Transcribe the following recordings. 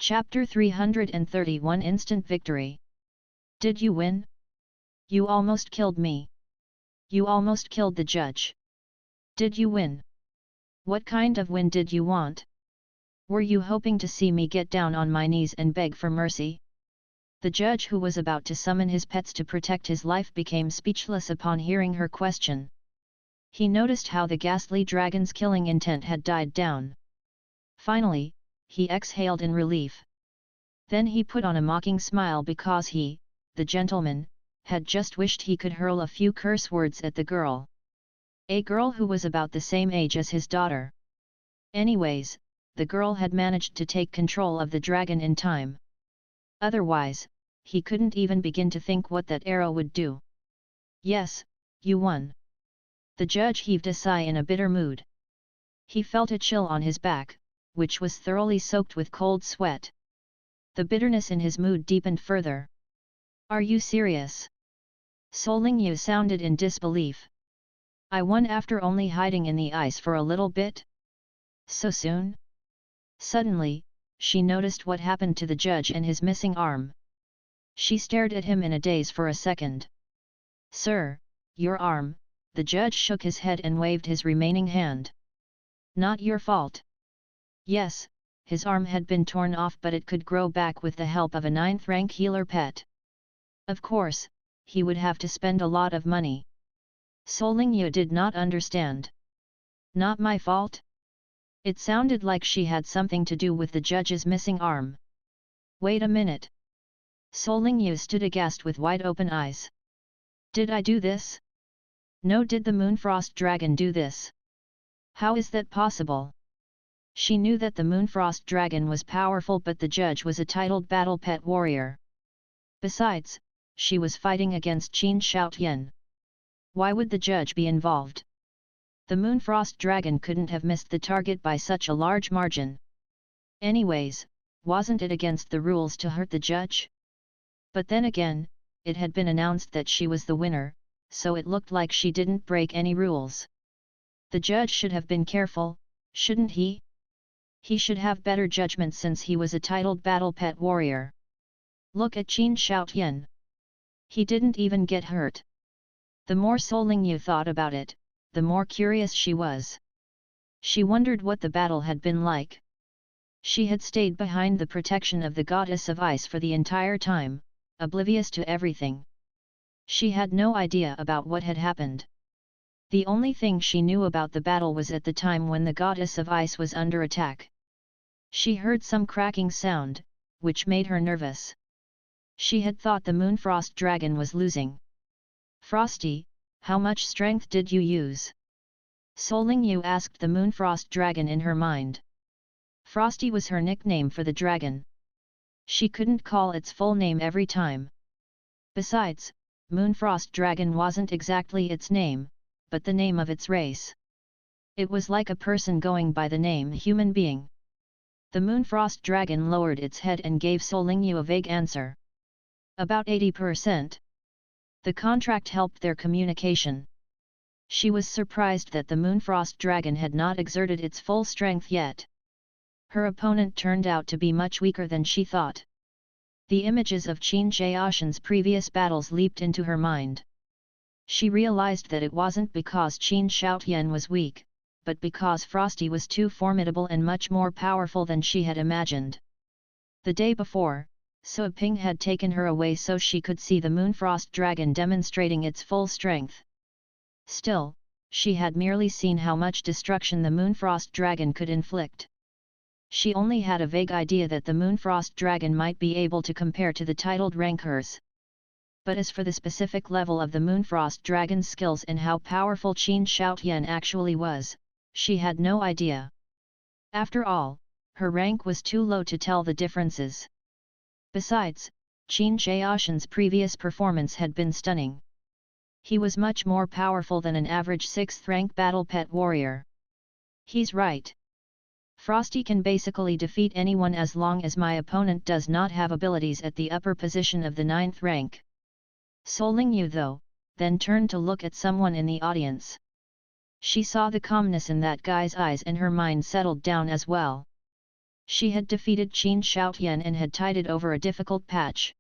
Chapter 331 Instant Victory. Did you win? You almost killed me. You almost killed the judge. Did you win? What kind of win did you want? Were you hoping to see me get down on my knees and beg for mercy? The judge, who was about to summon his pets to protect his life, became speechless upon hearing her question. He noticed how the ghastly dragon's killing intent had died down. Finally, he exhaled in relief. Then he put on a mocking smile because he, the gentleman, had just wished he could hurl a few curse words at the girl. A girl who was about the same age as his daughter. Anyways, the girl had managed to take control of the dragon in time. Otherwise, he couldn't even begin to think what that arrow would do. Yes, you won. The judge heaved a sigh in a bitter mood. He felt a chill on his back, which was thoroughly soaked with cold sweat. The bitterness in his mood deepened further. Are you serious? Solingyu sounded in disbelief. I won after only hiding in the ice for a little bit? So soon? Suddenly, she noticed what happened to the judge and his missing arm. She stared at him in a daze for a second. Sir, your arm. The judge shook his head and waved his remaining hand. Not your fault. Yes, his arm had been torn off, but it could grow back with the help of a 9th rank healer pet. Of course, he would have to spend a lot of money. Solingyu did not understand. Not my fault? It sounded like she had something to do with the judge's missing arm. Wait a minute. Solingyu stood aghast with wide-open eyes. Did I do this? No. Did the Moonfrost Dragon do this? How is that possible? She knew that the Moonfrost Dragon was powerful, but the judge was a titled battle pet warrior. Besides, she was fighting against Qin Shoutian. Why would the judge be involved? The Moonfrost Dragon couldn't have missed the target by such a large margin. Anyways, wasn't it against the rules to hurt the judge? But then again, it had been announced that she was the winner, so it looked like she didn't break any rules. The judge should have been careful, shouldn't he? He should have better judgment since he was a titled battle pet warrior. Look at Qin Shoutian. He didn't even get hurt. The more Solingyu thought about it, the more curious she was. She wondered what the battle had been like. She had stayed behind the protection of the goddess of ice for the entire time, oblivious to everything. She had no idea about what had happened. The only thing she knew about the battle was at the time when the goddess of ice was under attack. She heard some cracking sound, which made her nervous. She had thought the Moonfrost Dragon was losing. Frosty, how much strength did you use? Solingyu asked the Moonfrost Dragon in her mind. Frosty was her nickname for the dragon. She couldn't call its full name every time. Besides, Moonfrost Dragon wasn't exactly its name, but the name of its race. It was like a person going by the name human being. The Moonfrost Dragon lowered its head and gave Solingyu a vague answer. About 80%. The contract helped their communication. She was surprised that the Moonfrost Dragon had not exerted its full strength yet. Her opponent turned out to be much weaker than she thought. The images of Qin Shoutian's previous battles leaped into her mind. She realized that it wasn't because Qin Shoutian was weak, but because Frosty was too formidable and much more powerful than she had imagined. The day before, So Ping had taken her away so she could see the Moonfrost Dragon demonstrating its full strength. Still, she had merely seen how much destruction the Moonfrost Dragon could inflict. She only had a vague idea that the Moonfrost Dragon might be able to compare to the titled rankers. But as for the specific level of the Moonfrost Dragon's skills and how powerful Qin Shoutian actually was, she had no idea. After all, her rank was too low to tell the differences. Besides, Qin Shoutian's previous performance had been stunning. He was much more powerful than an average 6th rank battle pet warrior. He's right. Frosty can basically defeat anyone as long as my opponent does not have abilities at the upper position of the 9th rank. Solingyu, though, then turned to look at someone in the audience. She saw the calmness in that guy's eyes and her mind settled down as well. She had defeated Qin Shoutian and had tided over a difficult patch.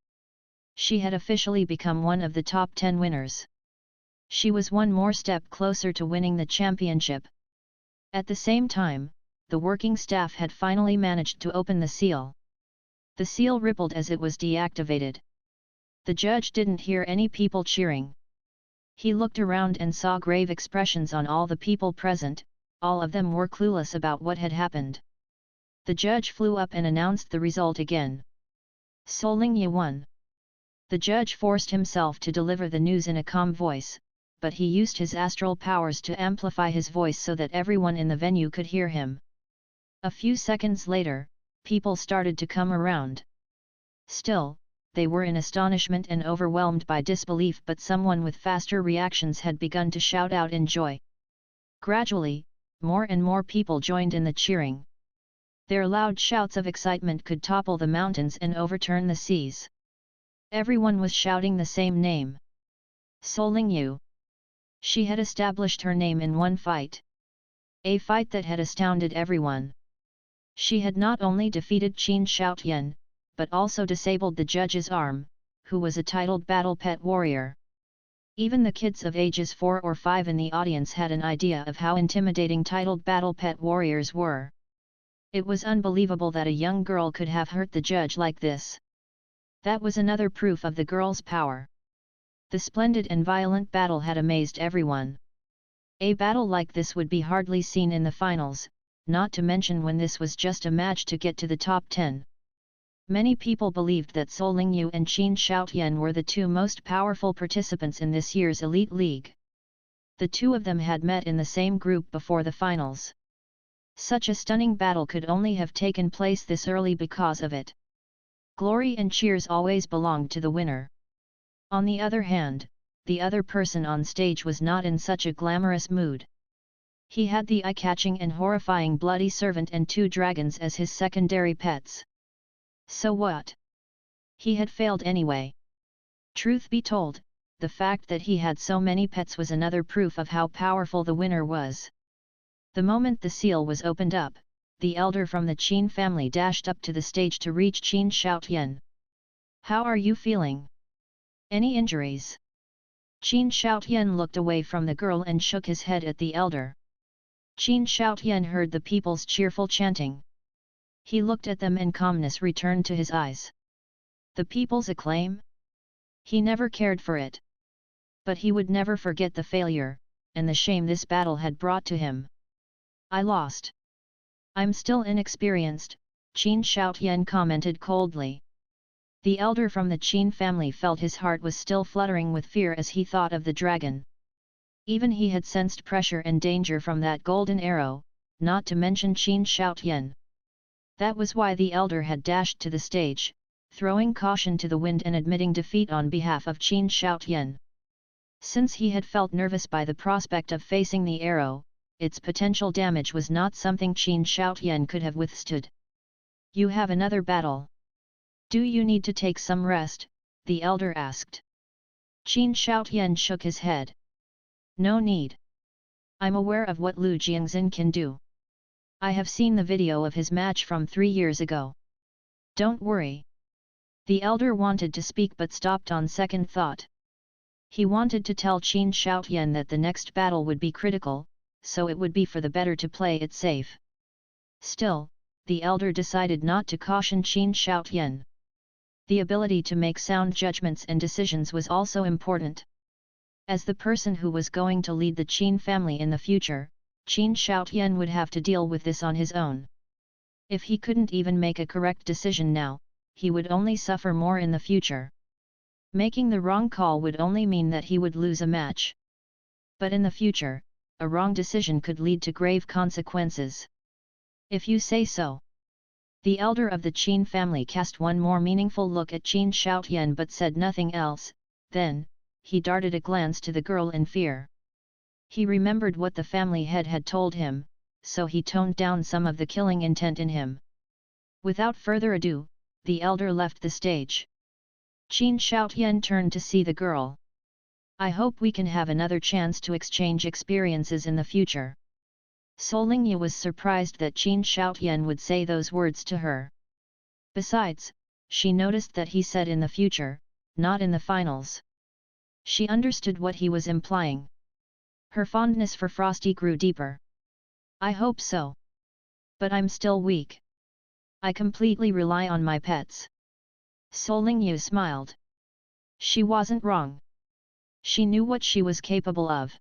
She had officially become one of the top 10 winners. She was one more step closer to winning the championship. At the same time, the working staff had finally managed to open the seal. The seal rippled as it was deactivated. The judge didn't hear any people cheering. He looked around and saw grave expressions on all the people present. All of them were clueless about what had happened. The judge flew up and announced the result again. Solingye won. The judge forced himself to deliver the news in a calm voice, but he used his astral powers to amplify his voice so that everyone in the venue could hear him. A few seconds later, people started to come around. Still, they were in astonishment and overwhelmed by disbelief, but someone with faster reactions had begun to shout out in joy. Gradually, more and more people joined in the cheering. Their loud shouts of excitement could topple the mountains and overturn the seas. Everyone was shouting the same name. Solingyu. She had established her name in one fight. A fight that had astounded everyone. She had not only defeated Qin Shoutian, but also disabled the judge's arm, who was a titled battle pet warrior. Even the kids of ages 4 or 5 in the audience had an idea of how intimidating titled battle pet warriors were. It was unbelievable that a young girl could have hurt the judge like this. That was another proof of the girl's power. The splendid and violent battle had amazed everyone. A battle like this would be hardly seen in the finals, not to mention when this was just a match to get to the top 10. Many people believed that Solingyu and Qin Shoutian were the two most powerful participants in this year's Elite League. The two of them had met in the same group before the finals. Such a stunning battle could only have taken place this early because of it. Glory and cheers always belonged to the winner. On the other hand, the other person on stage was not in such a glamorous mood. He had the eye-catching and horrifying bloody servant and 2 dragons as his secondary pets. So what? He had failed anyway. Truth be told, the fact that he had so many pets was another proof of how powerful the winner was. The moment the seal was opened up, the elder from the Qin family dashed up to the stage to reach Qin Shoutian. How are you feeling? Any injuries? Qin Shoutian looked away from the girl and shook his head at the elder. Qin Shoutian heard the people's cheerful chanting. He looked at them and calmness returned to his eyes. The people's acclaim? He never cared for it. But he would never forget the failure, and the shame this battle had brought to him. I lost. I'm still inexperienced, Qin Shoutian commented coldly. The elder from the Qin family felt his heart was still fluttering with fear as he thought of the dragon. Even he had sensed pressure and danger from that golden arrow, not to mention Qin Shoutian. That was why the elder had dashed to the stage, throwing caution to the wind and admitting defeat on behalf of Qin Shoutian. Since he had felt nervous by the prospect of facing the arrow, its potential damage was not something Qin Shoutian could have withstood. You have another battle. Do you need to take some rest? The elder asked. Qin Shoutian shook his head. No need. I'm aware of what Lu Jiangxin can do. I have seen the video of his match from 3 years ago. Don't worry. The elder wanted to speak but stopped on second thought. He wanted to tell Qin Shoutian that the next battle would be critical, so it would be for the better to play it safe. Still, the elder decided not to caution Qin Shoutian. The ability to make sound judgments and decisions was also important. As the person who was going to lead the Qin family in the future, Qin Shoutian would have to deal with this on his own. If he couldn't even make a correct decision now, he would only suffer more in the future. Making the wrong call would only mean that he would lose a match. But in the future, a wrong decision could lead to grave consequences. If you say so. The elder of the Qin family cast one more meaningful look at Qin Shoutian but said nothing else. Then, he darted a glance to the girl in fear. He remembered what the family head had told him, so he toned down some of the killing intent in him. Without further ado, the elder left the stage. Qin Shoutian turned to see the girl. I hope we can have another chance to exchange experiences in the future. Lingyu was surprised that Qin Shoutian would say those words to her. Besides, she noticed that he said in the future, not in the finals. She understood what he was implying. Her fondness for Frosty grew deeper. I hope so. But I'm still weak. I completely rely on my pets. Lingyu smiled. She wasn't wrong. She knew what she was capable of.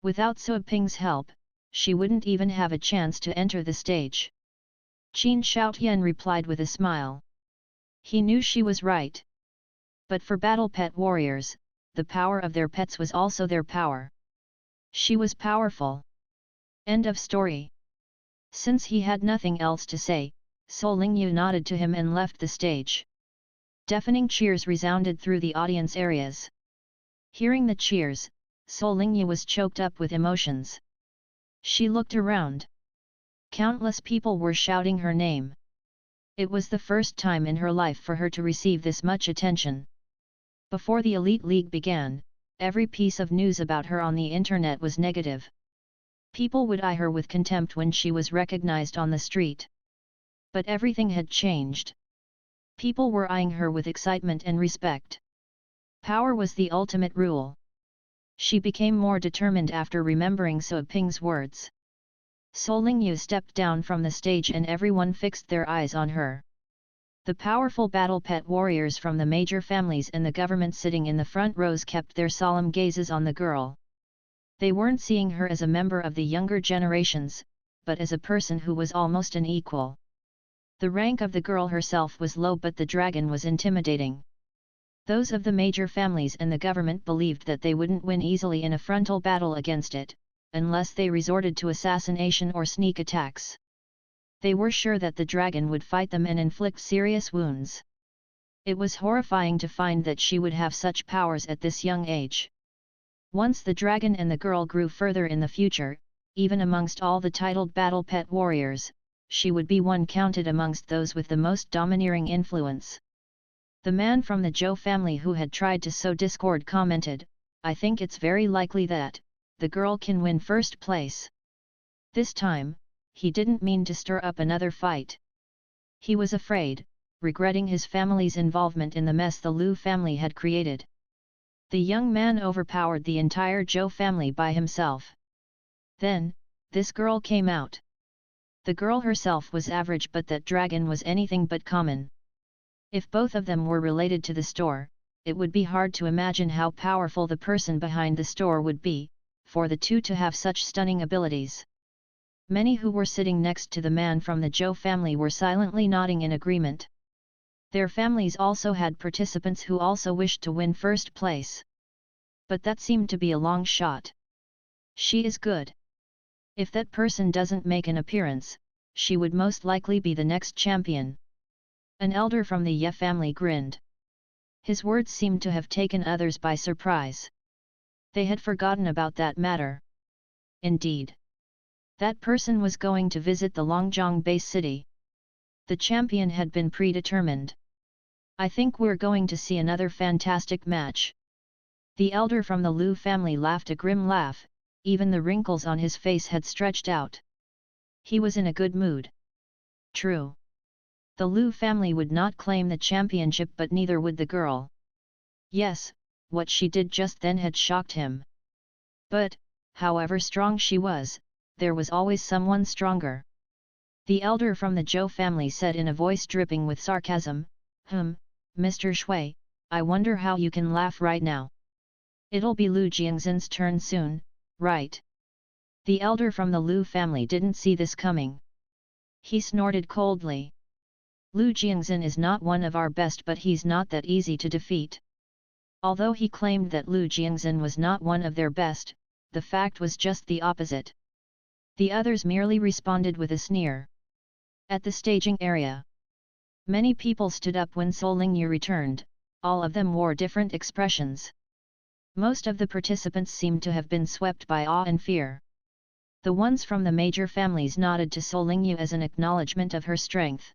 Without Suoping's help, she wouldn't even have a chance to enter the stage. Qin Shoutian replied with a smile. He knew she was right. But for battle pet warriors, the power of their pets was also their power. She was powerful. End of story. Since he had nothing else to say, Lingyu nodded to him and left the stage. Deafening cheers resounded through the audience areas. Hearing the cheers, Lingyu was choked up with emotions. She looked around. Countless people were shouting her name. It was the first time in her life for her to receive this much attention. Before the Elite League began, every piece of news about her on the internet was negative. People would eye her with contempt when she was recognized on the street. But everything had changed. People were eyeing her with excitement and respect. Power was the ultimate rule. She became more determined after remembering Suoping's words. Lingyu stepped down from the stage and everyone fixed their eyes on her. The powerful battle pet warriors from the major families and the government sitting in the front rows kept their solemn gazes on the girl. They weren't seeing her as a member of the younger generations, but as a person who was almost an equal. The rank of the girl herself was low, but the dragon was intimidating. Those of the major families and the government believed that they wouldn't win easily in a frontal battle against it, unless they resorted to assassination or sneak attacks. They were sure that the dragon would fight them and inflict serious wounds. It was horrifying to find that she would have such powers at this young age. Once the dragon and the girl grew further in the future, even amongst all the titled battle pet warriors, she would be one counted amongst those with the most domineering influence. The man from the Zhou family who had tried to sow discord commented, "I think it's very likely that the girl can win first place." This time, he didn't mean to stir up another fight. He was afraid, regretting his family's involvement in the mess the Liu family had created. The young man overpowered the entire Zhou family by himself. Then, this girl came out. The girl herself was average, but that dragon was anything but common. If both of them were related to the store, it would be hard to imagine how powerful the person behind the store would be, for the two to have such stunning abilities. Many who were sitting next to the man from the Zhou family were silently nodding in agreement. Their families also had participants who also wished to win first place. But that seemed to be a long shot. She is good. If that person doesn't make an appearance, she would most likely be the next champion. An elder from the Ye family grinned. His words seemed to have taken others by surprise. They had forgotten about that matter. Indeed. That person was going to visit the Longjiang base city. The champion had been predetermined. I think we're going to see another fantastic match. The elder from the Liu family laughed a grim laugh, even the wrinkles on his face had stretched out. He was in a good mood. True. The Liu family would not claim the championship, but neither would the girl. Yes, what she did just then had shocked him. But, however strong she was, there was always someone stronger. The elder from the Zhou family said in a voice dripping with sarcasm, Mr. Shui, I wonder how you can laugh right now. It'll be Lu Jiangxin's turn soon, right? The elder from the Liu family didn't see this coming. He snorted coldly. Lu Jiangxin is not one of our best, but he's not that easy to defeat. Although he claimed that Lu Jiangxin was not one of their best, the fact was just the opposite. The others merely responded with a sneer. At the staging area, many people stood up when Lingyu returned. All of them wore different expressions. Most of the participants seemed to have been swept by awe and fear. The ones from the major families nodded to Lingyu as an acknowledgement of her strength.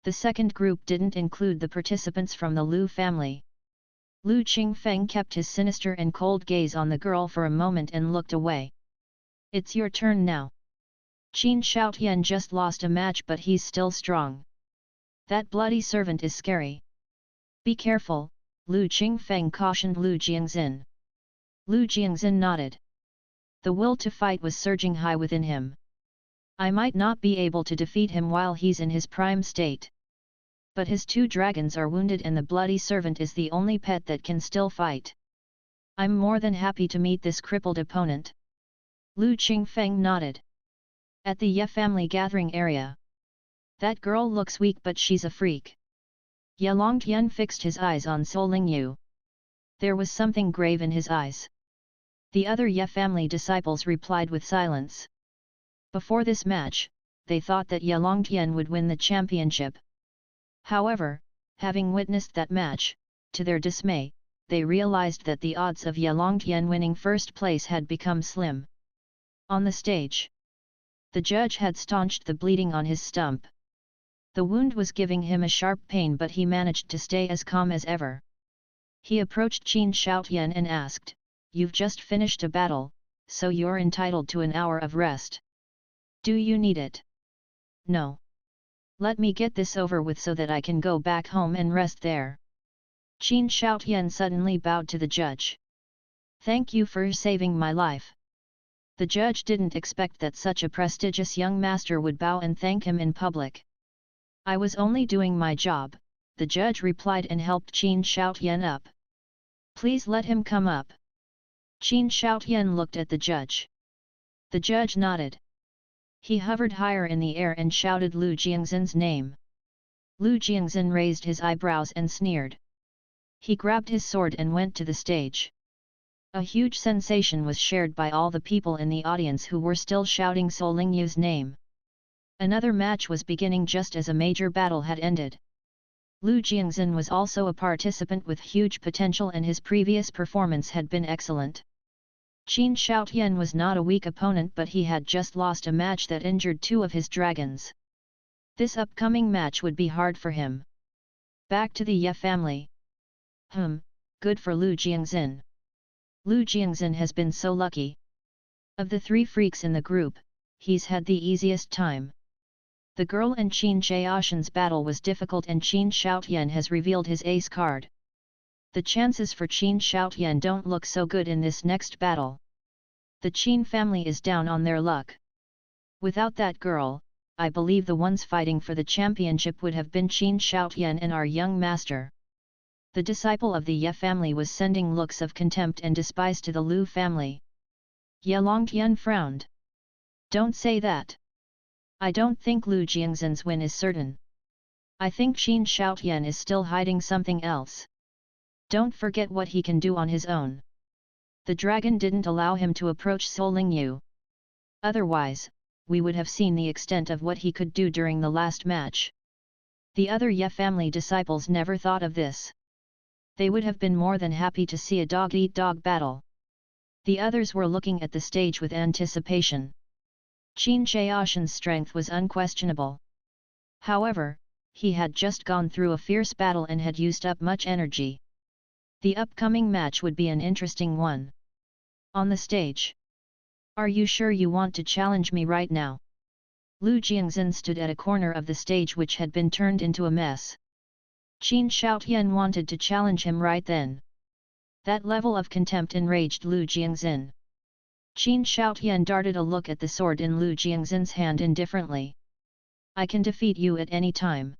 The second group didn't include the participants from the Liu family. Lu Qingfeng kept his sinister and cold gaze on the girl for a moment and looked away. It's your turn now. Qin Shoutian just lost a match but he's still strong. That bloody servant is scary. Be careful, Lu Qingfeng cautioned Lu Jiangxin. Lu Jiangxin nodded. The will to fight was surging high within him. I might not be able to defeat him while he's in his prime state. But his 2 dragons are wounded and the bloody servant is the only pet that can still fight. I'm more than happy to meet this crippled opponent. Lu Qingfeng nodded. At the Ye family gathering area. That girl looks weak but she's a freak. Ye Longtian fixed his eyes on Solingyu. There was something grave in his eyes. The other Ye family disciples replied with silence. Before this match, they thought that Ye Longtian would win the championship. However, having witnessed that match, to their dismay, they realized that the odds of Ye Longtian winning first place had become slim. On the stage, the judge had staunched the bleeding on his stump. The wound was giving him a sharp pain but he managed to stay as calm as ever. He approached Qin Shoutian and asked, "You've just finished a battle, so you're entitled to an hour of rest. Do you need it?" "No. Let me get this over with so that I can go back home and rest there." Qin Shoutian suddenly bowed to the judge. "Thank you for saving my life." The judge didn't expect that such a prestigious young master would bow and thank him in public. "I was only doing my job," the judge replied and helped Qin Shoutian up. "Please let him come up." Qin Shoutian looked at the judge. The judge nodded. He hovered higher in the air and shouted Lu Jiangxin's name. Lu Jiangxin raised his eyebrows and sneered. He grabbed his sword and went to the stage. A huge sensation was shared by all the people in the audience who were still shouting Solingyu's name. Another match was beginning just as a major battle had ended. Lu Jiangxin was also a participant with huge potential and his previous performance had been excellent. Qin Shoutian was not a weak opponent but he had just lost a match that injured 2 of his dragons. This upcoming match would be hard for him. Back to the Ye family. Good for Lu Jiangxin. Lu Jiangxin has been so lucky. Of the 3 freaks in the group, he's had the easiest time. The girl and Qin Jiaoshan's battle was difficult and Qin Shoutian has revealed his ace card. The chances for Qin Shoutian don't look so good in this next battle. The Qin family is down on their luck. Without that girl, I believe the ones fighting for the championship would have been Qin Shoutian and our young master. The disciple of the Ye family was sending looks of contempt and despise to the Lu family. Ye Longtian frowned. "Don't say that. I don't think Lu Jiangxin's win is certain. I think Qin Shoutian is still hiding something else. Don't forget what he can do on his own." The dragon didn't allow him to approach Solingyu. Otherwise, we would have seen the extent of what he could do during the last match. The other Ye family disciples never thought of this. They would have been more than happy to see a dog-eat-dog battle. The others were looking at the stage with anticipation. Qin Jiaoshan's strength was unquestionable. However, he had just gone through a fierce battle and had used up much energy. The upcoming match would be an interesting one. On the stage. "Are you sure you want to challenge me right now?" Lu Jiangxin stood at a corner of the stage which had been turned into a mess. Qin Shoutian wanted to challenge him right then. That level of contempt enraged Lu Jiangxin. Qin Shoutian darted a look at the sword in Lu Jiangxin's hand indifferently. "I can defeat you at any time."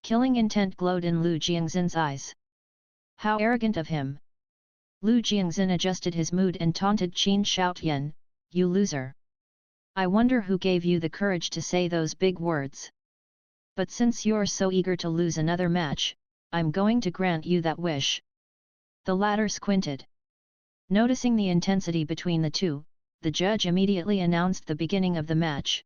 Killing intent glowed in Lu Jiangxin's eyes. How arrogant of him! Lu Jiangxin adjusted his mood and taunted Qin Shoutian, "You loser! I wonder who gave you the courage to say those big words. But since you're so eager to lose another match, I'm going to grant you that wish." The latter squinted. Noticing the intensity between the two, the judge immediately announced the beginning of the match.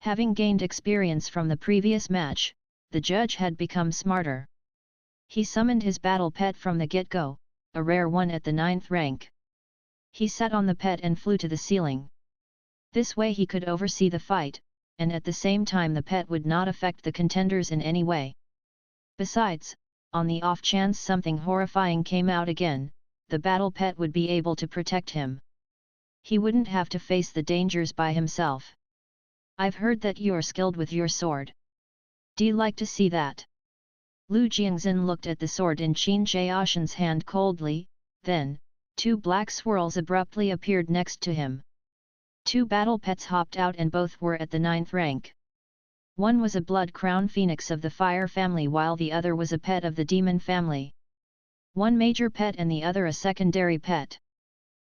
Having gained experience from the previous match, the judge had become smarter. He summoned his battle pet from the get-go, a rare one at the 9th rank. He sat on the pet and flew to the ceiling. This way he could oversee the fight, and at the same time the pet would not affect the contenders in any way. Besides, on the off chance something horrifying came out again, the battle pet would be able to protect him. He wouldn't have to face the dangers by himself. I've heard that you're skilled with your sword. Do you like to see that? Lu Jiangxin looked at the sword in Qin Jiaoshan's hand coldly, then, two black swirls abruptly appeared next to him. Two battle pets hopped out and both were at the 9th rank. One was a blood crown phoenix of the fire family while the other was a pet of the demon family. One major pet and the other a secondary pet.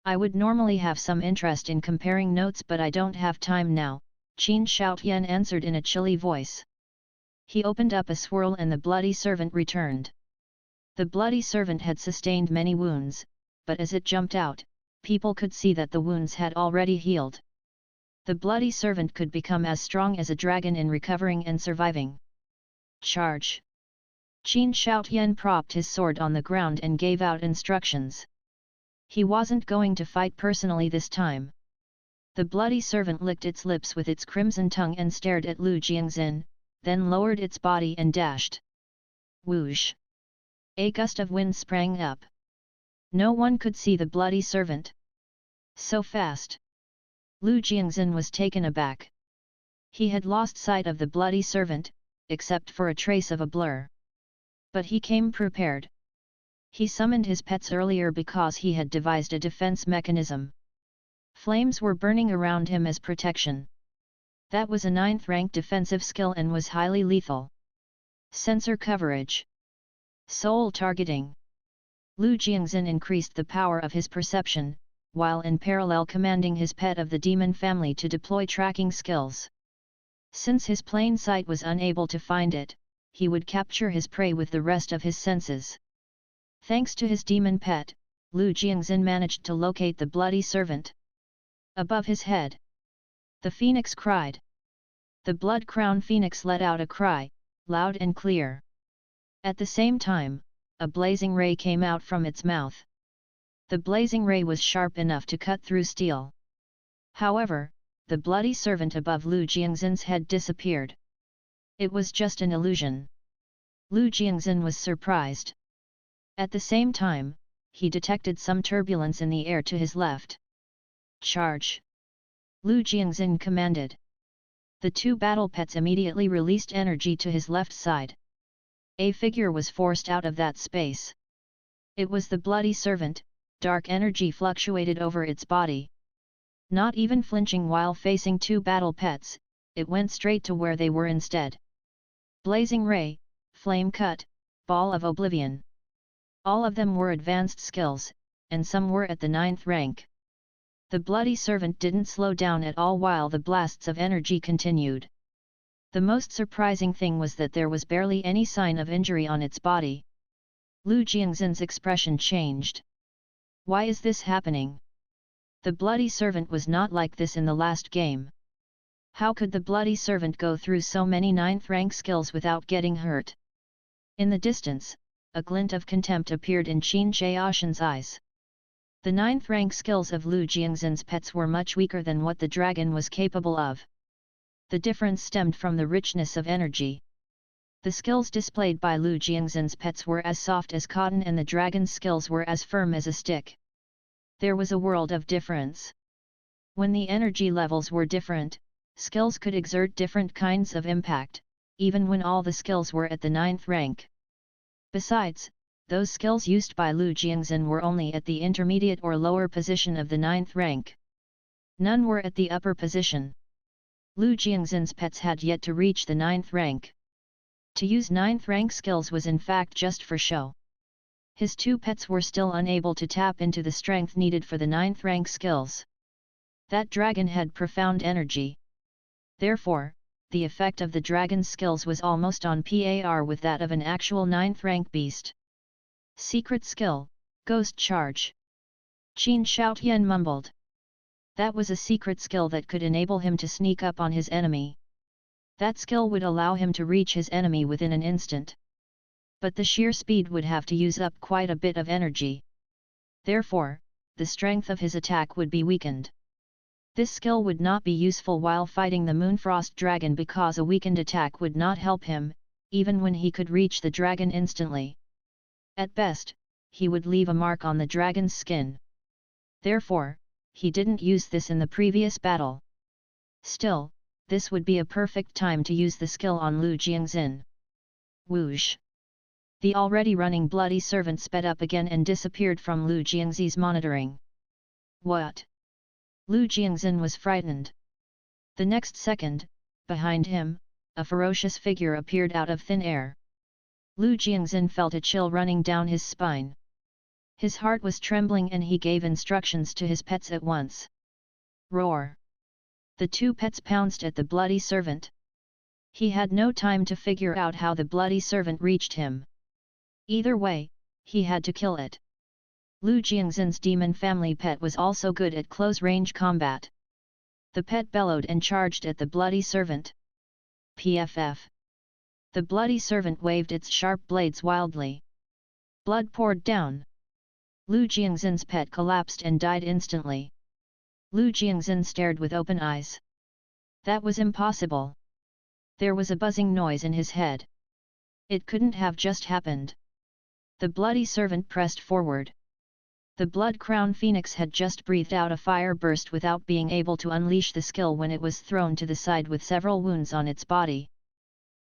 I would normally have some interest in comparing notes but I don't have time now, Qin Shaotian answered in a chilly voice. He opened up a swirl and the bloody servant returned. The bloody servant had sustained many wounds, but as it jumped out, people could see that the wounds had already healed. The bloody servant could become as strong as a dragon in recovering and surviving. Charge! Qin Shaotian propped his sword on the ground and gave out instructions. He wasn't going to fight personally this time. The bloody servant licked its lips with its crimson tongue and stared at Lu Jiangxin, then lowered its body and dashed. Whoosh! A gust of wind sprang up. No one could see the bloody servant. So fast! Lu Jiangxin was taken aback. He had lost sight of the bloody servant, except for a trace of a blur. But he came prepared. He summoned his pets earlier because he had devised a defense mechanism. Flames were burning around him as protection. That was a 9th rank defensive skill and was highly lethal. Sensor coverage. Soul targeting. Lu Jiangxin increased the power of his perception, while in parallel commanding his pet of the demon family to deploy tracking skills. Since his plain sight was unable to find it, he would capture his prey with the rest of his senses. Thanks to his demon pet, Lu Jiangxin managed to locate the bloody servant. Above his head, the phoenix cried. The blood crown phoenix let out a cry, loud and clear. At the same time, a blazing ray came out from its mouth. The blazing ray was sharp enough to cut through steel. However, the bloody servant above Lu Jiangxin's head disappeared. It was just an illusion. Lu Jiangxin was surprised. At the same time, he detected some turbulence in the air to his left. Charge! Lu Jiangxin commanded. The two battle pets immediately released energy to his left side. A figure was forced out of that space. It was the bloody servant. Dark energy fluctuated over its body. Not even flinching while facing two battle pets, it went straight to where they were instead. Blazing ray, flame cut, ball of oblivion. All of them were advanced skills, and some were at the 9th rank. The bloody servant didn't slow down at all while the blasts of energy continued. The most surprising thing was that there was barely any sign of injury on its body. Lu Jiangxin's expression changed. Why is this happening? The bloody servant was not like this in the last game. How could the bloody servant go through so many 9th rank skills without getting hurt? In the distance, a glint of contempt appeared in Qin Jiaoshan's eyes. The 9th rank skills of Lu Jiangxin's pets were much weaker than what the dragon was capable of. The difference stemmed from the richness of energy. The skills displayed by Lu Jiangxin's pets were as soft as cotton and the dragon's skills were as firm as a stick. There was a world of difference. When the energy levels were different, skills could exert different kinds of impact, even when all the skills were at the 9th rank. Besides, those skills used by Lu Jiangxin were only at the intermediate or lower position of the 9th rank. None were at the upper position. Lu Jiangxin's pets had yet to reach the 9th rank. To use 9th rank skills was in fact just for show. His two pets were still unable to tap into the strength needed for the 9th rank skills. That dragon had profound energy. Therefore, the effect of the dragon's skills was almost on par with that of an actual 9th rank beast. Secret skill, Ghost Charge. Qin Shaotian mumbled. That was a secret skill that could enable him to sneak up on his enemy. That skill would allow him to reach his enemy within an instant. But the sheer speed would have to use up quite a bit of energy. Therefore, the strength of his attack would be weakened. This skill would not be useful while fighting the Moonfrost Dragon because a weakened attack would not help him, even when he could reach the dragon instantly. At best, he would leave a mark on the dragon's skin. Therefore, he didn't use this in the previous battle. Still, this would be a perfect time to use the skill on Lu Jiangxin. Whoosh! The already running bloody servant sped up again and disappeared from Lu Jiangxi's monitoring. What? Lu Jiangxin was frightened. The next second, behind him, a ferocious figure appeared out of thin air. Lu Jiangxin felt a chill running down his spine. His heart was trembling and he gave instructions to his pets at once. Roar! The two pets pounced at the bloody servant. He had no time to figure out how the bloody servant reached him. Either way, he had to kill it. Lu Jiangxin's demon family pet was also good at close-range combat. The pet bellowed and charged at the bloody servant. PFF. The bloody servant waved its sharp blades wildly. Blood poured down. Lu Jiangxin's pet collapsed and died instantly. Lu Jiangxin stared with open eyes. That was impossible. There was a buzzing noise in his head. It couldn't have just happened. The bloody servant pressed forward. The blood crown phoenix had just breathed out a fire burst without being able to unleash the skill when it was thrown to the side with several wounds on its body.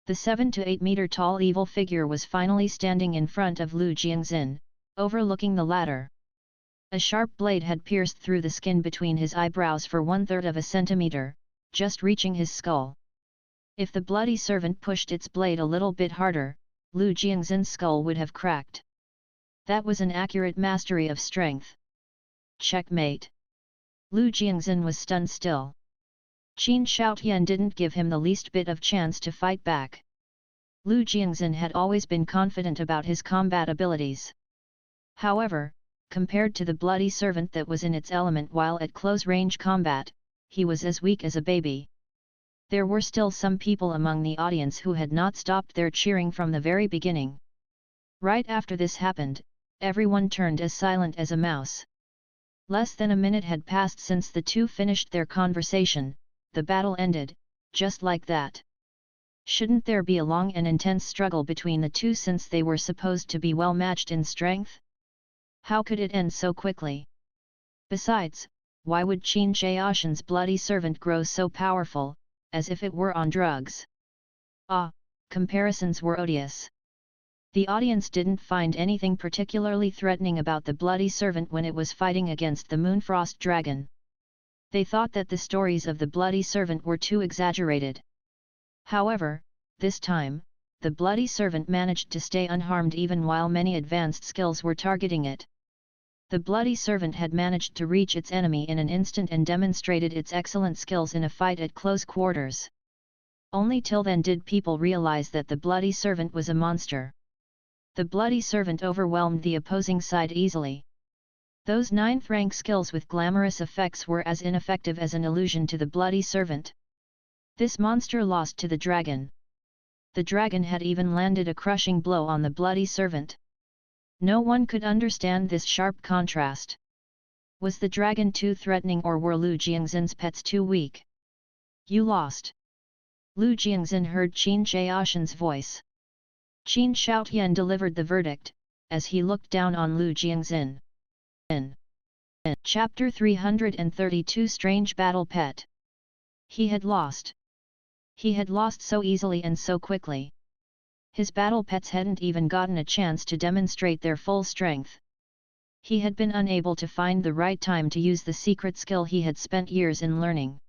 The 7 to 8 meter tall evil figure was finally standing in front of Lu Jiangxin, overlooking the latter. A sharp blade had pierced through the skin between his eyebrows for 1/3 of a centimeter, just reaching his skull. If the bloody servant pushed its blade a little bit harder, Lu Jiangxin's skull would have cracked. That was an accurate mastery of strength. Checkmate. Lu Jiangxin was stunned still. Qin Shaotian didn't give him the least bit of chance to fight back. Lu Jiangxin had always been confident about his combat abilities. However, compared to the bloody servant that was in its element while at close-range combat, he was as weak as a baby. There were still some people among the audience who had not stopped their cheering from the very beginning. Right after this happened, everyone turned as silent as a mouse. Less than a minute had passed since the two finished their conversation. The battle ended, just like that. Shouldn't there be a long and intense struggle between the two since they were supposed to be well matched in strength? How could it end so quickly? Besides, why would Qin Shaotian's bloody servant grow so powerful, as if it were on drugs? Ah, comparisons were odious. The audience didn't find anything particularly threatening about the bloody servant when it was fighting against the Moonfrost Dragon. They thought that the stories of the bloody servant were too exaggerated. However, this time, the bloody servant managed to stay unharmed even while many advanced skills were targeting it. The bloody servant had managed to reach its enemy in an instant and demonstrated its excellent skills in a fight at close quarters. Only till then did people realize that the bloody servant was a monster. The bloody servant overwhelmed the opposing side easily. Those 9th rank skills with glamorous effects were as ineffective as an illusion to the bloody servant. This monster lost to the dragon. The dragon had even landed a crushing blow on the bloody servant. No one could understand this sharp contrast. Was the dragon too threatening or were Lu Jiangxin's pets too weak? You lost. Lu Jiangxin heard Qin Shaotian's voice. Qin Shaotian delivered the verdict, as he looked down on Lu Jiangxin. Chapter 332 Strange Battle Pet. He had lost. He had lost so easily and so quickly. His battle pets hadn't even gotten a chance to demonstrate their full strength. He had been unable to find the right time to use the secret skill he had spent years in learning.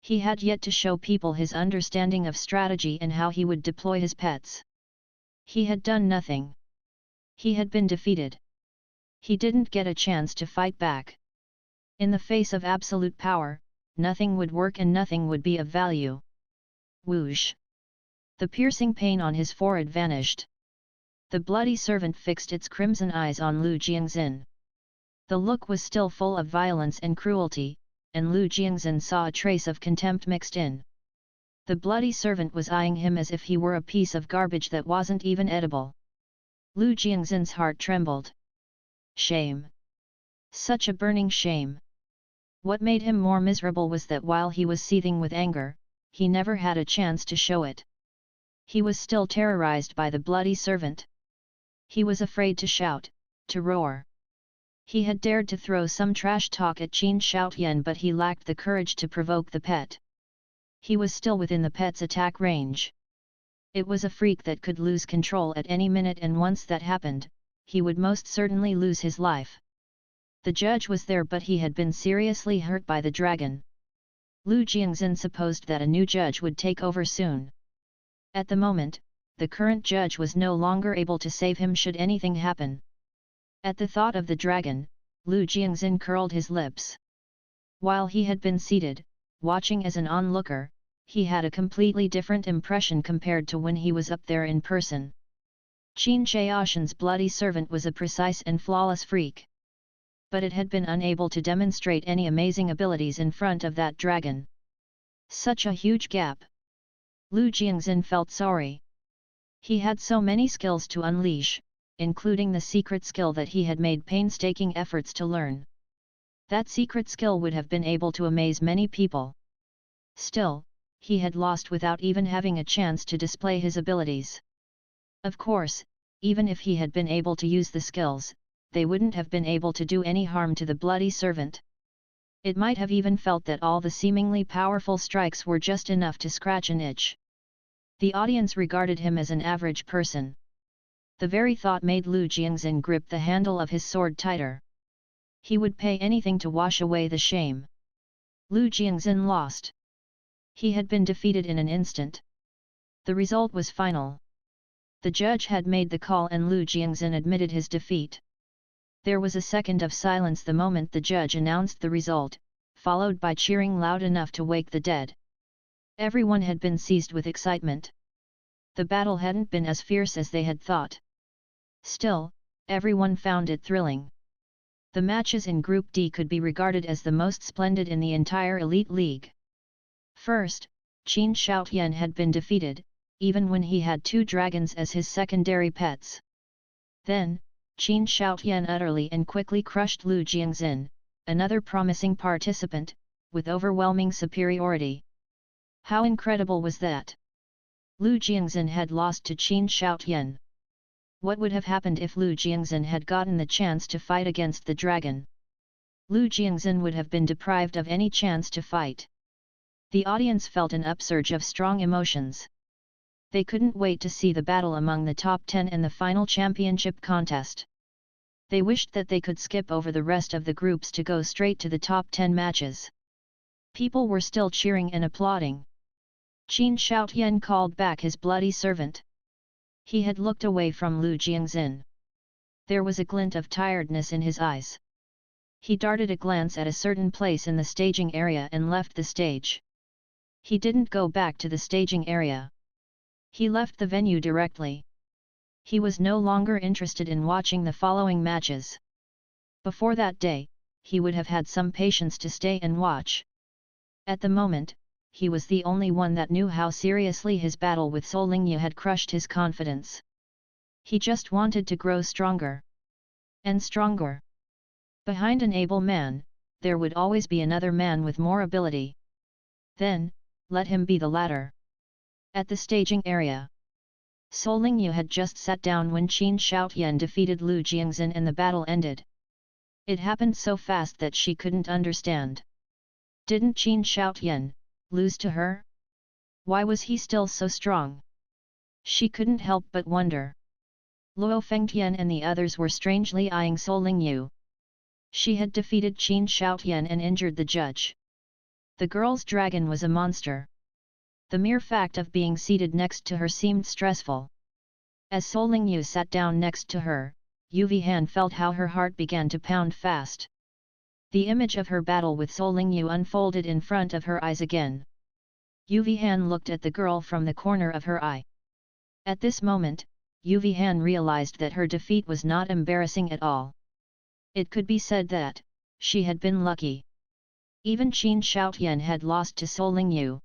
He had yet to show people his understanding of strategy and how he would deploy his pets. He had done nothing. He had been defeated. He didn't get a chance to fight back. In the face of absolute power, nothing would work and nothing would be of value. Whoosh! The piercing pain on his forehead vanished. The bloody servant fixed its crimson eyes on Lu Jiangxin. The look was still full of violence and cruelty, and Lu Jiangxin saw a trace of contempt mixed in. The bloody servant was eyeing him as if he were a piece of garbage that wasn't even edible. Lu Jiangxin's heart trembled. Shame. Such a burning shame. What made him more miserable was that while he was seething with anger, he never had a chance to show it. He was still terrorized by the bloody servant. He was afraid to shout, to roar. He had dared to throw some trash talk at Qin Shaotian but he lacked the courage to provoke the pet. He was still within the pet's attack range. It was a freak that could lose control at any minute, and once that happened, he would most certainly lose his life. The judge was there, but he had been seriously hurt by the dragon. Lu Jiangxin supposed that a new judge would take over soon. At the moment, the current judge was no longer able to save him should anything happen. At the thought of the dragon, Lu Jiangxin curled his lips. While he had been seated, watching as an onlooker, he had a completely different impression compared to when he was up there in person. Qin Shaoshan's bloody servant was a precise and flawless freak. But it had been unable to demonstrate any amazing abilities in front of that dragon. Such a huge gap. Lu Jiangxin felt sorry. He had so many skills to unleash, including the secret skill that he had made painstaking efforts to learn. That secret skill would have been able to amaze many people. Still, he had lost without even having a chance to display his abilities. Of course, even if he had been able to use the skills, they wouldn't have been able to do any harm to the bloody servant. It might have even felt that all the seemingly powerful strikes were just enough to scratch an itch. The audience regarded him as an average person. The very thought made Lu Jiangxin grip the handle of his sword tighter. He would pay anything to wash away the shame. Lu Jiangxin lost. He had been defeated in an instant. The result was final. The judge had made the call and Lu Jiangxin admitted his defeat. There was a second of silence the moment the judge announced the result, followed by cheering loud enough to wake the dead. Everyone had been seized with excitement. The battle hadn't been as fierce as they had thought. Still, everyone found it thrilling. The matches in Group D could be regarded as the most splendid in the entire Elite League. First, Qin Shaotian had been defeated, even when he had two dragons as his secondary pets. Then, Qin Shaotian utterly and quickly crushed Lu Jiangxin, another promising participant, with overwhelming superiority. How incredible was that? Lu Jiangxin had lost to Qin Shaotian. What would have happened if Lu Jiangxin had gotten the chance to fight against the dragon? Lu Jiangxin would have been deprived of any chance to fight. The audience felt an upsurge of strong emotions. They couldn't wait to see the battle among the top 10 and the final championship contest. They wished that they could skip over the rest of the groups to go straight to the top 10 matches. People were still cheering and applauding. Qin Shaotian called back his bloody servant. He had looked away from Lu Jiangxin. There was a glint of tiredness in his eyes. He darted a glance at a certain place in the staging area and left the stage. He didn't go back to the staging area. He left the venue directly. He was no longer interested in watching the following matches. Before that day, he would have had some patience to stay and watch. At the moment, he was the only one that knew how seriously his battle with Sol Lingyu had crushed his confidence. He just wanted to grow stronger. And stronger. Behind an able man, there would always be another man with more ability. Then, let him be the latter. At the staging area, Sol Lingyu had just sat down when Qin Shaotian defeated Lu Jiangxin and the battle ended. It happened so fast that she couldn't understand. Didn't Qin Shaotian lose to her? Why was he still so strong? She couldn't help but wonder. Luo Fengtian and the others were strangely eyeing Sol Lingyu. She had defeated Qin Shaotian and injured the judge. The girl's dragon was a monster. The mere fact of being seated next to her seemed stressful. As Sol Lingyu sat down next to her, Yuvi Han felt how her heart began to pound fast. The image of her battle with Sol Lingyu unfolded in front of her eyes again. Yuvi Han looked at the girl from the corner of her eye. At this moment, Yuvi Han realized that her defeat was not embarrassing at all. It could be said that she had been lucky. Even Qin Shaotian had lost to Sol Lingyu.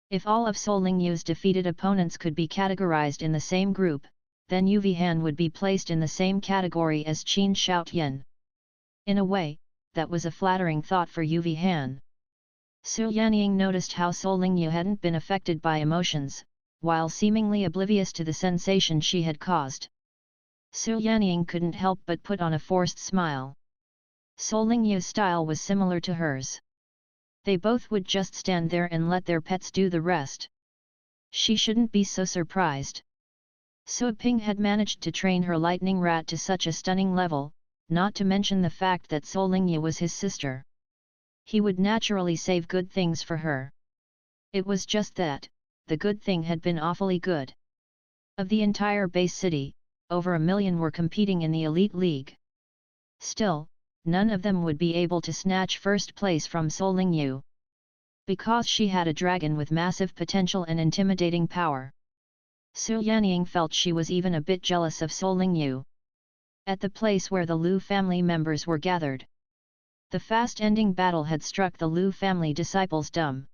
If all of Sol Lingyu's defeated opponents could be categorized in the same group, then Yuvi Han would be placed in the same category as Qin Shaotian. In a way, that was a flattering thought for Yuvi Han. Su Yanying noticed how Sol Lingyu hadn't been affected by emotions, while seemingly oblivious to the sensation she had caused. Su Yanying couldn't help but put on a forced smile. Sol Lingyu's style was similar to hers. They both would just stand there and let their pets do the rest. She shouldn't be so surprised. Su Ping had managed to train her lightning rat to such a stunning level, not to mention the fact that Su Lingye was his sister. He would naturally save good things for her. It was just that, the good thing had been awfully good. Of the entire base city, over 1 million were competing in the elite league. Still, none of them would be able to snatch first place from Su Lingye. Because she had a dragon with massive potential and intimidating power. Su Yanying felt she was even a bit jealous of Su Lingye. At the place where the Lu family members were gathered, the fast-ending battle had struck the Lu family disciples dumb.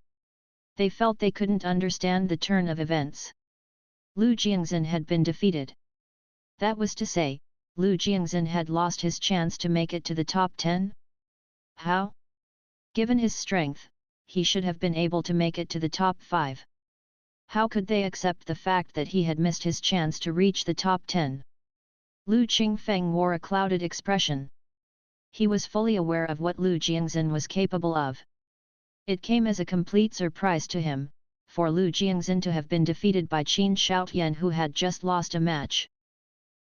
They felt they couldn't understand the turn of events. Lu Jiangxin had been defeated. That was to say, Lu Jiangxin had lost his chance to make it to the top 10? How? Given his strength, he should have been able to make it to the top 5. How could they accept the fact that he had missed his chance to reach the top 10? Lu Qingfeng wore a clouded expression. He was fully aware of what Lu Jiangxin was capable of. It came as a complete surprise to him, for Lu Jiangxin to have been defeated by Qin Shaotian, who had just lost a match.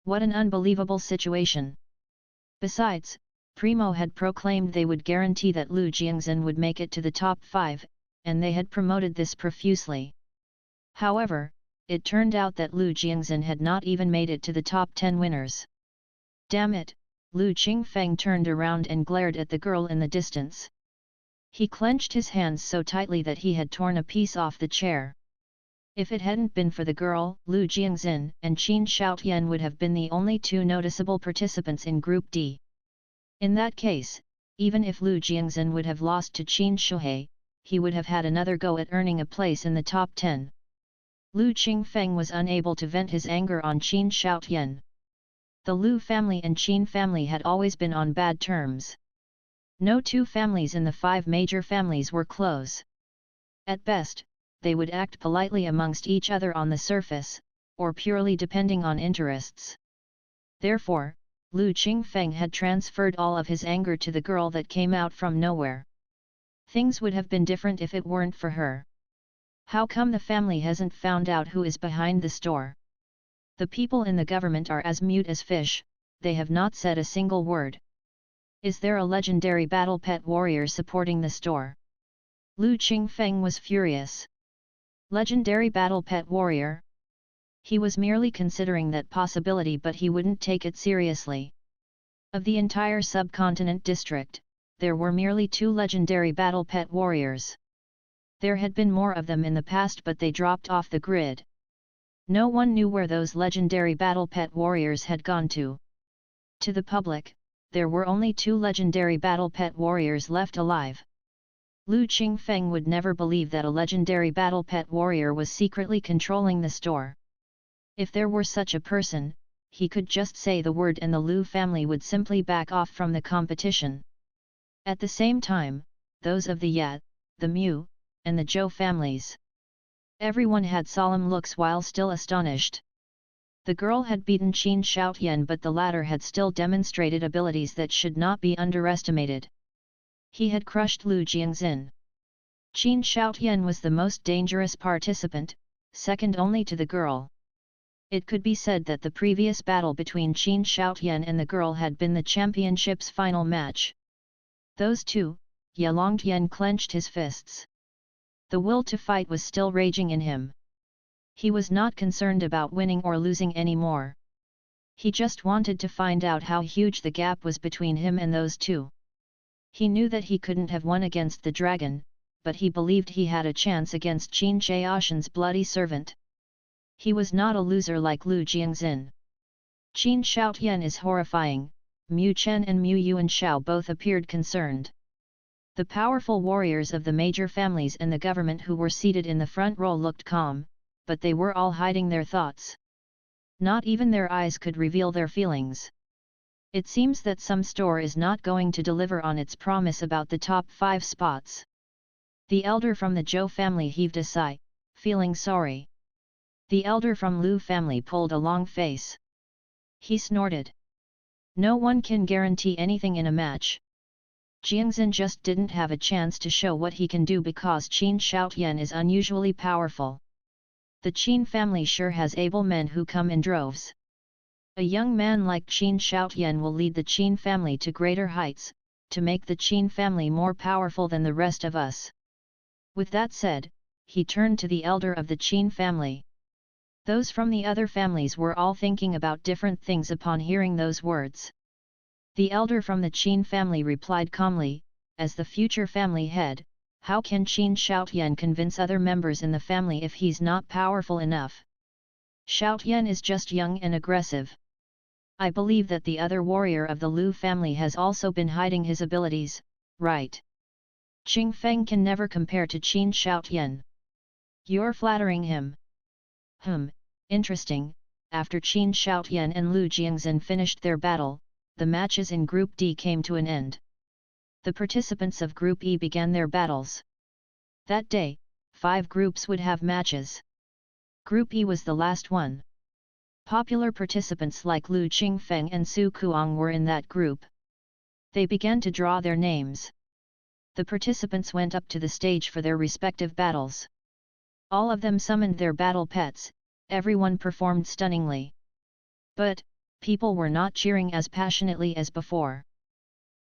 What an unbelievable situation! Besides, Primo had proclaimed they would guarantee that Lu Jiangxin would make it to the top 5, and they had promoted this profusely. However, it turned out that Lu Jiangxin had not even made it to the top 10 winners. Damn it! Lu Qingfeng turned around and glared at the girl in the distance. He clenched his hands so tightly that he had torn a piece off the chair. If it hadn't been for the girl, Lu Jiangxin and Qin Shaotian would have been the only two noticeable participants in Group D. In that case, even if Lu Jiangxin would have lost to Qin Shuhei, he would have had another go at earning a place in the top 10. Lu Qingfeng was unable to vent his anger on Qin Shaotian. The Lu family and Qin family had always been on bad terms. No two families in the 5 major families were close. At best, they would act politely amongst each other on the surface, or purely depending on interests. Therefore, Lu Qingfeng had transferred all of his anger to the girl that came out from nowhere. Things would have been different if it weren't for her. How come the family hasn't found out who is behind the store? The people in the government are as mute as fish, they have not said a single word. Is there a legendary battle pet warrior supporting the store? Lu Qingfeng was furious. Legendary battle pet warrior? He was merely considering that possibility, but he wouldn't take it seriously. Of the entire subcontinent district, there were merely 2 legendary battle pet warriors. There had been more of them in the past, but they dropped off the grid. No one knew where those legendary battle pet warriors had gone to. To the public, there were only 2 legendary battle pet warriors left alive. Lu Qingfeng would never believe that a legendary battle pet warrior was secretly controlling the store. If there were such a person, he could just say the word and the Lu family would simply back off from the competition. At the same time, those of the Yat, the Mu, and the Zhou families. Everyone had solemn looks while still astonished. The girl had beaten Qin Shaotian, but the latter had still demonstrated abilities that should not be underestimated. He had crushed Lu Jiangxin. Qin Shaotian was the most dangerous participant, second only to the girl. It could be said that the previous battle between Qin Shaotian and the girl had been the championship's final match. Those two, Yalongtian clenched his fists. The will to fight was still raging in him. He was not concerned about winning or losing anymore. He just wanted to find out how huge the gap was between him and those two. He knew that he couldn't have won against the dragon, but he believed he had a chance against Qin Shaotian's bloody servant. He was not a loser like Lu Jiangxin. Qin Shaotian is horrifying. Mu Chen and Mu Yuanshao both appeared concerned. The powerful warriors of the major families and the government who were seated in the front row looked calm, but they were all hiding their thoughts. Not even their eyes could reveal their feelings. It seems that some store is not going to deliver on its promise about the top 5 spots. The elder from the Zhou family heaved a sigh, feeling sorry. The elder from Lu family pulled a long face. He snorted. No one can guarantee anything in a match. Jiangxin just didn't have a chance to show what he can do because Qin Shoutian is unusually powerful. The Qin family sure has able men who come in droves. A young man like Qin Shoutian will lead the Qin family to greater heights, to make the Qin family more powerful than the rest of us. With that said, he turned to the elder of the Qin family. Those from the other families were all thinking about different things upon hearing those words. The elder from the Qin family replied calmly, as the future family head, how can Qin Shoutian convince other members in the family if he's not powerful enough? Shoutian is just young and aggressive. I believe that the other warrior of the Lu family has also been hiding his abilities, right? Qing Feng can never compare to Qin Shoutian. You're flattering him. Interesting. After Qin Shoutian and Lu Jiangxin finished their battle, the matches in Group D came to an end. The participants of Group E began their battles. That day, 5 groups would have matches. Group E was the last one. Popular participants like Lu Qingfeng and Su Kuang were in that group. They began to draw their names. The participants went up to the stage for their respective battles. All of them summoned their battle pets, everyone performed stunningly. But, people were not cheering as passionately as before.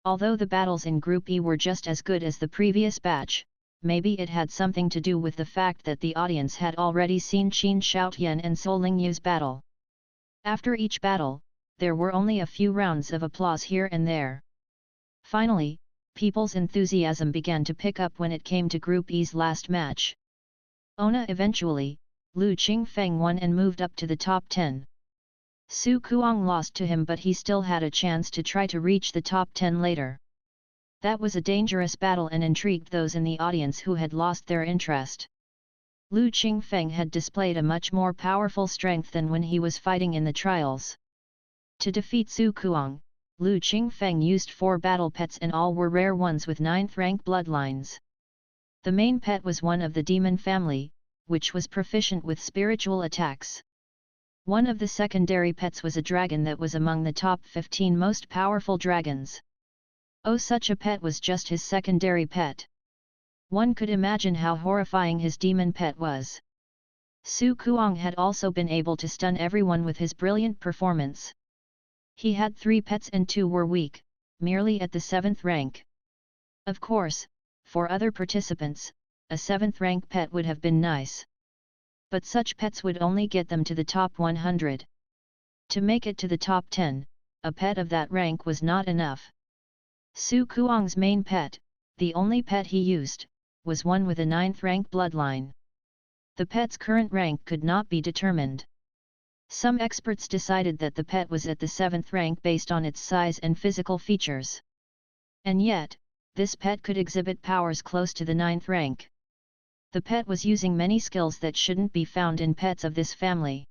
Although the battles in Group E were just as good as the previous batch, maybe it had something to do with the fact that the audience had already seen Qin Shoutian and Sol Lingyu's battle. After each battle, there were only a few rounds of applause here and there. Finally, people's enthusiasm began to pick up when it came to Group E's last match. Eventually, Lu Qingfeng won and moved up to the top 10. Su Kuang lost to him, but he still had a chance to try to reach the top 10 later. That was a dangerous battle and intrigued those in the audience who had lost their interest. Lu Qingfeng had displayed a much more powerful strength than when he was fighting in the trials. To defeat Su Kuang, Lu Qingfeng used 4 battle pets and all were rare ones with 9th rank bloodlines. The main pet was one of the demon family, which was proficient with spiritual attacks. One of the secondary pets was a dragon that was among the top 15 most powerful dragons. Such a pet was just his secondary pet. One could imagine how horrifying his demon pet was. Su Kuang had also been able to stun everyone with his brilliant performance. He had 3 pets and 2 were weak, merely at the 7th rank. Of course, for other participants, a 7th rank pet would have been nice. But such pets would only get them to the top 100. To make it to the top 10, a pet of that rank was not enough. Su Kuang's main pet, the only pet he used, was one with a 9th rank bloodline. The pet's current rank could not be determined. Some experts decided that the pet was at the 7th rank based on its size and physical features. And yet, this pet could exhibit powers close to the 9th rank. The pet was using many skills that shouldn't be found in pets of this family.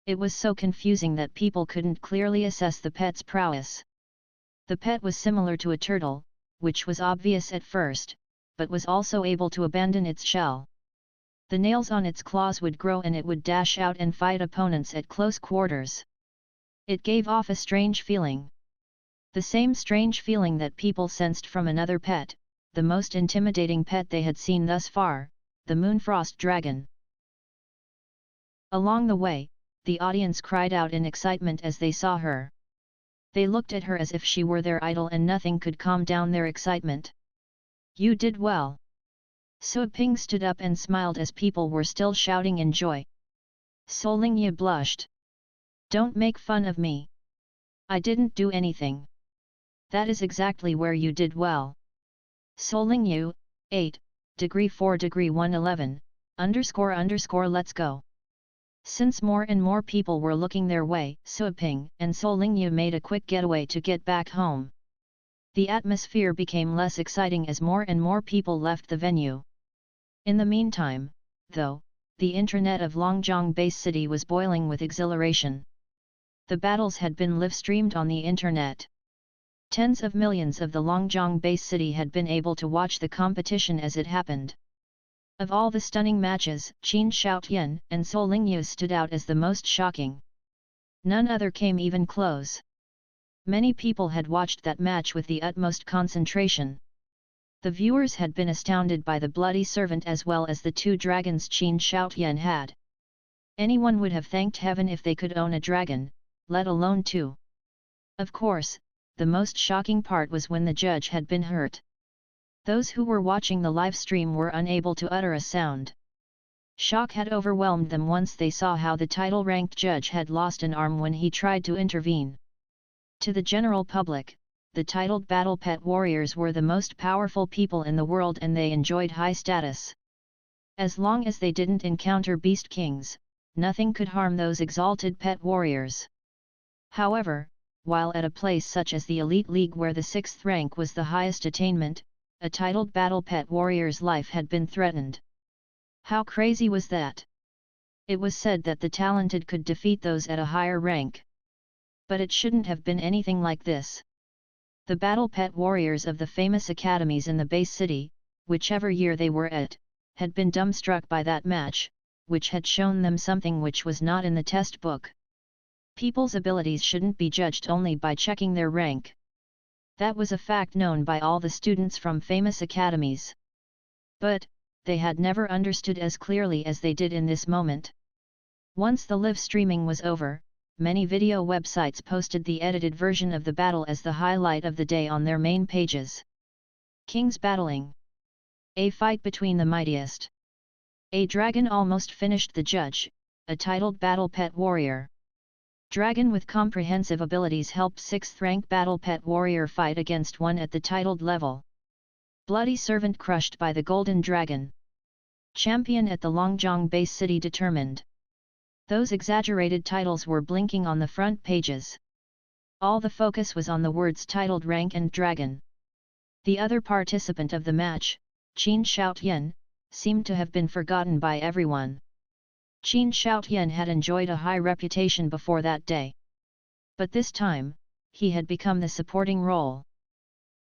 It was so confusing that people couldn't clearly assess the pet's prowess. The pet was similar to a turtle, which was obvious at first, but was also able to abandon its shell. The nails on its claws would grow and it would dash out and fight opponents at close quarters. It gave off a strange feeling. The same strange feeling that people sensed from another pet, the most intimidating pet they had seen thus far, the Moonfrost Dragon. Along the way, the audience cried out in excitement as they saw her. They looked at her as if she were their idol and nothing could calm down their excitement. You did well. Su Ping stood up and smiled as people were still shouting in joy. Sol Lingye blushed. Don't make fun of me. I didn't do anything. That is exactly where you did well. Sol Lingye, 8°4°111, let's go. Since more and more people were looking their way, Su Ping and Sol Lingye made a quick getaway to get back home. The atmosphere became less exciting as more and more people left the venue. In the meantime, though, the internet of Longjiang Base City was boiling with exhilaration. The battles had been live-streamed on the internet. Tens of millions of the Longjiang Base City had been able to watch the competition as it happened. Of all the stunning matches, Qin Shoutian and Sol Lingyu stood out as the most shocking. None other came even close. Many people had watched that match with the utmost concentration. The viewers had been astounded by the bloody servant as well as the two dragons Qin Shoutian had. Anyone would have thanked heaven if they could own a dragon, let alone two. Of course, the most shocking part was when the judge had been hurt. Those who were watching the live stream were unable to utter a sound. Shock had overwhelmed them once they saw how the title-ranked judge had lost an arm when he tried to intervene. To the general public, the titled battle pet warriors were the most powerful people in the world and they enjoyed high status. As long as they didn't encounter beast kings, nothing could harm those exalted pet warriors. However, while at a place such as the Elite League where the 6th rank was the highest attainment, a titled battle pet warrior's life had been threatened. How crazy was that? It was said that the talented could defeat those at a higher rank. But it shouldn't have been anything like this. The battle pet warriors of the famous academies in the base city, whichever year they were at, had been dumbstruck by that match, which had shown them something which was not in the test book. People's abilities shouldn't be judged only by checking their rank. That was a fact known by all the students from famous academies. But, they had never understood as clearly as they did in this moment. Once the live streaming was over, many video websites posted the edited version of the battle as the highlight of the day on their main pages. Kings battling. A fight between the mightiest. A dragon almost finished the judge, a titled battle pet warrior. Dragon with comprehensive abilities helped 6th rank battle pet warrior fight against one at the titled level. Bloody servant crushed by the golden dragon. Champion at the Longjiang base city determined. Those exaggerated titles were blinking on the front pages. All the focus was on the words titled rank and dragon. The other participant of the match, Qin Shoutian, seemed to have been forgotten by everyone. Qin Shoutian had enjoyed a high reputation before that day. But this time, he had become the supporting role.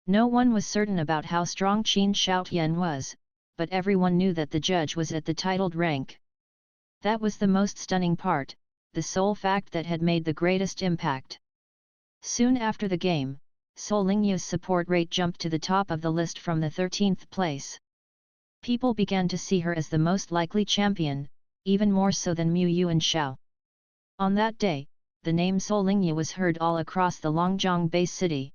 No one was certain about how strong Qin Shoutian was, but everyone knew that the judge was at the titled rank. That was the most stunning part, the sole fact that had made the greatest impact. Soon after the game, Sol Lingyu's support rate jumped to the top of the list from the 13th place. People began to see her as the most likely champion, even more so than Mu Yuan Shao. On that day, the name Sol Lingyu was heard all across the Longjiang base city.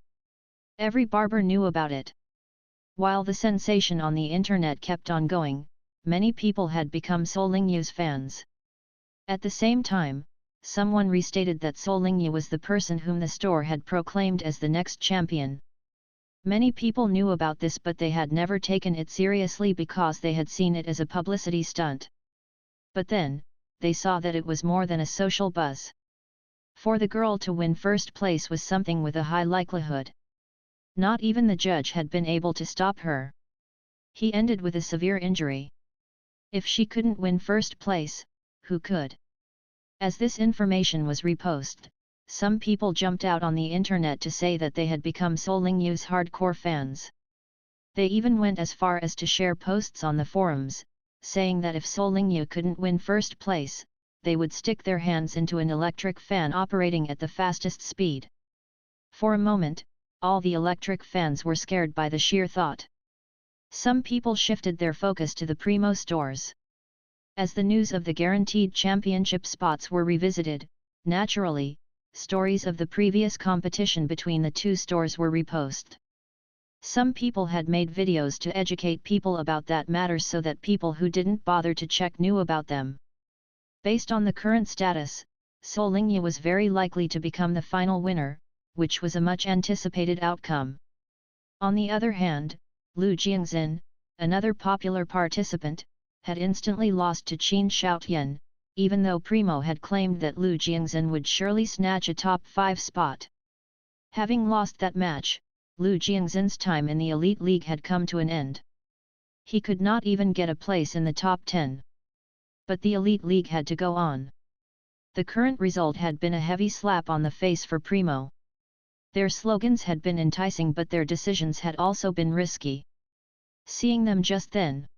Every barber knew about it. While the sensation on the internet kept on going, many people had become Sol Lingyu's fans. At the same time, someone restated that Sol Lingyu was the person whom the store had proclaimed as the next champion. Many people knew about this but they had never taken it seriously because they had seen it as a publicity stunt. But then, they saw that it was more than a social buzz. For the girl to win first place was something with a high likelihood. Not even the judge had been able to stop her. He ended with a severe injury. If she couldn't win first place, who could? As this information was reposted, some people jumped out on the internet to say that they had become Sol Lingyu's hardcore fans. They even went as far as to share posts on the forums, saying that if Sol Lingyu couldn't win first place, they would stick their hands into an electric fan operating at the fastest speed. For a moment, all the electric fans were scared by the sheer thought. Some people shifted their focus to the Primo stores. As the news of the guaranteed championship spots were revisited, naturally, stories of the previous competition between the two stores were reposted. Some people had made videos to educate people about that matter so that people who didn't bother to check knew about them. Based on the current status, Sol Lingyu was very likely to become the final winner, which was a much anticipated outcome. On the other hand, Lu Jingzhen, another popular participant, had instantly lost to Qin Shoutian, even though Primo had claimed that Lu Jingzhen would surely snatch a top 5 spot. Having lost that match, Lu Jingzhen's time in the Elite League had come to an end. He could not even get a place in the top 10. But the Elite League had to go on. The current result had been a heavy slap on the face for Primo. Their slogans had been enticing but their decisions had also been risky. Seeing them just then,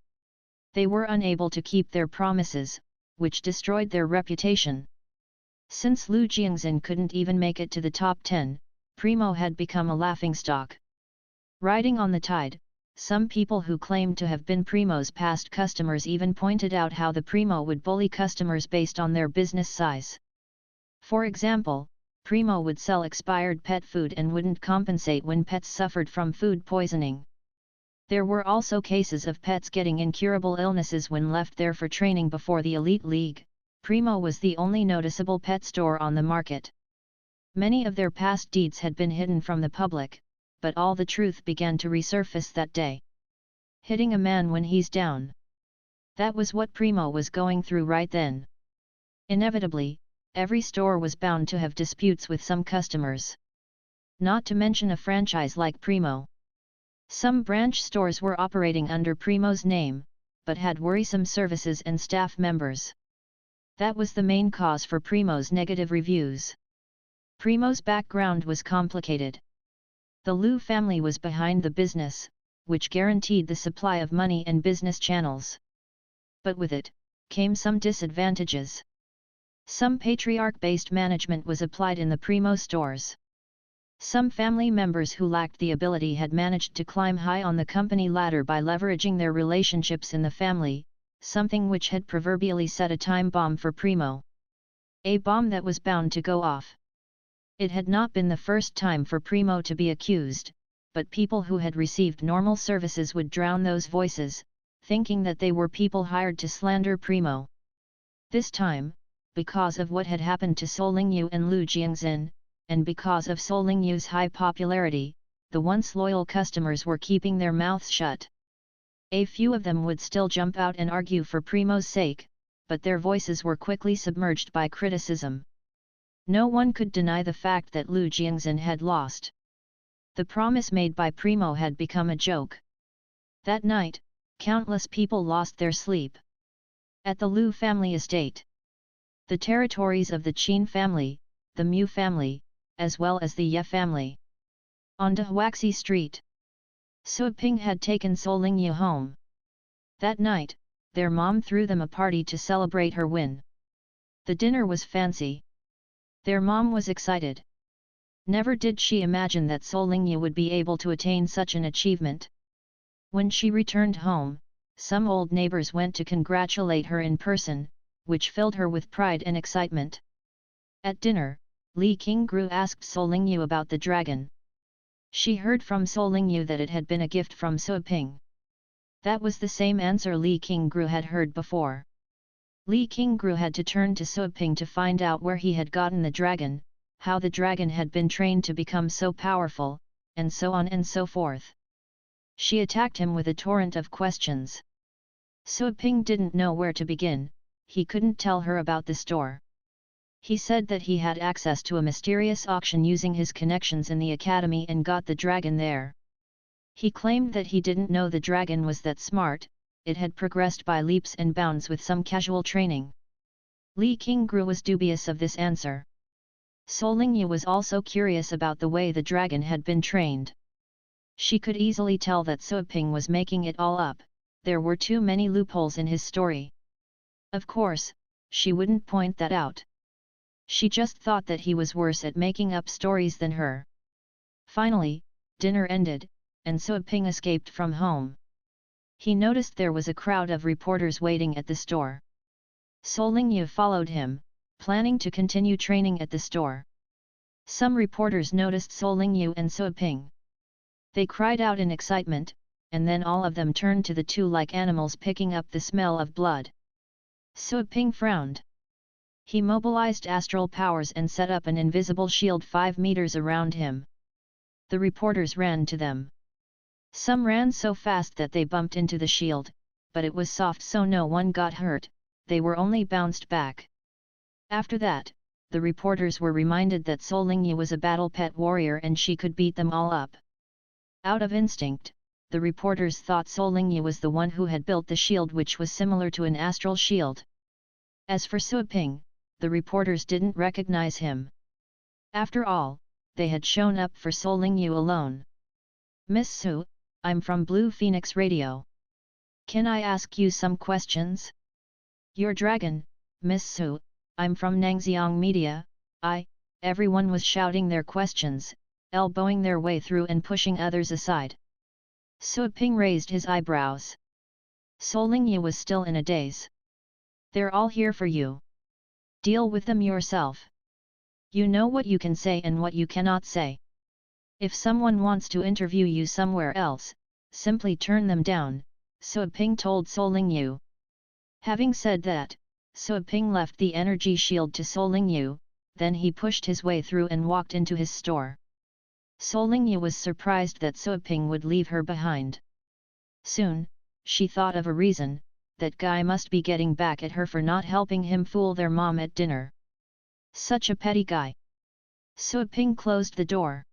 they were unable to keep their promises, which destroyed their reputation. Since Lu Jingzhen couldn't even make it to the top 10, Primo had become a laughingstock. Riding on the tide, some people who claimed to have been Primo's past customers even pointed out how the Primo would bully customers based on their business size. For example, Primo would sell expired pet food and wouldn't compensate when pets suffered from food poisoning. There were also cases of pets getting incurable illnesses when left there for training before the Elite League. Primo was the only noticeable pet store on the market. Many of their past deeds had been hidden from the public, but all the truth began to resurface that day. Hitting a man when he's down. That was what Primo was going through right then. Inevitably, every store was bound to have disputes with some customers. Not to mention a franchise like Primo. Some branch stores were operating under Primo's name, but had worrisome services and staff members. That was the main cause for Primo's negative reviews. Primo's background was complicated. The Liu family was behind the business, which guaranteed the supply of money and business channels. But with it, came some disadvantages. Some patriarch-based management was applied in the Primo stores. Some family members who lacked the ability had managed to climb high on the company ladder by leveraging their relationships in the family, something which had proverbially set a time bomb for Primo. A bomb that was bound to go off. It had not been the first time for Primo to be accused, but people who had received normal services would drown those voices, thinking that they were people hired to slander Primo. This time, because of what had happened to Solingyu and Lu Jiangxin, and because of Solingyu's high popularity, the once loyal customers were keeping their mouths shut. A few of them would still jump out and argue for Primo's sake, but their voices were quickly submerged by criticism. No one could deny the fact that Lu Jiangxin had lost. The promise made by Primo had become a joke. That night, countless people lost their sleep. At the Liu family estate. The territories of the Qin family, the Mu family, as well as the Ye family. On Dahuaxi Street. Suiping had taken Solingyu home. That night, their mom threw them a party to celebrate her win. The dinner was fancy. Their mom was excited. Never did she imagine that Solingyu would be able to attain such an achievement. When she returned home, some old neighbors went to congratulate her in person, which filled her with pride and excitement. At dinner, Li Qingru asked Solingyu about the dragon. She heard from Solingyu that it had been a gift from Suiping. That was the same answer Li Qingru had heard before. Li Qingru had to turn to Suiping to find out where he had gotten the dragon, how the dragon had been trained to become so powerful, and so on and so forth. She attacked him with a torrent of questions. Suiping didn't know where to begin. He couldn't tell her about the store. He said that he had access to a mysterious auction using his connections in the academy and got the dragon there. He claimed that he didn't know the dragon was that smart, it had progressed by leaps and bounds with some casual training. Li Qingru was dubious of this answer. Solingyu was also curious about the way the dragon had been trained. She could easily tell that Suiping was making it all up, there were too many loopholes in his story. Of course, she wouldn't point that out. She just thought that he was worse at making up stories than her. Finally, dinner ended, and Suiping escaped from home. He noticed there was a crowd of reporters waiting at the store. Solingyu followed him, planning to continue training at the store. Some reporters noticed Solingyu and Suiping. They cried out in excitement, and then all of them turned to the two like animals picking up the smell of blood. Suiping frowned. He mobilized astral powers and set up an invisible shield 5 meters around him. The reporters ran to them. Some ran so fast that they bumped into the shield, but it was soft so no one got hurt, they were only bounced back. After that, the reporters were reminded that Solingyu was a battle pet warrior and she could beat them all up. Out of instinct, the reporters thought Solingyu was the one who had built the shield, which was similar to an astral shield. As for Suiping, the reporters didn't recognize him. After all, they had shown up for Solingyu alone. "Miss Su, I'm from Blue Phoenix Radio. Can I ask you some questions?" "Your dragon, Miss Su, I'm from Nangxiang Media." Everyone was shouting their questions, elbowing their way through and pushing others aside. Suiping raised his eyebrows. Solingyu was still in a daze. They're all here for you. Deal with them yourself. You know what you can say and what you cannot say. If someone wants to interview you somewhere else, simply turn them down, Suiping told Solingyu. Having said that, Suiping left the energy shield to Solingyu, then he pushed his way through and walked into his store. Solingyu was surprised that Suiping would leave her behind. Soon, she thought of a reason, that guy must be getting back at her for not helping him fool their mom at dinner. Such a petty guy. Suiping closed the door.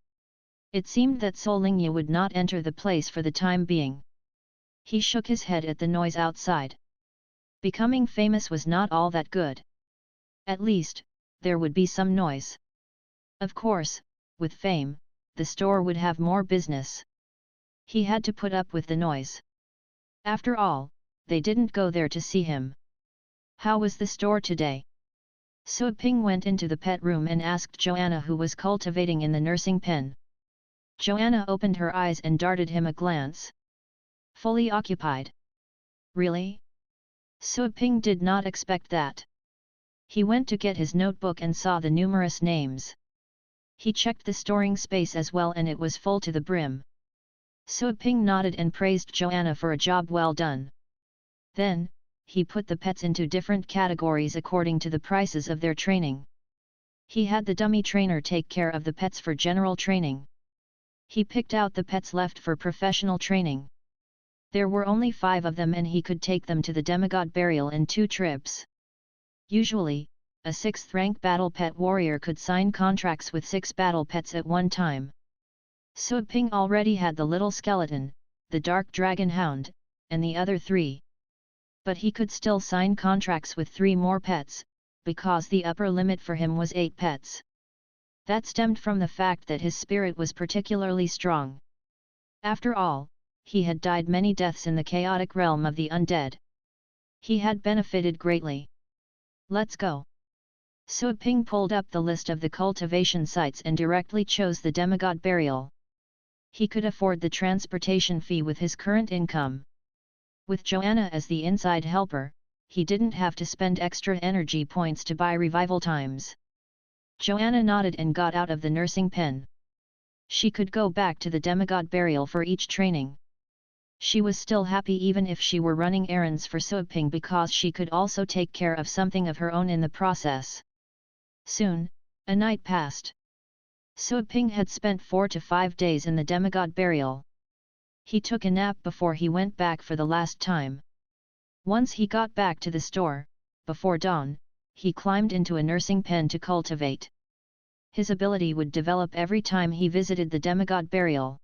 It seemed that Solingyu would not enter the place for the time being. He shook his head at the noise outside. Becoming famous was not all that good. At least, there would be some noise. Of course, with fame, the store would have more business. He had to put up with the noise. After all, they didn't go there to see him. How was the store today? Suiping went into the pet room and asked Joanna, who was cultivating in the nursing pen. Joanna opened her eyes and darted him a glance. Fully occupied. Really? Suiping did not expect that. He went to get his notebook and saw the numerous names. He checked the storing space as well and it was full to the brim. Suiping nodded and praised Joanna for a job well done. Then, he put the pets into different categories according to the prices of their training. He had the dummy trainer take care of the pets for general training. He picked out the pets left for professional training. There were only 5 of them and he could take them to the demigod burial in 2 trips. Usually, a 6th rank battle pet warrior could sign contracts with 6 battle pets at one time. Suiping already had the little skeleton, the dark dragon hound, and the other 3. But he could still sign contracts with 3 more pets, because the upper limit for him was 8 pets. That stemmed from the fact that his spirit was particularly strong. After all, he had died many deaths in the chaotic realm of the undead. He had benefited greatly. Let's go. Suiping pulled up the list of the cultivation sites and directly chose the demigod burial. He could afford the transportation fee with his current income. With Joanna as the inside helper, he didn't have to spend extra energy points to buy revival times. Joanna nodded and got out of the nursing pen. She could go back to the demigod burial for each training. She was still happy even if she were running errands for Suiping because she could also take care of something of her own in the process. Soon, a night passed. Suiping had spent 4 to 5 days in the demigod burial. He took a nap before he went back for the last time. Once he got back to the store, before dawn, he climbed into a nursing pen to cultivate. His ability would develop every time he visited the demigod burial.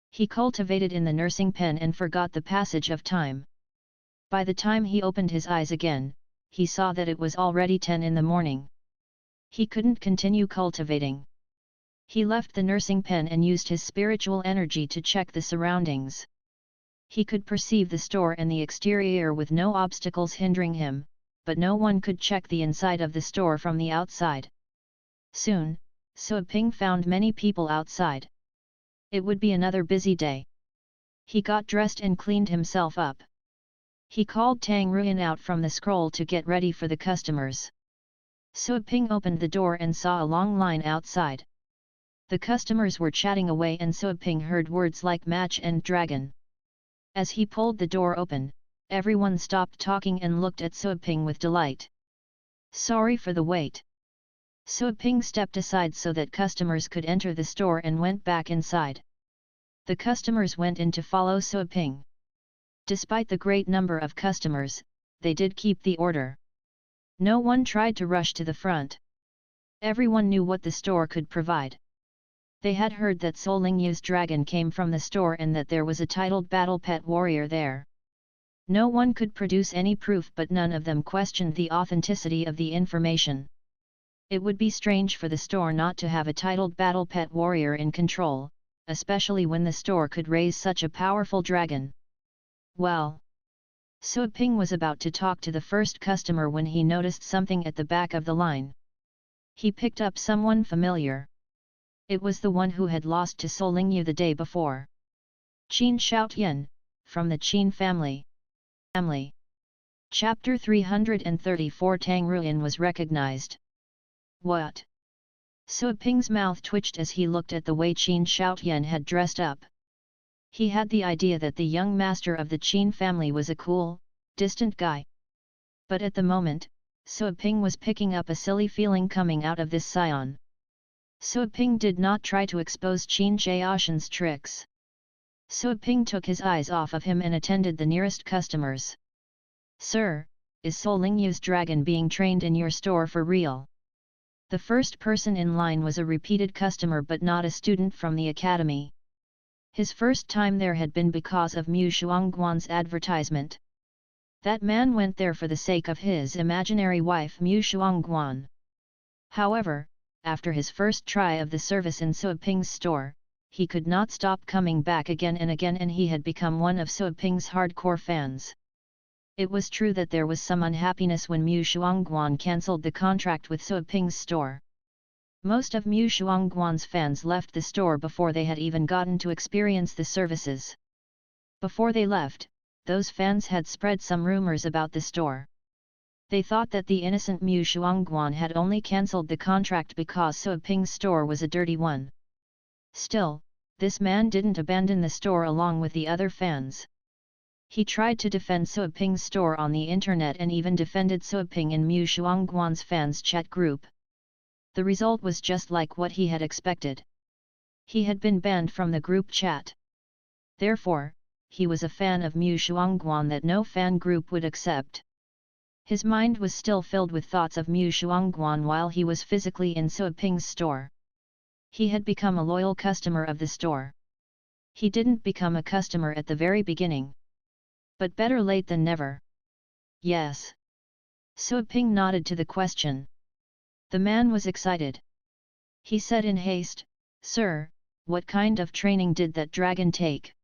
He cultivated in the nursing pen and forgot the passage of time. By the time he opened his eyes again, he saw that it was already 10 in the morning. He couldn't continue cultivating. He left the nursing pen and used his spiritual energy to check the surroundings. He could perceive the store and the exterior with no obstacles hindering him, but no one could check the inside of the store from the outside. Soon, Suiping found many people outside. It would be another busy day. He got dressed and cleaned himself up. He called Tang Ruyan out from the scroll to get ready for the customers. Suiping opened the door and saw a long line outside. The customers were chatting away and Suiping heard words like match and dragon. As he pulled the door open, everyone stopped talking and looked at Suiping with delight. Sorry for the wait. Suiping stepped aside so that customers could enter the store and went back inside. The customers went in to follow Suiping. Despite the great number of customers, they did keep the order. No one tried to rush to the front. Everyone knew what the store could provide. They had heard that Solingyu's dragon came from the store and that there was a titled battle pet warrior there. No one could produce any proof, but none of them questioned the authenticity of the information. It would be strange for the store not to have a titled battle pet warrior in control, especially when the store could raise such a powerful dragon. Well, Suiping was about to talk to the first customer when he noticed something at the back of the line. He picked up someone familiar. It was the one who had lost to So Lingyu the day before. Qin Xiaotian, from the Qin family. Chapter 334 Tang Ruin was recognized. What? So Ping's mouth twitched as he looked at the way Qin Xiaotian had dressed up. He had the idea that the young master of the Qin family was a cool, distant guy. But at the moment, So Ping was picking up a silly feeling coming out of this scion. So Ping did not try to expose Qin Jiaoshan's tricks. So Ping took his eyes off of him and attended the nearest customers. Sir, is So Lingyu's dragon being trained in your store for real? The first person in line was a repeated customer but not a student from the academy. His first time there had been because of Mu Shuangguan's advertisement. That man went there for the sake of his imaginary wife Mu Shuangguan. However, after his first try of the service in So Ping's store, he could not stop coming back again and he had become one of So Ping's hardcore fans. It was true that there was some unhappiness when Mu Shuangguan cancelled the contract with So Ping's store. Most of Mu Shuangguan's fans left the store before they had even gotten to experience the services. Before they left, those fans had spread some rumors about the store. They thought that the innocent Mu Shuangguan had only cancelled the contract because So Ping's store was a dirty one. Still, this man didn't abandon the store along with the other fans. He tried to defend So Ping's store on the internet and even defended So Ping in Mu Shuangguan's fans chat group. The result was just like what he had expected. He had been banned from the group chat. Therefore, he was a fan of Mu Shuangguan that no fan group would accept. His mind was still filled with thoughts of Mu Shuangguan while he was physically in So Ping's store. He had become a loyal customer of the store. He didn't become a customer at the very beginning. But better late than never. Yes. So Ping nodded to the question. The man was excited. He said in haste, Sir, what kind of training did that dragon take?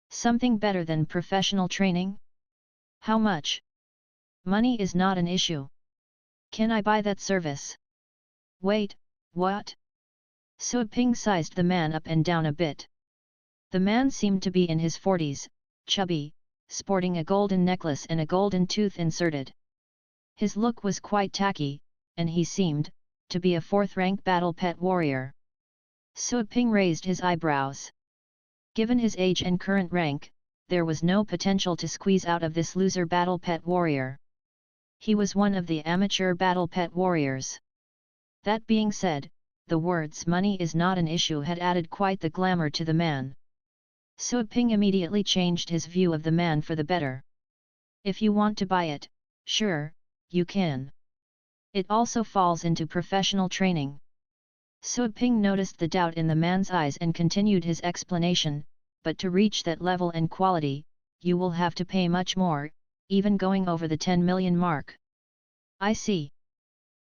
Something better than professional training? How much? Money is not an issue. Can I buy that service? Wait, what? So Ping sized the man up and down a bit. The man seemed to be in his 40s, chubby, sporting a golden necklace and a golden tooth inserted. His look was quite tacky, and he seemed to be a 4th-rank battle pet warrior. So Ping raised his eyebrows. Given his age and current rank, there was no potential to squeeze out of this loser battle pet warrior. He was one of the amateur battle pet warriors. That being said, the words money is not an issue had added quite the glamour to the man. So Ping immediately changed his view of the man for the better. If you want to buy it, sure, you can. It also falls into professional training. So Ping noticed the doubt in the man's eyes and continued his explanation, but to reach that level and quality, you will have to pay much more, even going over the 10 million mark. I see.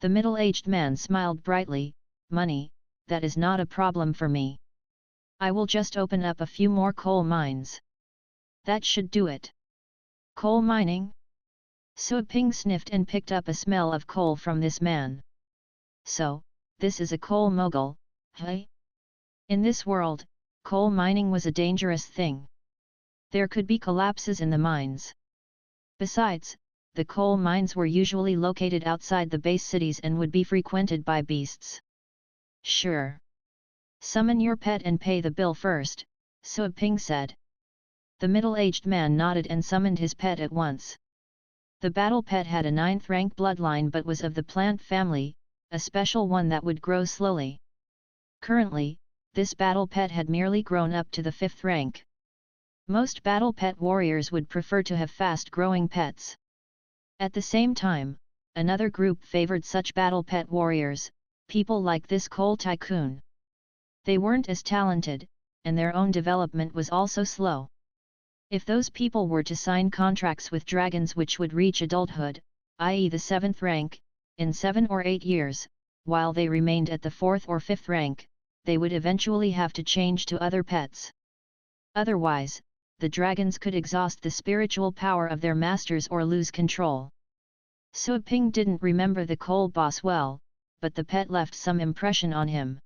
The middle-aged man smiled brightly, money, that is not a problem for me. I will just open up a few more coal mines. That should do it. Coal mining? So Ping sniffed and picked up a smell of coal from this man. So, this is a coal mogul, hey? In this world, coal mining was a dangerous thing. There could be collapses in the mines. Besides, the coal mines were usually located outside the base cities and would be frequented by beasts. Sure. Summon your pet and pay the bill first, So Ping said. The middle-aged man nodded and summoned his pet at once. The battle pet had a 9th-rank bloodline but was of the plant family, a special one that would grow slowly. Currently, this battle pet had merely grown up to the 5th rank. Most battle pet warriors would prefer to have fast-growing pets. At the same time, another group favored such battle pet warriors, people like this coal tycoon. They weren't as talented, and their own development was also slow. If those people were to sign contracts with dragons which would reach adulthood, i.e. the 7th rank, in 7 or 8 years, while they remained at the 4th or 5th rank, they would eventually have to change to other pets. Otherwise, the dragons could exhaust the spiritual power of their masters or lose control. So Ping didn't remember the coal boss well, but the pet left some impression on him.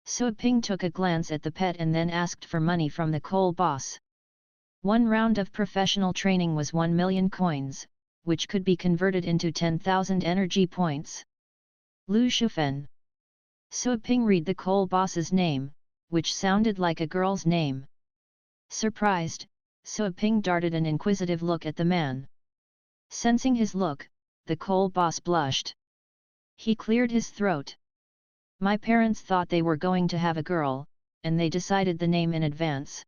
Suaping took a glance at the pet and then asked for money from the coal boss. One round of professional training was 1 million coins, which could be converted into 10,000 energy points. Lu Shufen. Suaping read the coal boss's name, which sounded like a girl's name. Surprised, Suaping darted an inquisitive look at the man. Sensing his look, the coal boss blushed. He cleared his throat. My parents thought they were going to have a girl, and they decided the name in advance.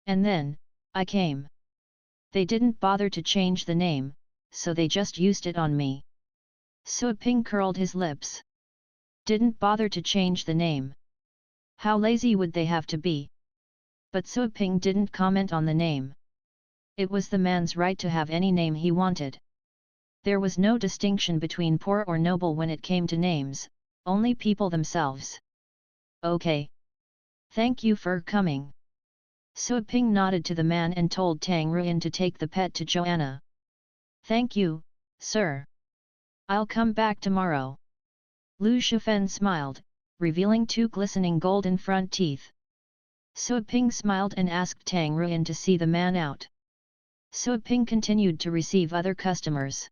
And then, I came. They didn't bother to change the name, so they just used it on me. Suaping curled his lips. Didn't bother to change the name. How lazy would they have to be? But Suaping didn't comment on the name. It was the man's right to have any name he wanted. There was no distinction between poor or noble when it came to names, only people themselves. Okay. Thank you for coming. Suaping nodded to the man and told Tang Ruin to take the pet to Joanna. Thank you, sir. I'll come back tomorrow. Lu Shifen smiled, revealing 2 glistening golden front teeth. Suaping smiled and asked Tang Ruin to see the man out. Suaping continued to receive other customers.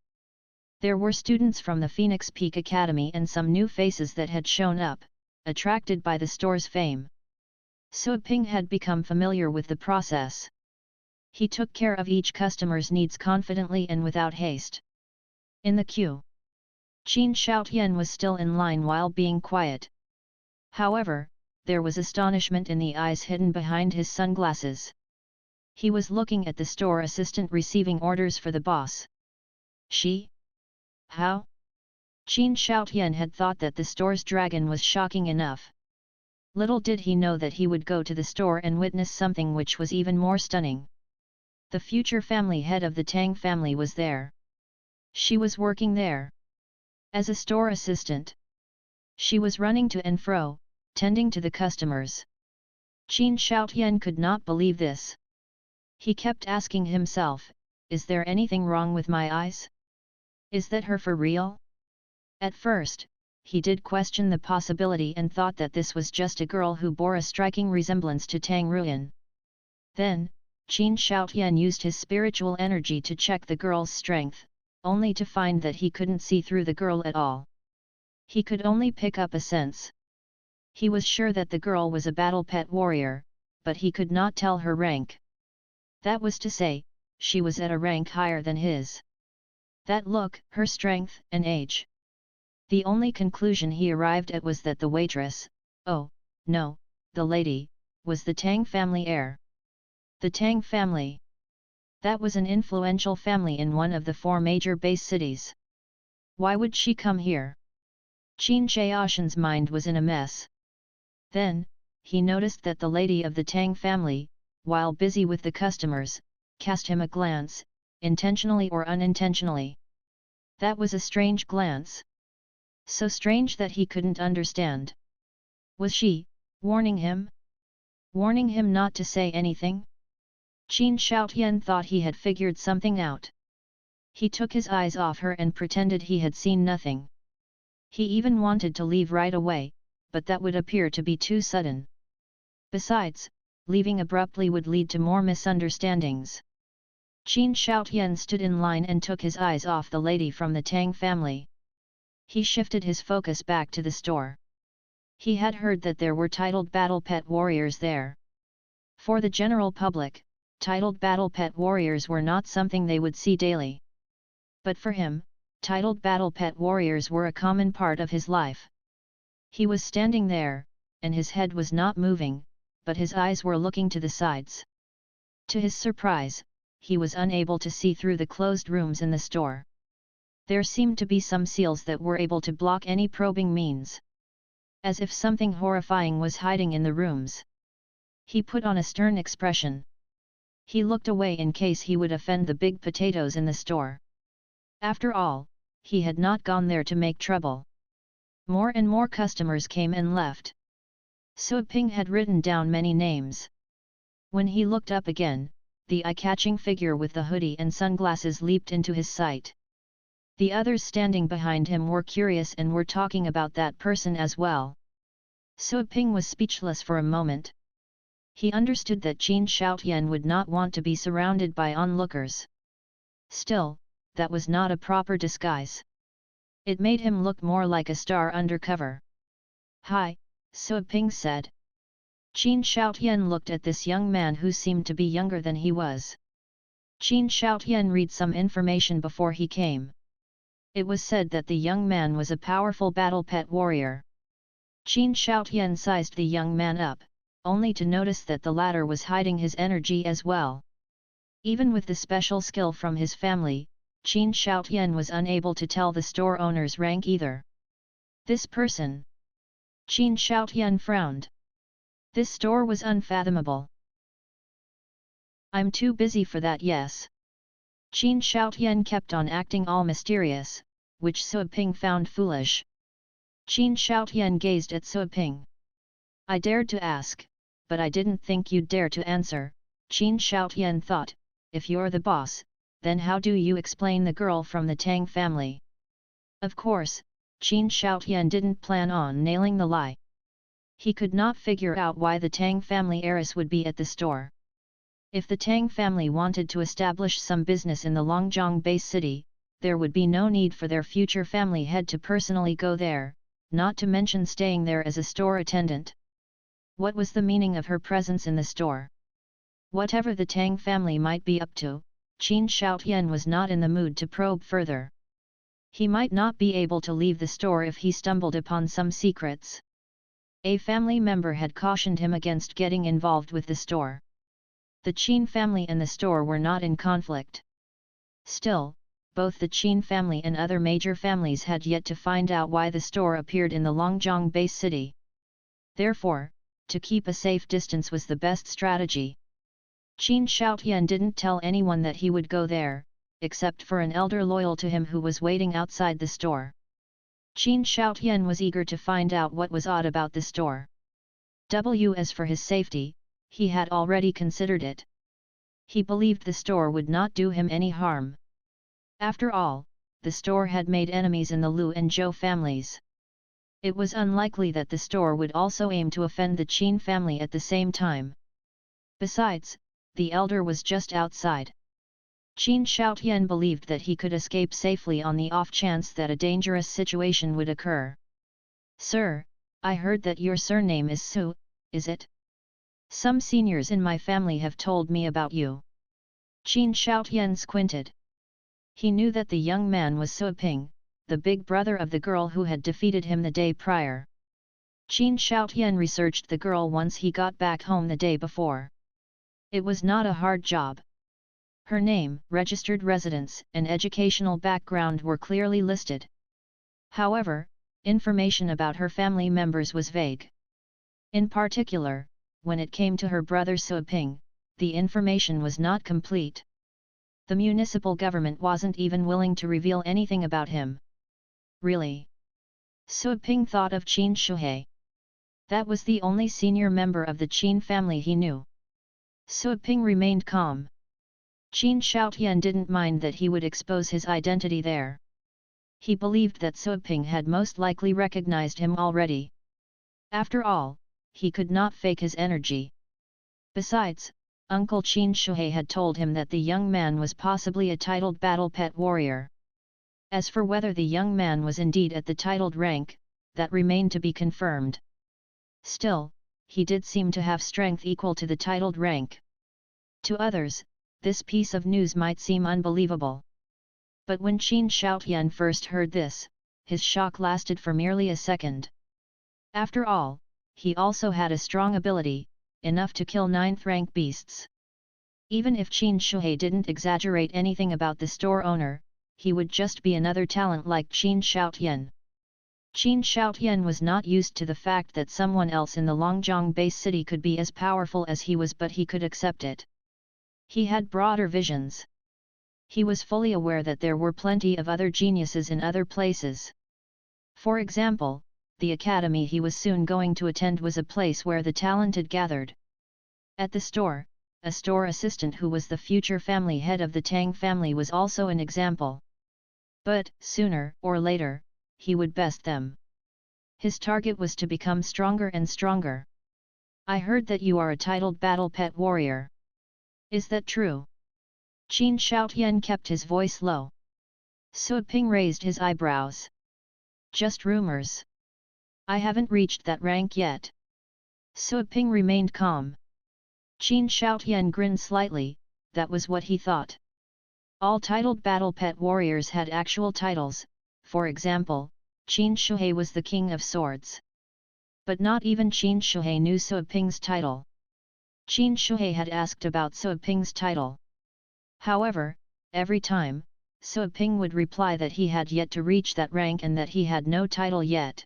There were students from the Phoenix Peak Academy and some new faces that had shown up, attracted by the store's fame. Suaping had become familiar with the process. He took care of each customer's needs confidently and without haste. In the queue, Qin Shoutian was still in line while being quiet. However, there was astonishment in the eyes hidden behind his sunglasses. He was looking at the store assistant receiving orders for the boss. She? How? Qin Shoutian had thought that the store's dragon was shocking enough. Little did he know that he would go to the store and witness something which was even more stunning. The future family head of the Tang family was there. She was working there as a store assistant. She was running to and fro, tending to the customers. Qin Shoutian could not believe this. He kept asking himself, is there anything wrong with my eyes? Is that her for real? At first, he did question the possibility and thought that this was just a girl who bore a striking resemblance to Tang Ruin. Then, Qin Shoutian used his spiritual energy to check the girl's strength, only to find that he couldn't see through the girl at all. He could only pick up a sense. He was sure that the girl was a battle pet warrior, but he could not tell her rank. That was to say, she was at a rank higher than his. That look, her strength and age. The only conclusion he arrived at was that the waitress, oh, no, the lady, was the Tang family heir. The Tang family. That was an influential family in one of the 4 major base cities. Why would she come here? Qin Xiaoshan's mind was in a mess. Then, he noticed that the lady of the Tang family, while busy with the customers, cast him a glance, intentionally or unintentionally. That was a strange glance. So strange that he couldn't understand. Was she warning him? Warning him not to say anything? Qin Shoutian thought he had figured something out. He took his eyes off her and pretended he had seen nothing. He even wanted to leave right away, but that would appear to be too sudden. Besides, leaving abruptly would lead to more misunderstandings. Qin Shoutian stood in line and took his eyes off the lady from the Tang family. He shifted his focus back to the store. He had heard that there were titled battle pet warriors there. For the general public, titled battle pet warriors were not something they would see daily. But for him, titled battle pet warriors were a common part of his life. He was standing there, and his head was not moving, but his eyes were looking to the sides. To his surprise, he was unable to see through the closed rooms in the store. There seemed to be some seals that were able to block any probing means. As if something horrifying was hiding in the rooms. He put on a stern expression. He looked away in case he would offend the big potatoes in the store. After all, he had not gone there to make trouble. More and more customers came and left. Suaping had written down many names. When he looked up again, the eye-catching figure with the hoodie and sunglasses leaped into his sight. The others standing behind him were curious and were talking about that person as well. Sui Ping was speechless for a moment. He understood that Qin Shoutian would not want to be surrounded by onlookers. Still, that was not a proper disguise. It made him look more like a star undercover. "Hi," Sui Ping said. Qin Shoutian looked at this young man who seemed to be younger than he was. Qin Shoutian read some information before he came. It was said that the young man was a powerful battle pet warrior. Qin Shoutian sized the young man up, only to notice that the latter was hiding his energy as well. Even with the special skill from his family, Qin Shoutian was unable to tell the store owner's rank either. "This person?" Qin Shoutian frowned. This store was unfathomable. "I'm too busy for that, yes." Qin Shoutian kept on acting all mysterious, which Sui Ping found foolish. Qin Shoutian gazed at Sui Ping. "I dared to ask, but I didn't think you'd dare to answer," Qin Shoutian thought. "If you're the boss, then how do you explain the girl from the Tang family?" Of course, Qin Shoutian didn't plan on nailing the lie. He could not figure out why the Tang family heiress would be at the store. If the Tang family wanted to establish some business in the Longjiang base city, there would be no need for their future family head to personally go there, not to mention staying there as a store attendant. What was the meaning of her presence in the store? Whatever the Tang family might be up to, Qin Shoutian was not in the mood to probe further. He might not be able to leave the store if he stumbled upon some secrets. A family member had cautioned him against getting involved with the store. The Qin family and the store were not in conflict. Still, both the Qin family and other major families had yet to find out why the store appeared in the Longjiang base city. Therefore, to keep a safe distance was the best strategy. Qin Shoutian didn't tell anyone that he would go there, except for an elder loyal to him who was waiting outside the store. Qin Shoutian was eager to find out what was odd about the store. As for his safety, he had already considered it. He believed the store would not do him any harm. After all, the store had made enemies in the Lu and Zhou families. It was unlikely that the store would also aim to offend the Qin family at the same time. Besides, the elder was just outside. Qin Shoutian believed that he could escape safely on the off chance that a dangerous situation would occur. "Sir, I heard that your surname is Su, is it? Some seniors in my family have told me about you." Qin Shoutian squinted. He knew that the young man was Sui Ping, the big brother of the girl who had defeated him the day prior. Qin Shoutian researched the girl once he got back home the day before. It was not a hard job. Her name, registered residence, and educational background were clearly listed. However, information about her family members was vague. In particular, when it came to her brother Sui Ping, the information was not complete. The municipal government wasn't even willing to reveal anything about him. Really? Sui Ping thought of Qin Shuhei. That was the only senior member of the Qin family he knew. Sui Ping remained calm. Qin Shoutian didn't mind that he would expose his identity there. He believed that Sui Ping had most likely recognized him already. After all, he could not fake his energy. Besides, Uncle Qin Shuhei had told him that the young man was possibly a titled battle pet warrior. As for whether the young man was indeed at the titled rank, that remained to be confirmed. Still, he did seem to have strength equal to the titled rank. To others, this piece of news might seem unbelievable. But when Qin Shoutian first heard this, his shock lasted for merely a second. After all, he also had a strong ability, enough to kill 9th-rank beasts. Even if Qin Shuhei didn't exaggerate anything about the store owner, he would just be another talent like Qin Shoutian. Qin Shoutian was not used to the fact that someone else in the Longjiang base city could be as powerful as he was, but he could accept it. He had broader visions. He was fully aware that there were plenty of other geniuses in other places. For example, the academy he was soon going to attend was a place where the talented gathered. At the store, a store assistant who was the future family head of the Tang family was also an example. But, sooner or later, he would best them. His target was to become stronger and stronger. I heard that you are a titled battle pet warrior. Is that true? Qin Shoutian kept his voice low. Sui Ping raised his eyebrows. Just rumors. I haven't reached that rank yet. Sui Ping remained calm. Qin Shoutian grinned slightly, that was what he thought. All titled battle pet warriors had actual titles, for example, Qin Shuhei was the King of Swords. But not even Qin Shuhei knew Sui Ping's title. Qin Shuhei had asked about Sui Ping's title. However, every time, Sui Ping would reply that he had yet to reach that rank and that he had no title yet.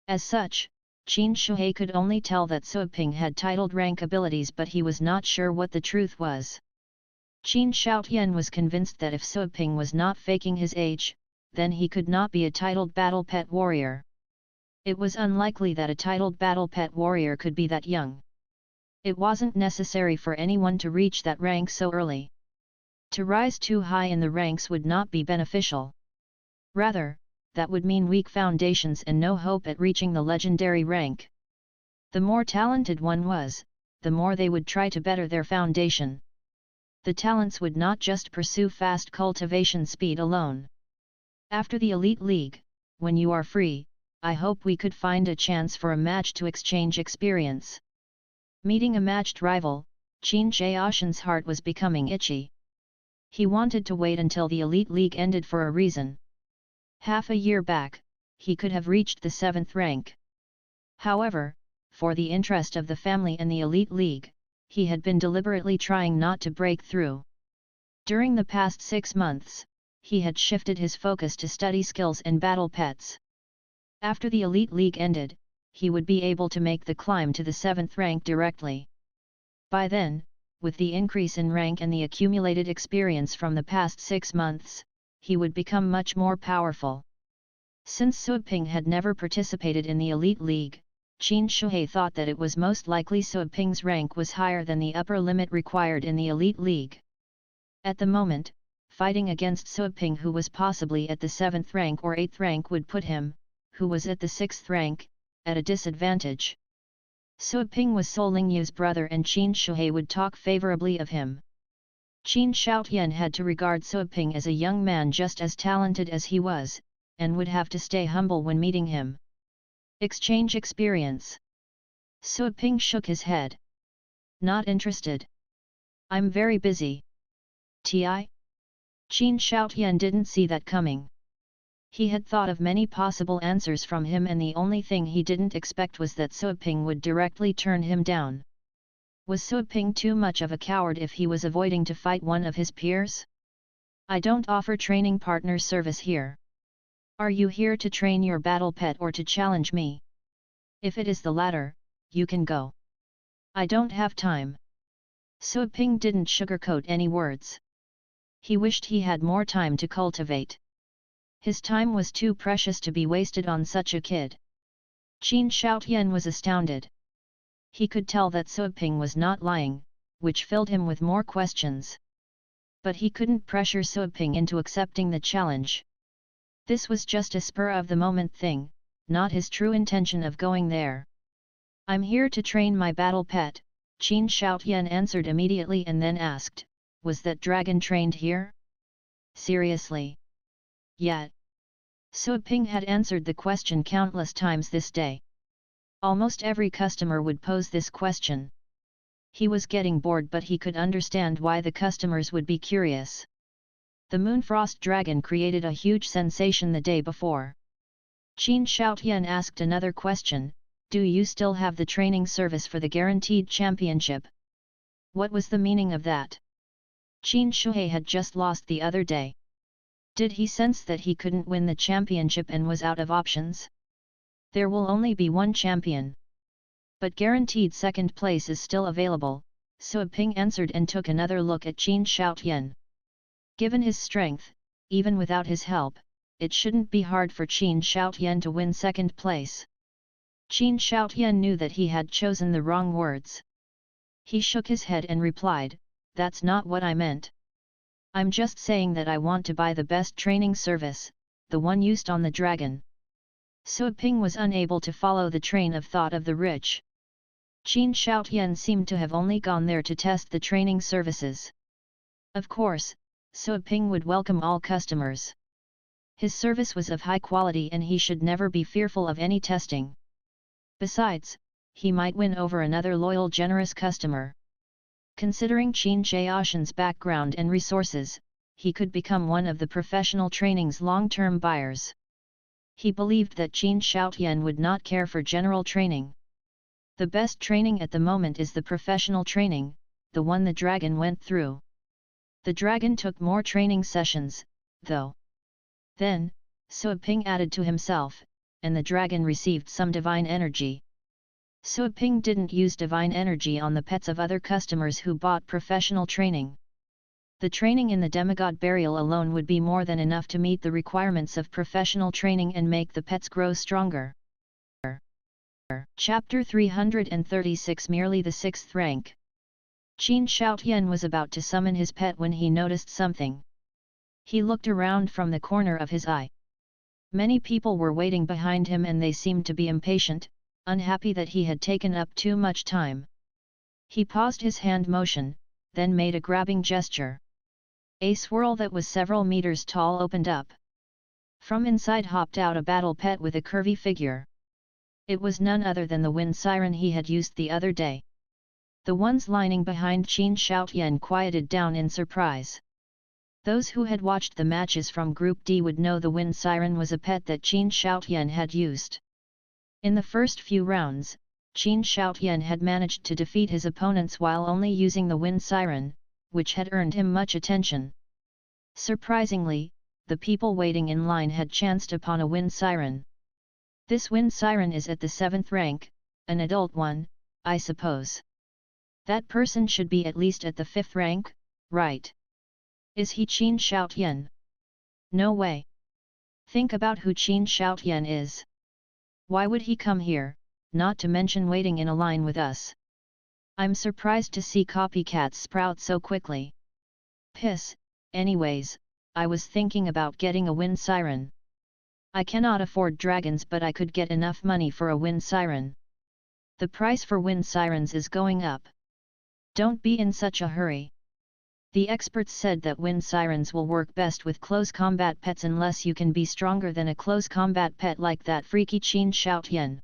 As such, Qin Shuhei could only tell that Sui Ping had titled rank abilities, but he was not sure what the truth was. Qin Shoutian was convinced that if Sui Ping was not faking his age, then he could not be a titled battle pet warrior. It was unlikely that a titled battle pet warrior could be that young. It wasn't necessary for anyone to reach that rank so early. To rise too high in the ranks would not be beneficial. Rather, that would mean weak foundations and no hope at reaching the legendary rank. The more talented one was, the more they would try to better their foundation. The talents would not just pursue fast cultivation speed alone. After the Elite League, when you are free, I hope we could find a chance for a match to exchange experience. Meeting a matched rival, Qin Jiaoshan's heart was becoming itchy. He wanted to wait until the Elite League ended for a reason. Half a year back, he could have reached the 7th rank. However, for the interest of the family and the Elite League, he had been deliberately trying not to break through. During the past 6 months, he had shifted his focus to study skills and battle pets. After the Elite League ended, he would be able to make the climb to the 7th rank directly. By then, with the increase in rank and the accumulated experience from the past 6 months, he would become much more powerful. Since Sui Ping had never participated in the Elite League, Qin Shuhei thought that it was most likely Sui Ping's rank was higher than the upper limit required in the Elite League. At the moment, fighting against Sui Ping, who was possibly at the 7th rank or 8th rank, would put him, who was at the 6th rank, at a disadvantage. Sui Ping was Su Lingyu's brother and Qin Shuhei would talk favorably of him. Qin Shoutian had to regard Sui Ping as a young man just as talented as he was, and would have to stay humble when meeting him. Exchange experience. Sui Ping shook his head. Not interested. I'm very busy. Ti? Qin Shoutian didn't see that coming. He had thought of many possible answers from him, and the only thing he didn't expect was that Sui Ping would directly turn him down. Was Sui Ping too much of a coward if he was avoiding to fight one of his peers? I don't offer training partner service here. Are you here to train your battle pet or to challenge me? If it is the latter, you can go. I don't have time. Sui Ping didn't sugarcoat any words. He wished he had more time to cultivate. His time was too precious to be wasted on such a kid. Qin Shoutian was astounded. He could tell that Sui Ping was not lying, which filled him with more questions. But he couldn't pressure Sui Ping into accepting the challenge. This was just a spur-of-the-moment thing, not his true intention of going there. I'm here to train my battle pet, Qin Shoutian answered immediately and then asked, was that dragon trained here? Seriously? Yet. Sui Ping had answered the question countless times this day. Almost every customer would pose this question. He was getting bored, but he could understand why the customers would be curious. The Moonfrost Dragon created a huge sensation the day before. Qin Shoutian asked another question, do you still have the training service for the guaranteed championship? What was the meaning of that? Qin Shuhei had just lost the other day. Did he sense that he couldn't win the championship and was out of options? There will only be one champion. But guaranteed second place is still available, Sui Ping answered and took another look at Qin Shoutian. Given his strength, even without his help, it shouldn't be hard for Qin Shoutian to win second place. Qin Shoutian knew that he had chosen the wrong words. He shook his head and replied, that's not what I meant. I'm just saying that I want to buy the best training service, the one used on the dragon. Suoping was unable to follow the train of thought of the rich. Qin Shaotian seemed to have only gone there to test the training services. Of course, Suoping would welcome all customers. His service was of high quality and he should never be fearful of any testing. Besides, he might win over another loyal generous customer. Considering Qin Shaotian's background and resources, he could become one of the professional training's long-term buyers. He believed that Qin Shaotian would not care for general training. The best training at the moment is the professional training, the one the dragon went through. The dragon took more training sessions, though. Then, Suoping added to himself, and the dragon received some divine energy. Suoping didn't use divine energy on the pets of other customers who bought professional training. The training in the demigod burial alone would be more than enough to meet the requirements of professional training and make the pets grow stronger. Chapter 336 Merely the 6th rank. Qin Shaotian was about to summon his pet when he noticed something. He looked around from the corner of his eye. Many people were waiting behind him and they seemed to be impatient, unhappy that he had taken up too much time. He paused his hand motion, then made a grabbing gesture. A swirl that was several meters tall opened up. From inside hopped out a battle pet with a curvy figure. It was none other than the wind siren he had used the other day. The ones lining behind Qin Shaotian quieted down in surprise. Those who had watched the matches from Group D would know the wind siren was a pet that Qin Shaotian had used. In the first few rounds, Qin Shaotian had managed to defeat his opponents while only using the wind siren, which had earned him much attention. Surprisingly, the people waiting in line had chanced upon a wind siren. This wind siren is at the 7th rank, an adult one, I suppose. That person should be at least at the 5th rank, right? Is he Qin Shaotian? No way. Think about who Qin Shaotian is. Why would he come here, not to mention waiting in a line with us? I'm surprised to see copycats sprout so quickly. Piss, anyways, I was thinking about getting a wind siren. I cannot afford dragons but I could get enough money for a wind siren. The price for wind sirens is going up. Don't be in such a hurry. The experts said that wind sirens will work best with close combat pets unless you can be stronger than a close combat pet like that freaky Qin Shaotian.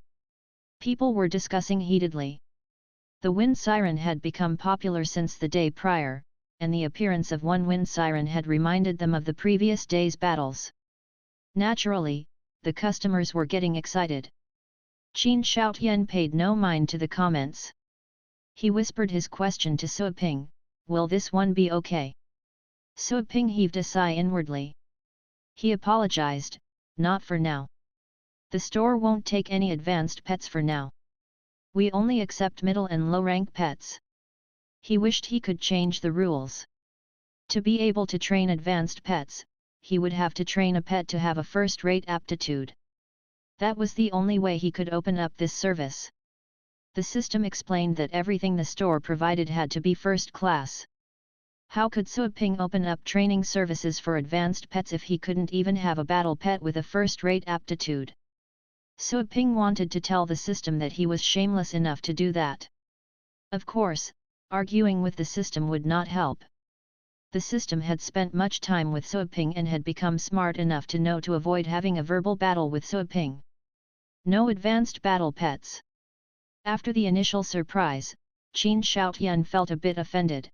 People were discussing heatedly. The wind siren had become popular since the day prior, and the appearance of one wind siren had reminded them of the previous day's battles. Naturally, the customers were getting excited. Qin Shaotian paid no mind to the comments. He whispered his question to Suoping, "Will this one be okay?" Suoping heaved a sigh inwardly. He apologized, "Not for now. The store won't take any advanced pets for now. We only accept middle and low-rank pets." He wished he could change the rules. To be able to train advanced pets, he would have to train a pet to have a first-rate aptitude. That was the only way he could open up this service. The system explained that everything the store provided had to be first class. How could Suoping open up training services for advanced pets if he couldn't even have a battle pet with a first-rate aptitude? Suoping wanted to tell the system that he was shameless enough to do that. Of course, arguing with the system would not help. The system had spent much time with Suoping and had become smart enough to know to avoid having a verbal battle with Suoping. No advanced battle pets. After the initial surprise, Qin Shaotian felt a bit offended.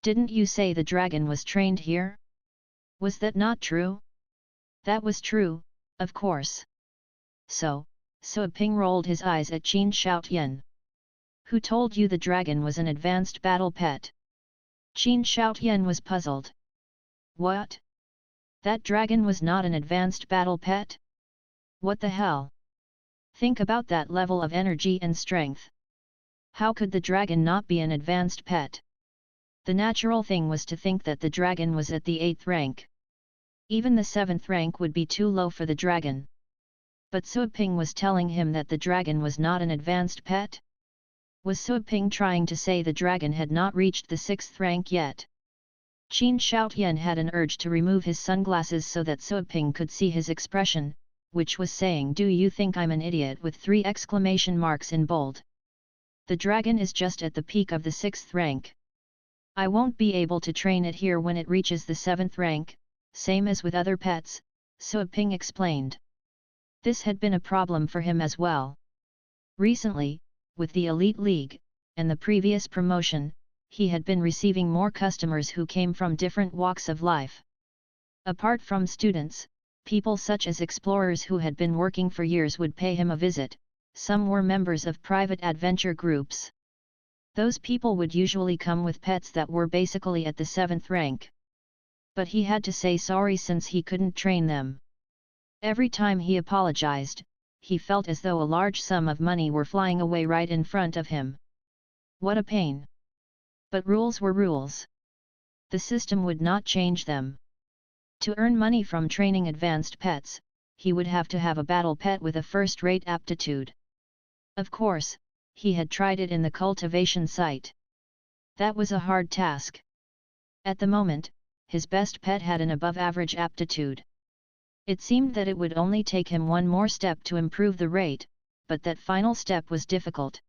"Didn't you say the dragon was trained here? Was that not true?" "That was true, of course." So, Suoping rolled his eyes at Qin Shaotian. "Who told you the dragon was an advanced battle pet?" Qin Shaotian was puzzled. "What? That dragon was not an advanced battle pet? What the hell? Think about that level of energy and strength. How could the dragon not be an advanced pet?" The natural thing was to think that the dragon was at the 8th rank. Even the 7th rank would be too low for the dragon. But Suoping was telling him that the dragon was not an advanced pet? Was Suoping trying to say the dragon had not reached the 6th rank yet? Qin Shaotian had an urge to remove his sunglasses so that Suoping could see his expression, which was saying "Do you think I'm an idiot?" with 3 exclamation marks in bold. The dragon is just at the peak of the 6th rank. I won't be able to train it here when it reaches the 7th rank, same as with other pets, So Ping explained. This had been a problem for him as well. Recently, with the Elite League, and the previous promotion, he had been receiving more customers who came from different walks of life. Apart from students, people such as explorers who had been working for years would pay him a visit. Some were members of private adventure groups. Those people would usually come with pets that were basically at the 7th rank. But he had to say sorry since he couldn't train them. Every time he apologized, he felt as though a large sum of money were flying away right in front of him. What a pain! But rules were rules. The system would not change them. To earn money from training advanced pets, he would have to have a battle pet with a first-rate aptitude. Of course, he had tried it in the cultivation site. That was a hard task. At the moment, his best pet had an above-average aptitude. It seemed that it would only take him one more step to improve the rate, but that final step was difficult.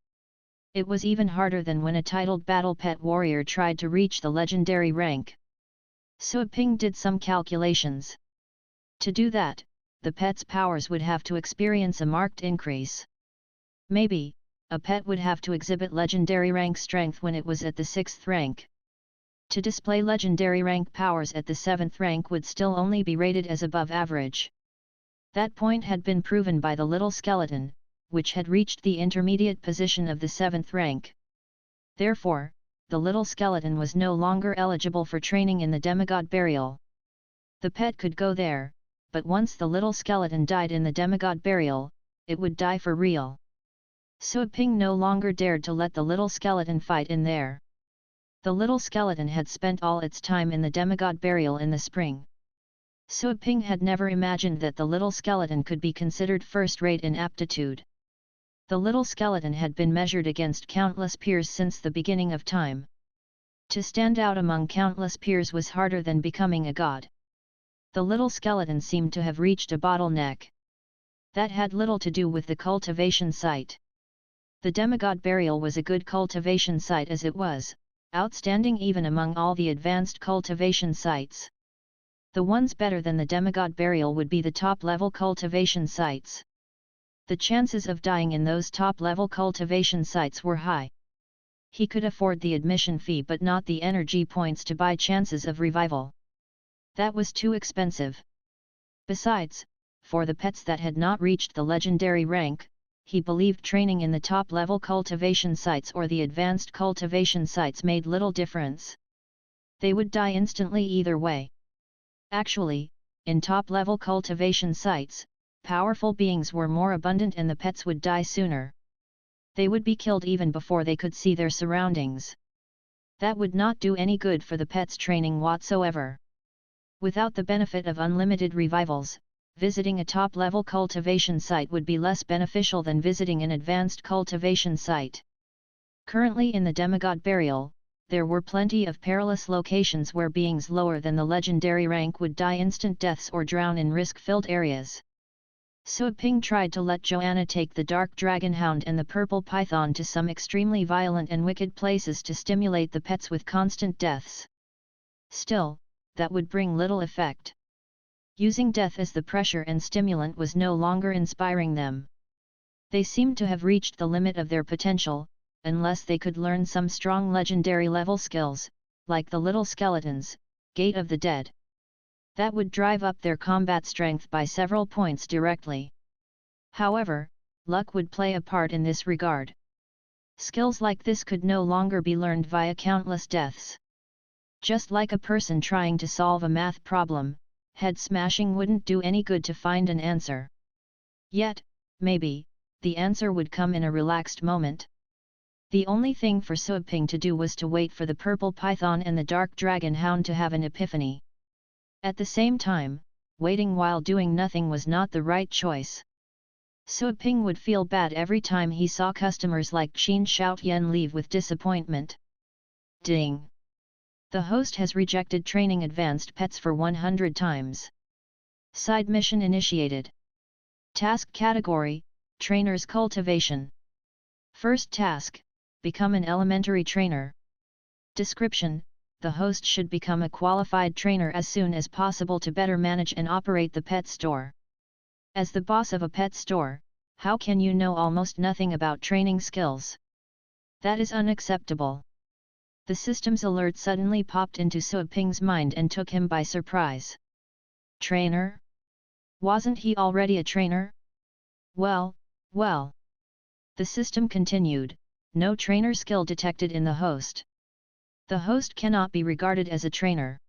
It was even harder than when a titled battle pet warrior tried to reach the legendary rank. So Ping did some calculations. To do that, the pet's powers would have to experience a marked increase. Maybe, a pet would have to exhibit legendary rank strength when it was at the 6th rank. To display legendary rank powers at the 7th rank would still only be rated as above average. That point had been proven by the little skeleton, which had reached the intermediate position of the 7th rank. Therefore, the little skeleton was no longer eligible for training in the demigod burial. The pet could go there, but once the little skeleton died in the demigod burial, it would die for real. So Ping no longer dared to let the little skeleton fight in there. The little skeleton had spent all its time in the demigod burial in the spring. So Ping had never imagined that the little skeleton could be considered first-rate in aptitude. The little skeleton had been measured against countless peers since the beginning of time. To stand out among countless peers was harder than becoming a god. The little skeleton seemed to have reached a bottleneck. That had little to do with the cultivation site. The demigod burial was a good cultivation site as it was, outstanding even among all the advanced cultivation sites. The ones better than the demigod burial would be the top-level cultivation sites. The chances of dying in those top-level cultivation sites were high. He could afford the admission fee but not the energy points to buy chances of revival. That was too expensive. Besides, for the pets that had not reached the legendary rank, he believed training in the top-level cultivation sites or the advanced cultivation sites made little difference. They would die instantly either way. Actually, in top-level cultivation sites, powerful beings were more abundant and the pets would die sooner. They would be killed even before they could see their surroundings. That would not do any good for the pet's training whatsoever. Without the benefit of unlimited revivals, visiting a top-level cultivation site would be less beneficial than visiting an advanced cultivation site. Currently in the demigod burial, there were plenty of perilous locations where beings lower than the legendary rank would die instant deaths or drown in risk-filled areas. So Ping tried to let Joanna take the dark dragon hound and the purple python to some extremely violent and wicked places to stimulate the pets with constant deaths. Still, that would bring little effect. Using death as the pressure and stimulant was no longer inspiring them. They seemed to have reached the limit of their potential, unless they could learn some strong legendary level skills, like the little skeletons, Gate of the Dead. That would drive up their combat strength by several points directly. However, luck would play a part in this regard. Skills like this could no longer be learned via countless deaths. Just like a person trying to solve a math problem, head smashing wouldn't do any good to find an answer. Yet, maybe, the answer would come in a relaxed moment. The only thing for Suiping to do was to wait for the purple python and the dark dragon hound to have an epiphany. At the same time, waiting while doing nothing was not the right choice. Suiping would feel bad every time he saw customers like Qin Shoutian leave with disappointment. Ding! The host has rejected training advanced pets for 100 times. Side mission initiated. Task Category, Trainer's Cultivation. First task, become an elementary trainer. Description, the host should become a qualified trainer as soon as possible to better manage and operate the pet store. As the boss of a pet store, how can you know almost nothing about training skills? That is unacceptable. The system's alert suddenly popped into Suaping's mind and took him by surprise. Trainer? Wasn't he already a trainer? Well. The system continued, no trainer skill detected in the host. The host cannot be regarded as a trainer.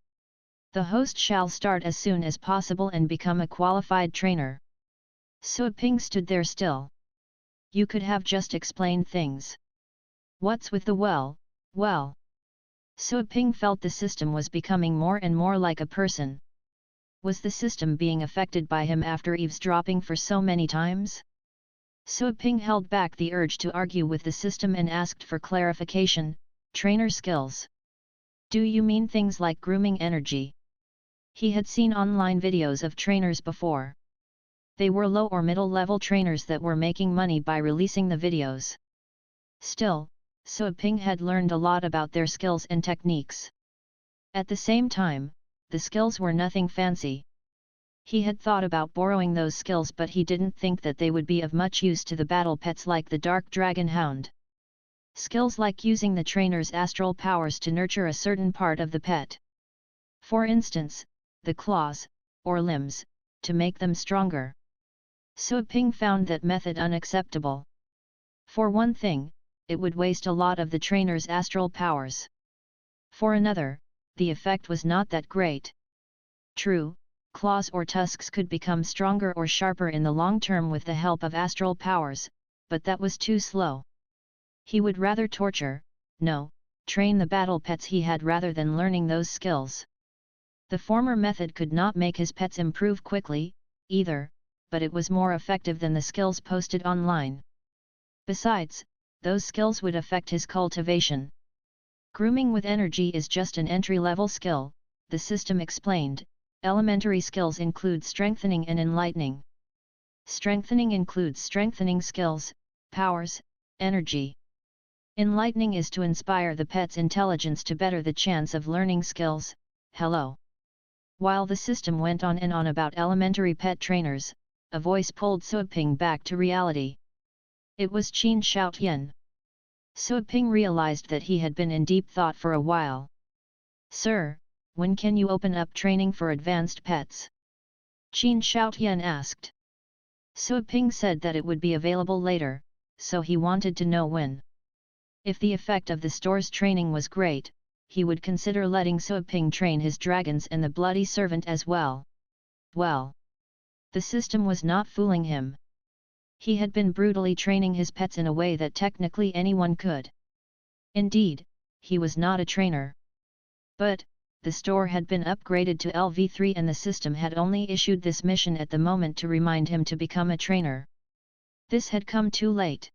The host shall start as soon as possible and become a qualified trainer. Suaping stood there still. You could have just explained things. What's with the well? Suaping felt the system was becoming more and more like a person. Was the system being affected by him after eavesdropping for so many times? Suaping held back the urge to argue with the system and asked for clarification. Trainer skills. Do you mean things like grooming energy? He had seen online videos of trainers before. They were low or middle level trainers that were making money by releasing the videos. Still, Suaping had learned a lot about their skills and techniques. At the same time, the skills were nothing fancy. He had thought about borrowing those skills, but he didn't think that they would be of much use to the battle pets like the Dark Dragon Hound. Skills like using the trainer's astral powers to nurture a certain part of the pet. For instance, the claws, or limbs, to make them stronger. Suaping found that method unacceptable. For one thing, it would waste a lot of the trainer's astral powers. For another, the effect was not that great. True, claws or tusks could become stronger or sharper in the long term with the help of astral powers, but that was too slow. He would rather train the battle pets he had rather than learning those skills. The former method could not make his pets improve quickly, either, but it was more effective than the skills posted online. Besides, those skills would affect his cultivation. Grooming with energy is just an entry-level skill, the system explained. Elementary skills include strengthening and enlightening. Strengthening includes strengthening skills, powers, energy. Enlightening is to inspire the pet's intelligence to better the chance of learning skills. Hello. While the system went on and on about elementary pet trainers, a voice pulled Suaping back to reality. It was Qin Shoutian. Suaping realized that he had been in deep thought for a while. Sir, when can you open up training for advanced pets? Qin Shoutian asked. Suaping said that it would be available later, so he wanted to know when. If the effect of the store's training was great, he would consider letting Suaping train his dragons and the bloody servant as well. Well, the system was not fooling him. He had been brutally training his pets in a way that technically anyone could. Indeed, he was not a trainer. But, the store had been upgraded to LV3 and the system had only issued this mission at the moment to remind him to become a trainer. This had come too late.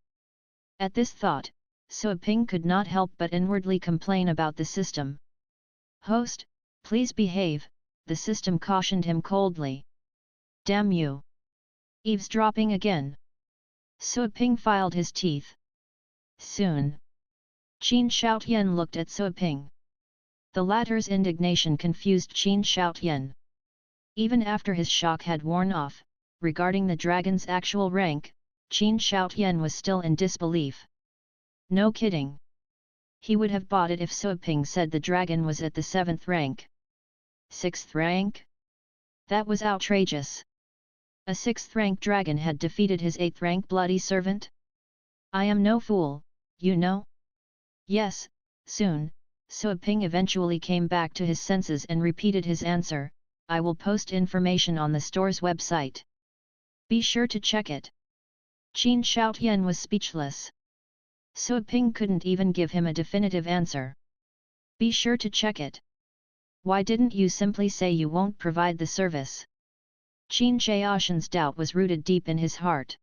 At this thought, Suaping could not help but inwardly complain about the system. Host, please behave, the system cautioned him coldly. Damn you! Eavesdropping again. Suaping filed his teeth. Soon. Qin Shoutian looked at Suaping. The latter's indignation confused Qin Shoutian. Even after his shock had worn off, regarding the dragon's actual rank, Qin Shoutian was still in disbelief. No kidding. He would have bought it if Suaping said the dragon was at the 7th rank. 6th rank? That was outrageous. A 6th rank dragon had defeated his 8th rank bloody servant? I am no fool, you know? Yes, soon. Suaping eventually came back to his senses and repeated his answer, I will post information on the store's website. Be sure to check it. Qin Shoutian was speechless. Suaping couldn't even give him a definitive answer. Be sure to check it. Why didn't you simply say you won't provide the service? Qin Shoutian's doubt was rooted deep in his heart.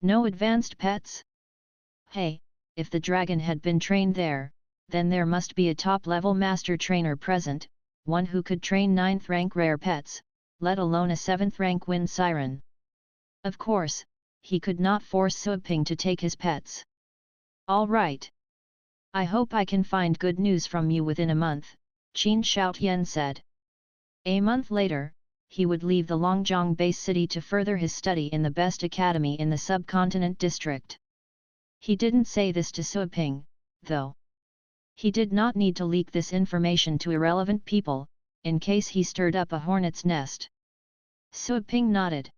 No advanced pets? Hey, if the dragon had been trained there, then there must be a top-level master trainer present, one who could train 9th rank rare pets, let alone a 7th rank wind siren. Of course, he could not force Suaping to take his pets. All right. I hope I can find good news from you within a month, Qin Shoutian said. A month later, he would leave the Longjiang base city to further his study in the best academy in the subcontinent district. He didn't say this to Suaping, though. He did not need to leak this information to irrelevant people, in case he stirred up a hornet's nest. Suaping nodded.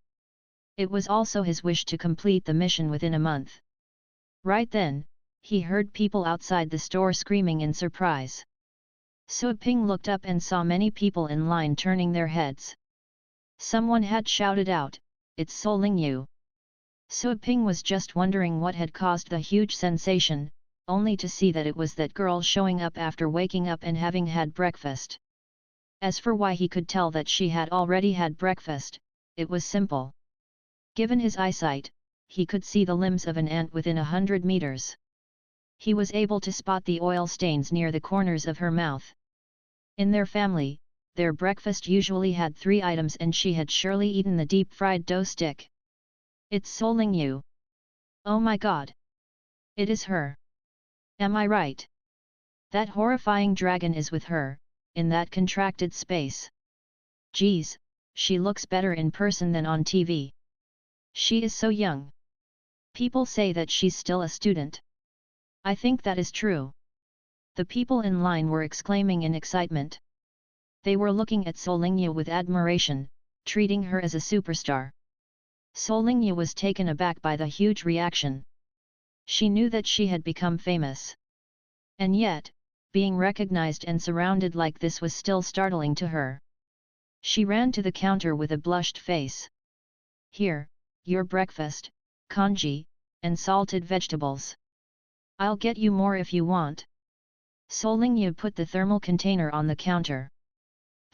It was also his wish to complete the mission within a month. Right then, he heard people outside the store screaming in surprise. Suaping looked up and saw many people in line turning their heads. Someone had shouted out, "It's Sol Lingyu." Suaping was just wondering what had caused the huge sensation, only to see that it was that girl showing up after waking up and having had breakfast. As for why he could tell that she had already had breakfast, it was simple. Given his eyesight, he could see the limbs of an ant within 100 meters. He was able to spot the oil stains near the corners of her mouth. In their family, their breakfast usually had 3 items and she had surely eaten the deep-fried dough stick. It's Sol Lingyu. Oh my god! It is her! Am I right? That horrifying dragon is with her, in that contracted space. Geez, she looks better in person than on TV. She is so young. People say that she's still a student. I think that is true. The people in line were exclaiming in excitement. They were looking at Sol Lingyu with admiration, treating her as a superstar. Sol Lingyu was taken aback by the huge reaction. She knew that she had become famous. And yet, being recognized and surrounded like this was still startling to her. She ran to the counter with a blushed face. Here, your breakfast, congee, and salted vegetables. I'll get you more if you want. Sol Lingyu put the thermal container on the counter.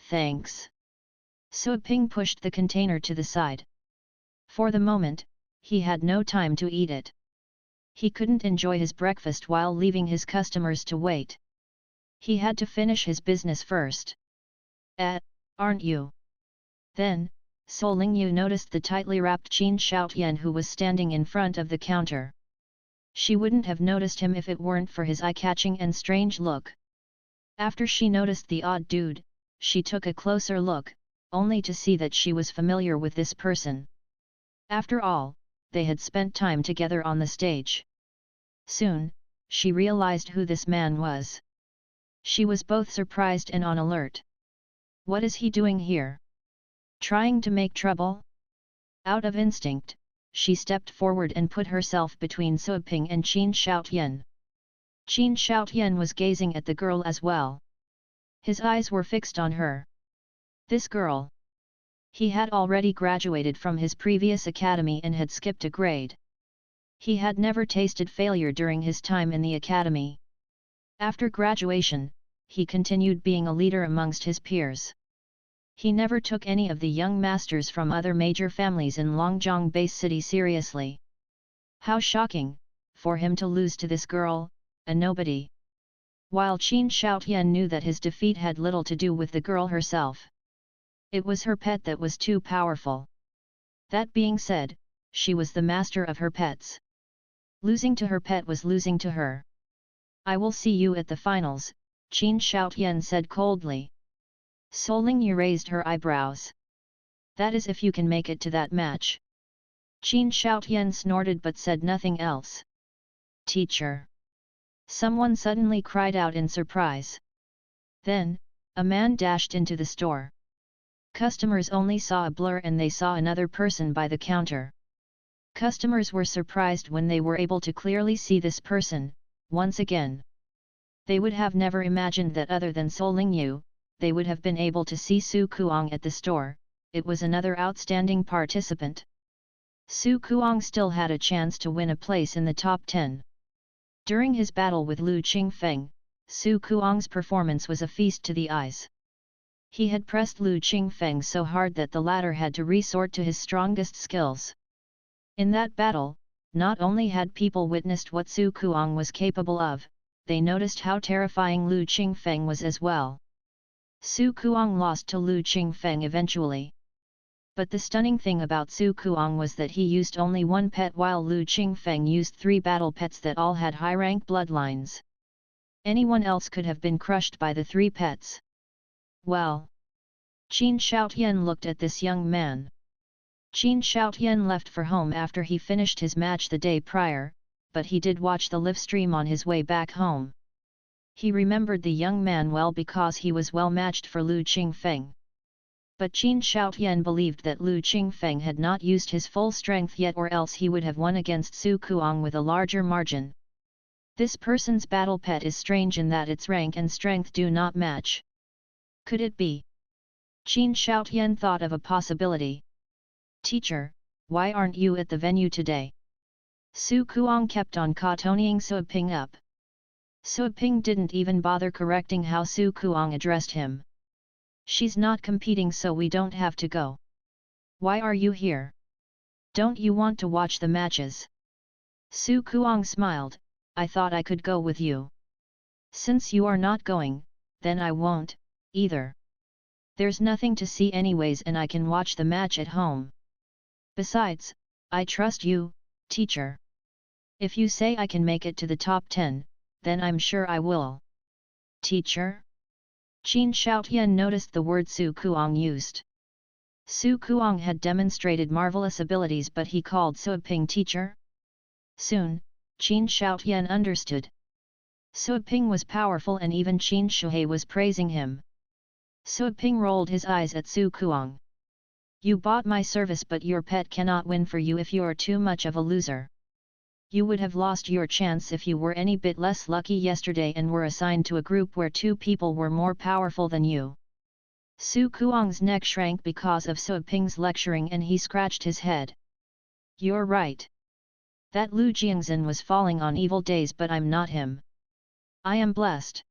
Thanks. Suaping pushed the container to the side. For the moment, he had no time to eat it. He couldn't enjoy his breakfast while leaving his customers to wait. He had to finish his business first. Aren't you? Then, Sol Lingyu noticed the tightly wrapped Qin Shoutian who was standing in front of the counter. She wouldn't have noticed him if it weren't for his eye-catching and strange look. After she noticed the odd dude, she took a closer look, only to see that she was familiar with this person. After all, they had spent time together on the stage. Soon, she realized who this man was. She was both surprised and on alert. What is he doing here? Trying to make trouble? Out of instinct, she stepped forward and put herself between Suaping and Qin Shoutian. Qin Shoutian was gazing at the girl as well. His eyes were fixed on her. This girl. He had already graduated from his previous academy and had skipped a grade. He had never tasted failure during his time in the academy. After graduation, he continued being a leader amongst his peers. He never took any of the young masters from other major families in Longjiang base city seriously. How shocking, for him to lose to this girl, a nobody. While Qin Shoutian knew that his defeat had little to do with the girl herself. It was her pet that was too powerful. That being said, she was the master of her pets. Losing to her pet was losing to her. I will see you at the finals, Qin Shoutian said coldly. Sol Lingyu raised her eyebrows. That is if you can make it to that match. Qin Shoutian snorted but said nothing else. Teacher! Someone suddenly cried out in surprise. Then, a man dashed into the store. Customers only saw a blur and they saw another person by the counter. Customers were surprised when they were able to clearly see this person, once again. They would have never imagined that other than Sol Lingyu, they would have been able to see Su Kuang at the store. It was another outstanding participant. Su Kuang still had a chance to win a place in the top 10. During his battle with Lu Qingfeng, Su Kuang's performance was a feast to the eyes. He had pressed Lu Qingfeng so hard that the latter had to resort to his strongest skills. In that battle, not only had people witnessed what Su Kuang was capable of, they noticed how terrifying Lu Qingfeng was as well. Su Kuang lost to Lu Qingfeng eventually. But the stunning thing about Su Kuang was that he used only one pet while Lu Qingfeng used 3 battle pets that all had high-rank bloodlines. Anyone else could have been crushed by the 3 pets. Well. Qin Shaotian looked at this young man. Qin Shaotian left for home after he finished his match the day prior, but he did watch the live stream on his way back home. He remembered the young man well because he was well matched for Lu Qingfeng. But Qin Shaotian believed that Lu Qingfeng had not used his full strength yet, or else he would have won against Su Kuang with a larger margin. This person's battle pet is strange in that its rank and strength do not match. Could it be? Qin Shaotian thought of a possibility. Teacher, why aren't you at the venue today? Su Kuang kept on cautioning Suiping up. Suiping didn't even bother correcting how Su Kuang addressed him. She's not competing, so we don't have to go. Why are you here? Don't you want to watch the matches? Su Kuang smiled. I thought I could go with you. Since you are not going, then I won't, either. There's nothing to see anyways, and I can watch the match at home. Besides, I trust you, teacher. If you say I can make it to the top 10, then I'm sure I will. Teacher? Qin Shaotian noticed the word Su Kuang used. Su Kuang had demonstrated marvelous abilities, but he called Suiping teacher. Soon, Qin Shaotian understood. Suiping was powerful, and even Qin Shuhei was praising him. Suiping rolled his eyes at Su Kuang. You bought my service, but your pet cannot win for you if you're too much of a loser. You would have lost your chance if you were any bit less lucky yesterday and were assigned to a group where 2 people were more powerful than you. Su Kuang's neck shrank because of Suiping's lecturing, and he scratched his head. You're right. That Lu Jiangzhen was falling on evil days, but I'm not him. I am blessed.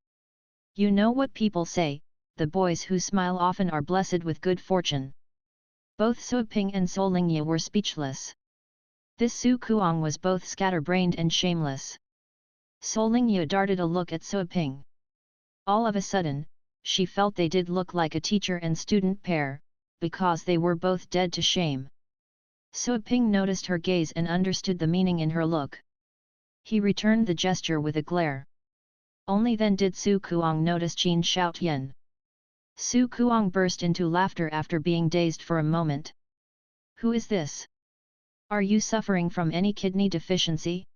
You know what people say, the boys who smile often are blessed with good fortune. Both Suiping and Solingye were speechless. This Su Kuang was both scatterbrained and shameless. Solingye darted a look at Suiping. All of a sudden, she felt they did look like a teacher and student pair, because they were both dead to shame. Suiping noticed her gaze and understood the meaning in her look. He returned the gesture with a glare. Only then did Su Kuang notice Qin Shaotian. Su Kuang burst into laughter after being dazed for a moment. Who is this? Are you suffering from any kidney deficiency?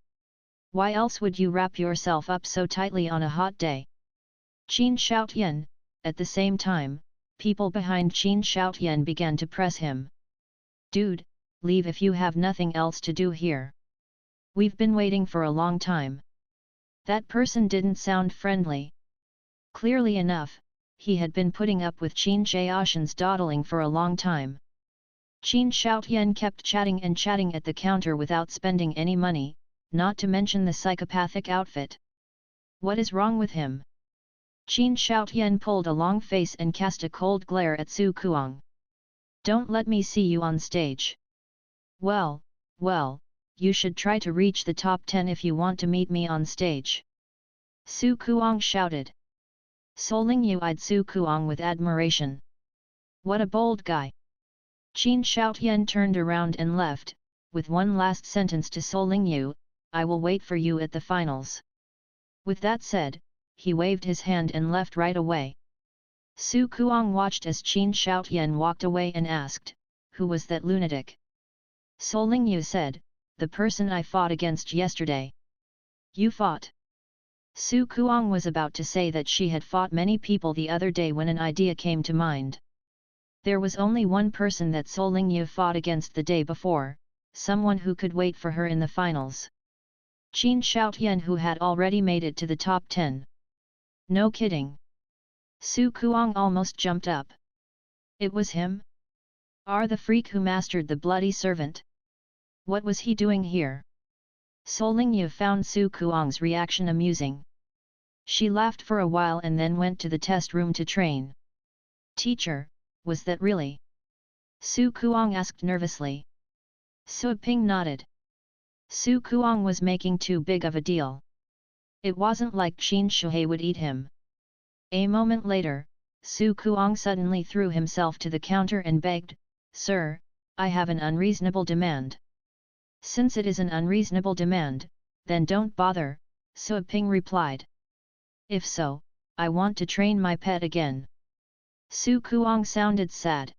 Why else would you wrap yourself up so tightly on a hot day? Qin Shaotian. At the same time, people behind Qin Shaotian began to press him. Dude, leave if you have nothing else to do here. We've been waiting for a long time. That person didn't sound friendly. Clearly enough, he had been putting up with Qin Shaotian's dawdling for a long time. Qin Shaotian kept chatting and chatting at the counter without spending any money, not to mention the psychopathic outfit. What is wrong with him? Qin Shaotian pulled a long face and cast a cold glare at Su Kuang. Don't let me see you on stage. Well, you should try to reach the top 10 if you want to meet me on stage. Su Kuang shouted. Solingye eyed Su Kuang with admiration. What a bold guy! Qin Shaotian turned around and left, with one last sentence to Solingye, I will wait for you at the finals. With that said, he waved his hand and left right away. Su Kuang watched as Qin Shaotian walked away and asked, who was that lunatic? Solingye said, the person I fought against yesterday. You fought? Su Kuang was about to say that she had fought many people the other day when an idea came to mind. There was only one person that Solingye fought against the day before, someone who could wait for her in the finals. Qin Shaotian, who had already made it to the top 10. No kidding. Su Kuang almost jumped up. It was him? The freak who mastered the bloody servant? What was he doing here? Solingye found Su Kuang's reaction amusing. She laughed for a while and then went to the test room to train. Teacher, was that really? Su Kuang asked nervously. Suiping nodded. Su Kuang was making too big of a deal. It wasn't like Qin Shuhei would eat him. A moment later, Su Kuang suddenly threw himself to the counter and begged, "Sir, I have an unreasonable demand." "Since it is an unreasonable demand, then don't bother," Suaping replied. "If so, I want to train my pet again." Su Kuang sounded sad.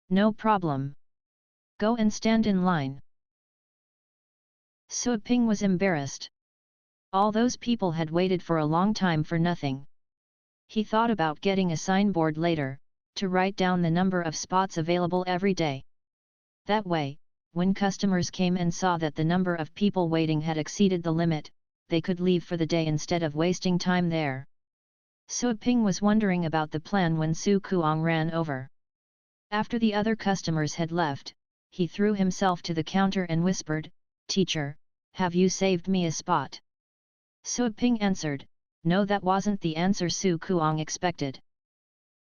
"No problem. Go and stand in line." Suaping was embarrassed. All those people had waited for a long time for nothing. He thought about getting a signboard later, to write down the number of spots available every day. That way, when customers came and saw that the number of people waiting had exceeded the limit, they could leave for the day instead of wasting time there. Suaping was wondering about the plan when Su Kuang ran over. After the other customers had left, he threw himself to the counter and whispered, "Teacher, have you saved me a spot?" Suaping answered, "No, that wasn't the answer Su Kuang expected."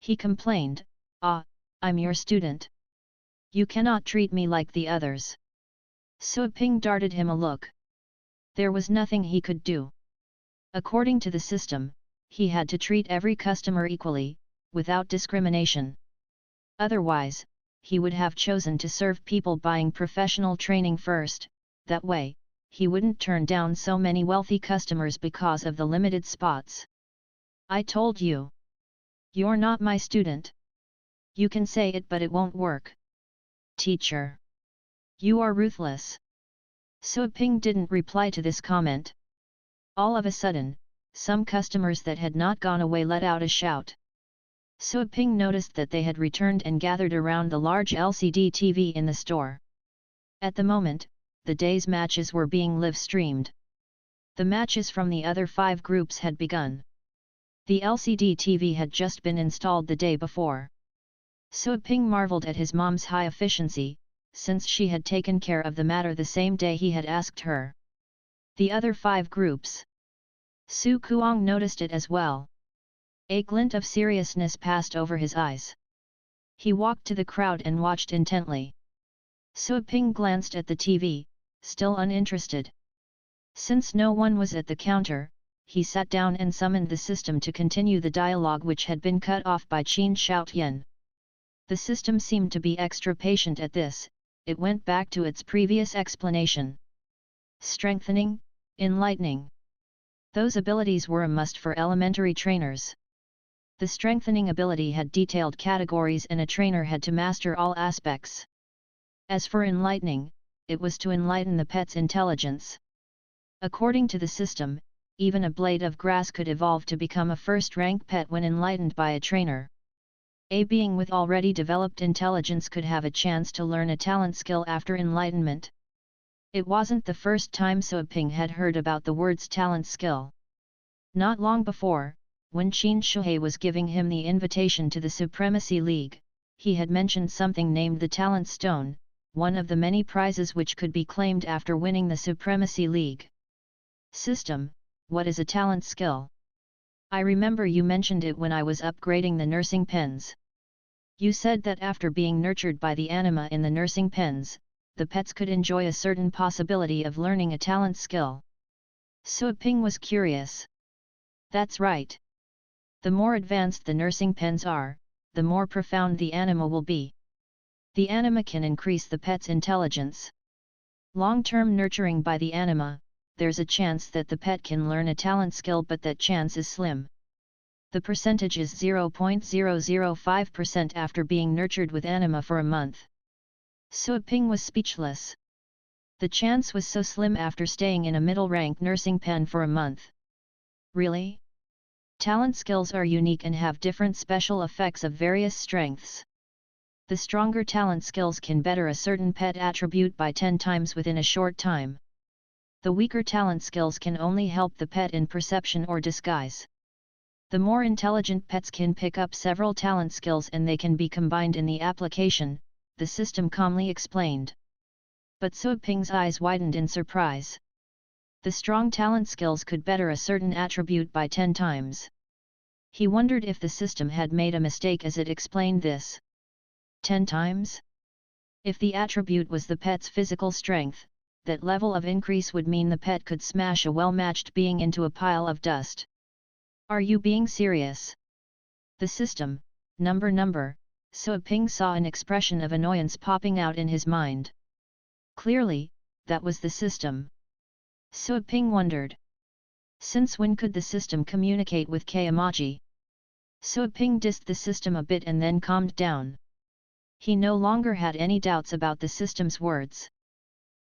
He complained, "Ah, I'm your student. You cannot treat me like the others." Suaping darted him a look. There was nothing he could do. According to the system, he had to treat every customer equally, without discrimination. Otherwise, he would have chosen to serve people buying professional training first. That way, he wouldn't turn down so many wealthy customers because of the limited spots. "I told you. You're not my student. You can say it, but it won't work." "Teacher. You are ruthless." Suaping didn't reply to this comment. All of a sudden, some customers that had not gone away let out a shout. Suaping noticed that they had returned and gathered around the large LCD TV in the store. At the moment, the day's matches were being live-streamed. The matches from the other 5 groups had begun. The LCD TV had just been installed the day before. Suaping marveled at his mom's high efficiency, since she had taken care of the matter the same day he had asked her. The other 5 groups. Su Kuang noticed it as well. A glint of seriousness passed over his eyes. He walked to the crowd and watched intently. Suaping glanced at the TV, still uninterested. Since no one was at the counter, he sat down and summoned the system to continue the dialogue which had been cut off by Qin Shoutian. The system seemed to be extra patient at this. It went back to its previous explanation. Strengthening, enlightening. Those abilities were a must for elementary trainers. The strengthening ability had detailed categories and a trainer had to master all aspects. As for enlightening, it was to enlighten the pet's intelligence. According to the system, even a blade of grass could evolve to become a first-rank pet when enlightened by a trainer. A being with already developed intelligence could have a chance to learn a talent skill after enlightenment. It wasn't the first time Suaping had heard about the words talent skill. Not long before, when Qin Shuhei was giving him the invitation to the Supremacy League, he had mentioned something named the Talent Stone, one of the many prizes which could be claimed after winning the Supremacy League. System, what is a talent skill? I remember you mentioned it when I was upgrading the nursing pens. You said that after being nurtured by the anima in the nursing pens, the pets could enjoy a certain possibility of learning a talent skill. Suaping was curious. That's right. The more advanced the nursing pens are, the more profound the anima will be. The anima can increase the pet's intelligence. Long-term nurturing by the anima, there's a chance that the pet can learn a talent skill, but that chance is slim. The percentage is 0.005% after being nurtured with anima for a month. Suaping was speechless. The chance was so slim after staying in a middle-rank nursing pen for a month. Really? Talent skills are unique and have different special effects of various strengths. The stronger talent skills can better a certain pet attribute by 10 times within a short time. The weaker talent skills can only help the pet in perception or disguise. The more intelligent pets can pick up several talent skills and they can be combined in the application, the system calmly explained. But Suaping's eyes widened in surprise. The strong talent skills could better a certain attribute by 10 times. He wondered if the system had made a mistake as it explained this. 10 times? If the attribute was the pet's physical strength, that level of increase would mean the pet could smash a well-matched being into a pile of dust. Are you being serious? The system, number, Ping saw an expression of annoyance popping out in his mind. Clearly, that was the system. Ping wondered. Since when could the system communicate with Kamaji? Ping dissed the system a bit and then calmed down. He no longer had any doubts about the system's words.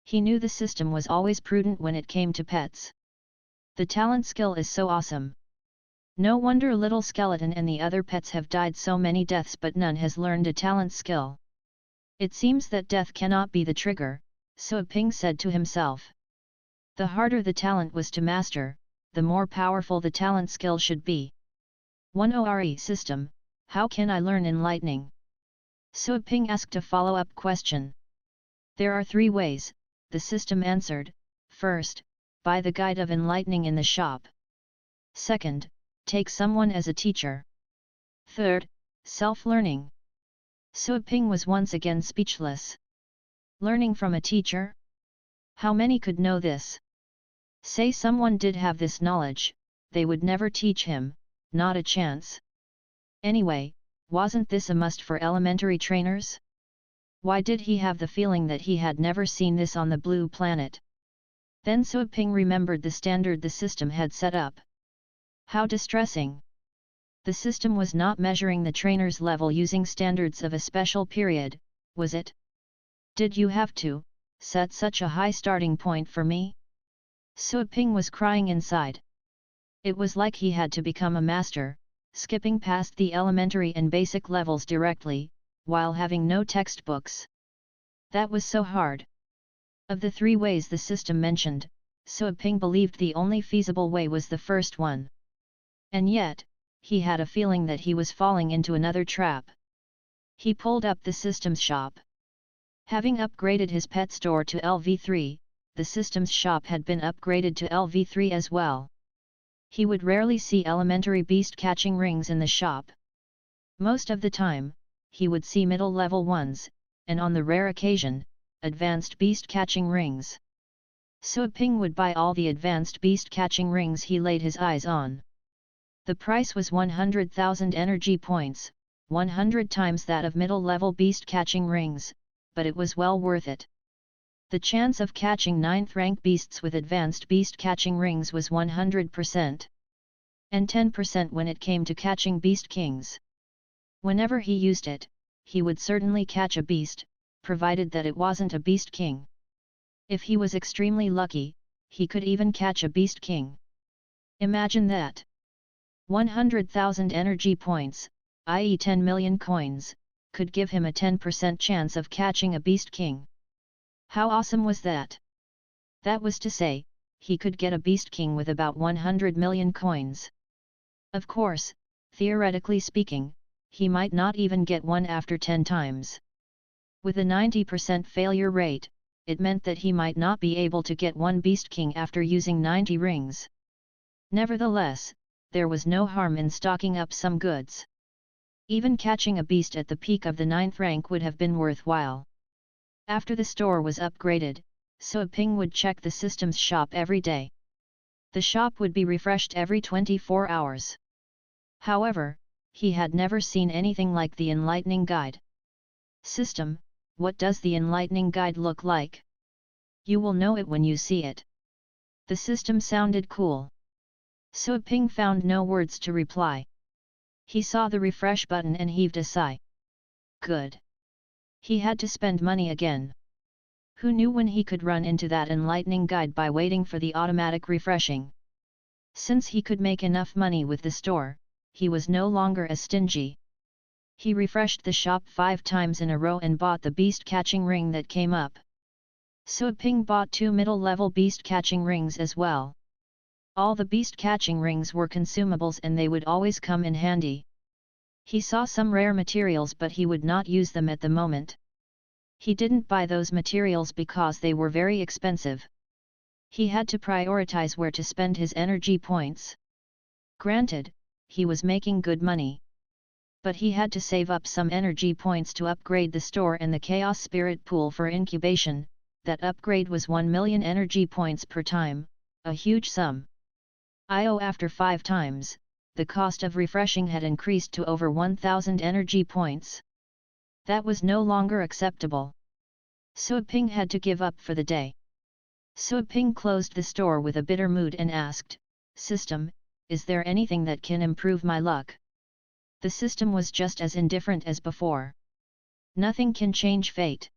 He knew the system was always prudent when it came to pets. The talent skill is so awesome. No wonder Little Skeleton and the other pets have died so many deaths, but none has learned a talent skill. It seems that death cannot be the trigger, Ping said to himself. The harder the talent was to master, the more powerful the talent skill should be. 1 ORE system, how can I learn enlightening? Ping asked a follow-up question. There are 3 ways, the system answered. First, buy the guide of enlightening in the shop. Second, take someone as a teacher. Third, self-learning. Ping was once again speechless. Learning from a teacher? How many could know this? Say someone did have this knowledge, they would never teach him, not a chance. Anyway, wasn't this a must for elementary trainers? Why did he have the feeling that he had never seen this on the blue planet? Then Ping remembered the standard the system had set up. How distressing! The system was not measuring the trainer's level using standards of a special period, was it? Did you have to set such a high starting point for me? Ping was crying inside. It was like he had to become a master, skipping past the elementary and basic levels directly, while having no textbooks. That was so hard. Of the 3 ways the system mentioned, Ping believed the only feasible way was the first one. And yet, he had a feeling that he was falling into another trap. He pulled up the system's shop. Having upgraded his pet store to LV3, the system's shop had been upgraded to LV3 as well. He would rarely see elementary beast catching rings in the shop. Most of the time, he would see middle-level ones, and on the rare occasion, advanced beast catching rings. Ping would buy all the advanced beast catching rings he laid his eyes on. The price was 100,000 energy points, 100 times that of middle-level beast catching rings, but it was well worth it. The chance of catching 9th rank beasts with advanced beast catching rings was 100%. And 10% when it came to catching beast kings. Whenever he used it, he would certainly catch a beast, provided that it wasn't a beast king. If he was extremely lucky, he could even catch a beast king. Imagine that. 100,000 energy points, i.e. 10 million coins, could give him a 10% chance of catching a beast king. How awesome was that? That was to say, he could get a beast king with about 100 million coins. Of course, theoretically speaking, he might not even get one after 10 times. With a 90% failure rate, it meant that he might not be able to get one beast king after using 90 rings. Nevertheless, there was no harm in stocking up some goods. Even catching a beast at the peak of the 9th rank would have been worthwhile. After the store was upgraded, Ping would check the system's shop every day. The shop would be refreshed every 24 hours. However, he had never seen anything like the Enlightening Guide. System, what does the Enlightening Guide look like? You will know it when you see it. The system sounded cool. Ping found no words to reply. He saw the refresh button and heaved a sigh. Good. He had to spend money again. Who knew when he could run into that Enlightening Guide by waiting for the automatic refreshing? Since he could make enough money with the store, he was no longer as stingy. He refreshed the shop 5 times in a row and bought the beast catching ring that came up. Ping bought 2 middle-level beast catching rings as well. All the beast catching rings were consumables and they would always come in handy. He saw some rare materials but he would not use them at the moment. He didn't buy those materials because they were very expensive. He had to prioritize where to spend his energy points. Granted, he was making good money. But he had to save up some energy points to upgrade the store and the Chaos Spirit Pool for incubation. That upgrade was 1 million energy points per time, a huge sum. After 5 times, the cost of refreshing had increased to over 1,000 energy points. That was no longer acceptable. Suiping had to give up for the day. Suiping closed the store with a bitter mood and asked, "System, is there anything that can improve my luck?" The system was just as indifferent as before. Nothing can change fate.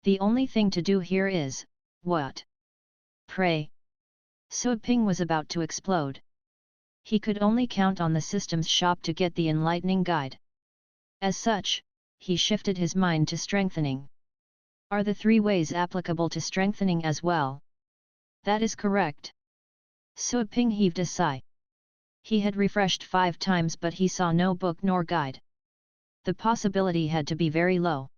The only thing to do here is, what? Pray. Suiping was about to explode. He could only count on the system's shop to get the enlightening guide. As such, he shifted his mind to strengthening. Are the 3 ways applicable to strengthening as well? That is correct. Suiping heaved a sigh. He had refreshed 5 times but he saw no book nor guide. The possibility had to be very low.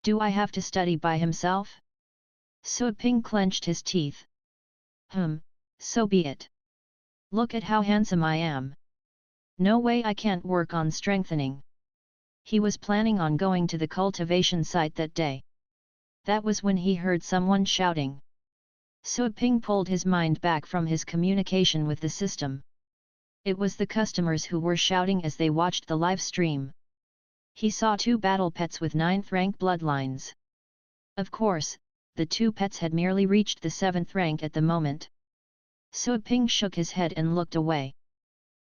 Do I have to study by himself? Suiping clenched his teeth. So be it. Look at how handsome I am. No way I can't work on strengthening. He was planning on going to the cultivation site that day. That was when he heard someone shouting. Suiping pulled his mind back from his communication with the system. It was the customers who were shouting as they watched the live stream. He saw 2 battle pets with 9th rank bloodlines. Of course, the 2 pets had merely reached the 7th rank at the moment. Suiping shook his head and looked away.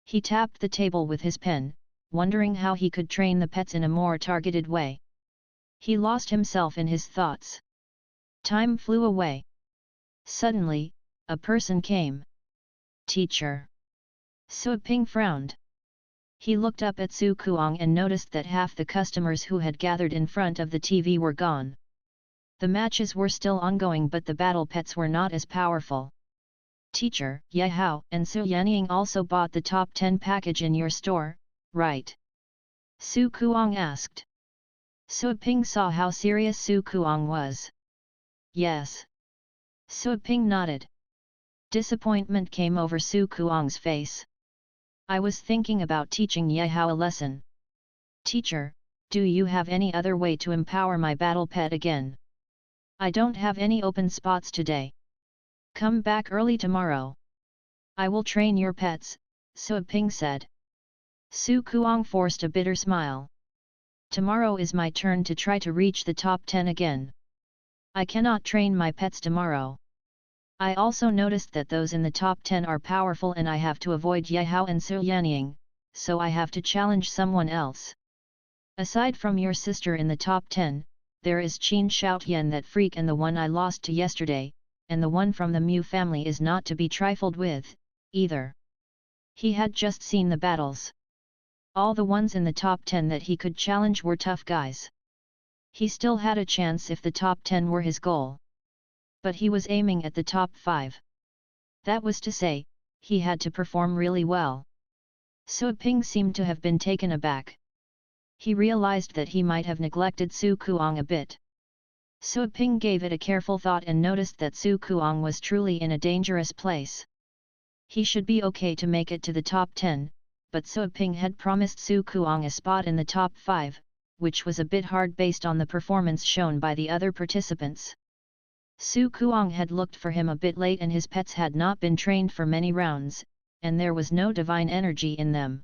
He tapped the table with his pen, wondering how he could train the pets in a more targeted way. He lost himself in his thoughts. Time flew away. Suddenly, a person came. Teacher. Suiping frowned. He looked up at Su Kuang and noticed that half the customers who had gathered in front of the TV were gone. The matches were still ongoing but the battle pets were not as powerful. Teacher, Ye Hao and Su Yanning also bought the top 10 package in your store, right? Su Kuang asked. Suiping saw how serious Su Kuang was. Yes. Suiping nodded. Disappointment came over Su Kuang's face. I was thinking about teaching Ye Hao a lesson. Teacher, do you have any other way to empower my battle pet again? I don't have any open spots today. Come back early tomorrow. I will train your pets, Suiping said. Su Kuang forced a bitter smile. Tomorrow is my turn to try to reach the top 10 again. I cannot train my pets tomorrow. I also noticed that those in the top 10 are powerful and I have to avoid Ye Hao and Su Yanning, so I have to challenge someone else. Aside from your sister in the top 10, there is Qin Shoutian that freak and the one I lost to yesterday, and the one from the Mu family is not to be trifled with, either. He had just seen the battles. All the ones in the top 10 that he could challenge were tough guys. He still had a chance if the top 10 were his goal. But he was aiming at the top 5. That was to say, he had to perform really well. Suiping seemed to have been taken aback. He realized that he might have neglected Su Kuang a bit. Suiping gave it a careful thought and noticed that Su Kuang was truly in a dangerous place. He should be okay to make it to the top 10, but Suiping had promised Su Kuang a spot in the top 5, which was a bit hard based on the performance shown by the other participants. Su Kuang had looked for him a bit late and his pets had not been trained for many rounds, and there was no divine energy in them.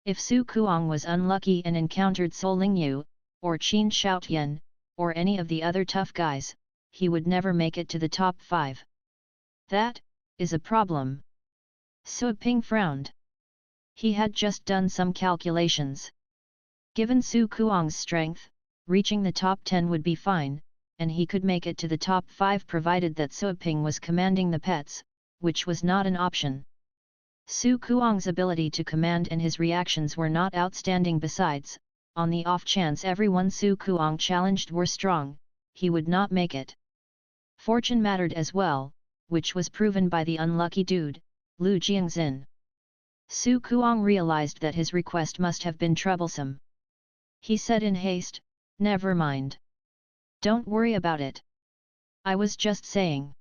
If Su Kuang was unlucky and encountered Sol Lingyu, or Qin Shoutian, or any of the other tough guys, he would never make it to the top 5. That is a problem. Suiping frowned. He had just done some calculations. Given Su Kuang's strength, reaching the top 10 would be fine, and he could make it to the top 5 provided that Suiping was commanding the pets, which was not an option. Su Kuang's ability to command and his reactions were not outstanding. Besides, on the off chance everyone Su Kuang challenged were strong, he would not make it. Fortune mattered as well, which was proven by the unlucky dude, Lu Jiangxin. Su Kuang realized that his request must have been troublesome. He said in haste, "Never mind. Don't worry about it. I was just saying.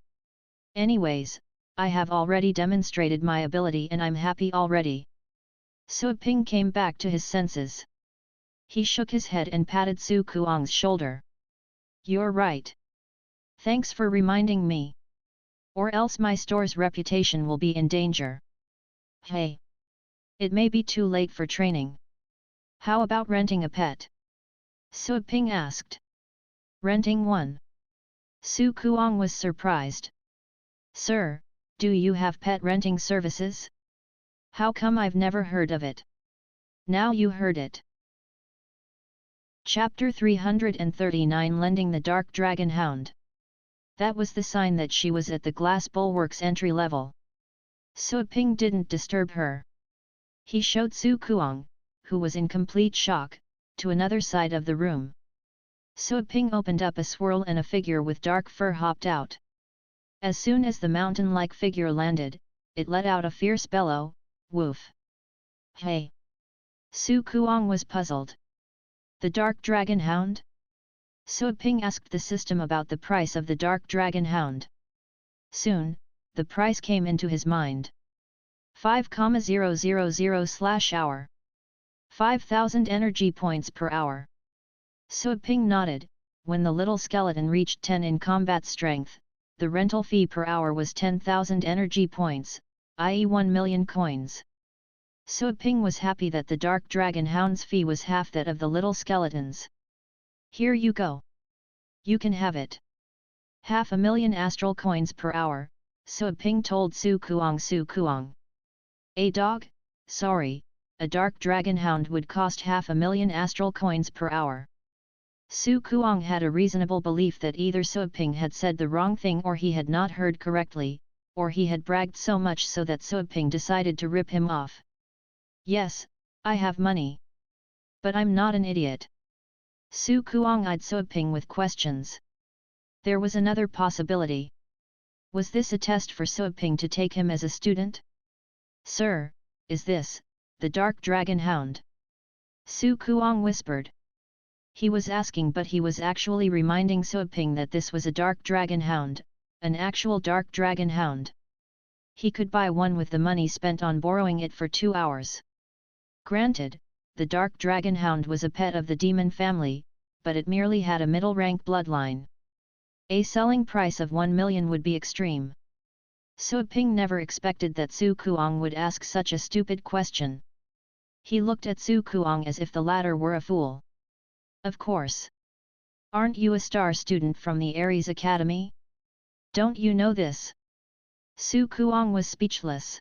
Anyways, I have already demonstrated my ability and I'm happy already." Suiping came back to his senses. He shook his head and patted Su Kuang's shoulder. "You're right. Thanks for reminding me. Or else my store's reputation will be in danger. Hey! It may be too late for training. How about renting a pet? Su Ping asked. Renting one. Su Kuang was surprised. Sir, do you have pet renting services? How come I've never heard of it? Now you heard it. Chapter 339 Lending the Dark Dragon Hound. That was the sign that she was at the glass bulwark's entry level. Su Ping didn't disturb her. He showed Su Kuang, who was in complete shock, to another side of the room. Su Ping opened up a swirl and a figure with dark fur hopped out. As soon as the mountain-like figure landed, it let out a fierce bellow, woof. Hey! Su Kuang was puzzled. The Dark Dragon Hound? Su Ping asked the system about the price of the Dark Dragon Hound. Soon, the price came into his mind. 5,000/hour. 5,000 energy points per hour. Su Ping nodded. When the little skeleton reached 10 in combat strength, the rental fee per hour was 10,000 energy points, i.e. 1 million coins. Su Ping was happy that the Dark Dragon Hound's fee was half that of the little skeleton's. Here you go. You can have it. 500,000 astral coins per hour, Su Ping told Su Kuang. Su Kuang. A dog? Sorry, a Dark Dragon Hound would cost 500,000 astral coins per hour. Su Kuang had a reasonable belief that either Su Ping had said the wrong thing or he had not heard correctly, or he had bragged so much so that Su Ping decided to rip him off. Yes, I have money. But I'm not an idiot. Su Kuang eyed Su Ping with questions. There was another possibility. Was this a test for Su Ping to take him as a student? Sir, is this the Dark Dragon Hound? Su Kuang whispered. He was asking, but he was actually reminding Su Ping that this was a Dark Dragon Hound, an actual Dark Dragon Hound. He could buy one with the money spent on borrowing it for 2 hours. Granted, the Dark Dragon Hound was a pet of the demon family, but it merely had a middle-rank bloodline. A selling price of 1 million would be extreme. Su Ping never expected that Su Kuang would ask such a stupid question. He looked at Su Kuang as if the latter were a fool. Of course. Aren't you a star student from the Ares Academy? Don't you know this? Su Kuang was speechless.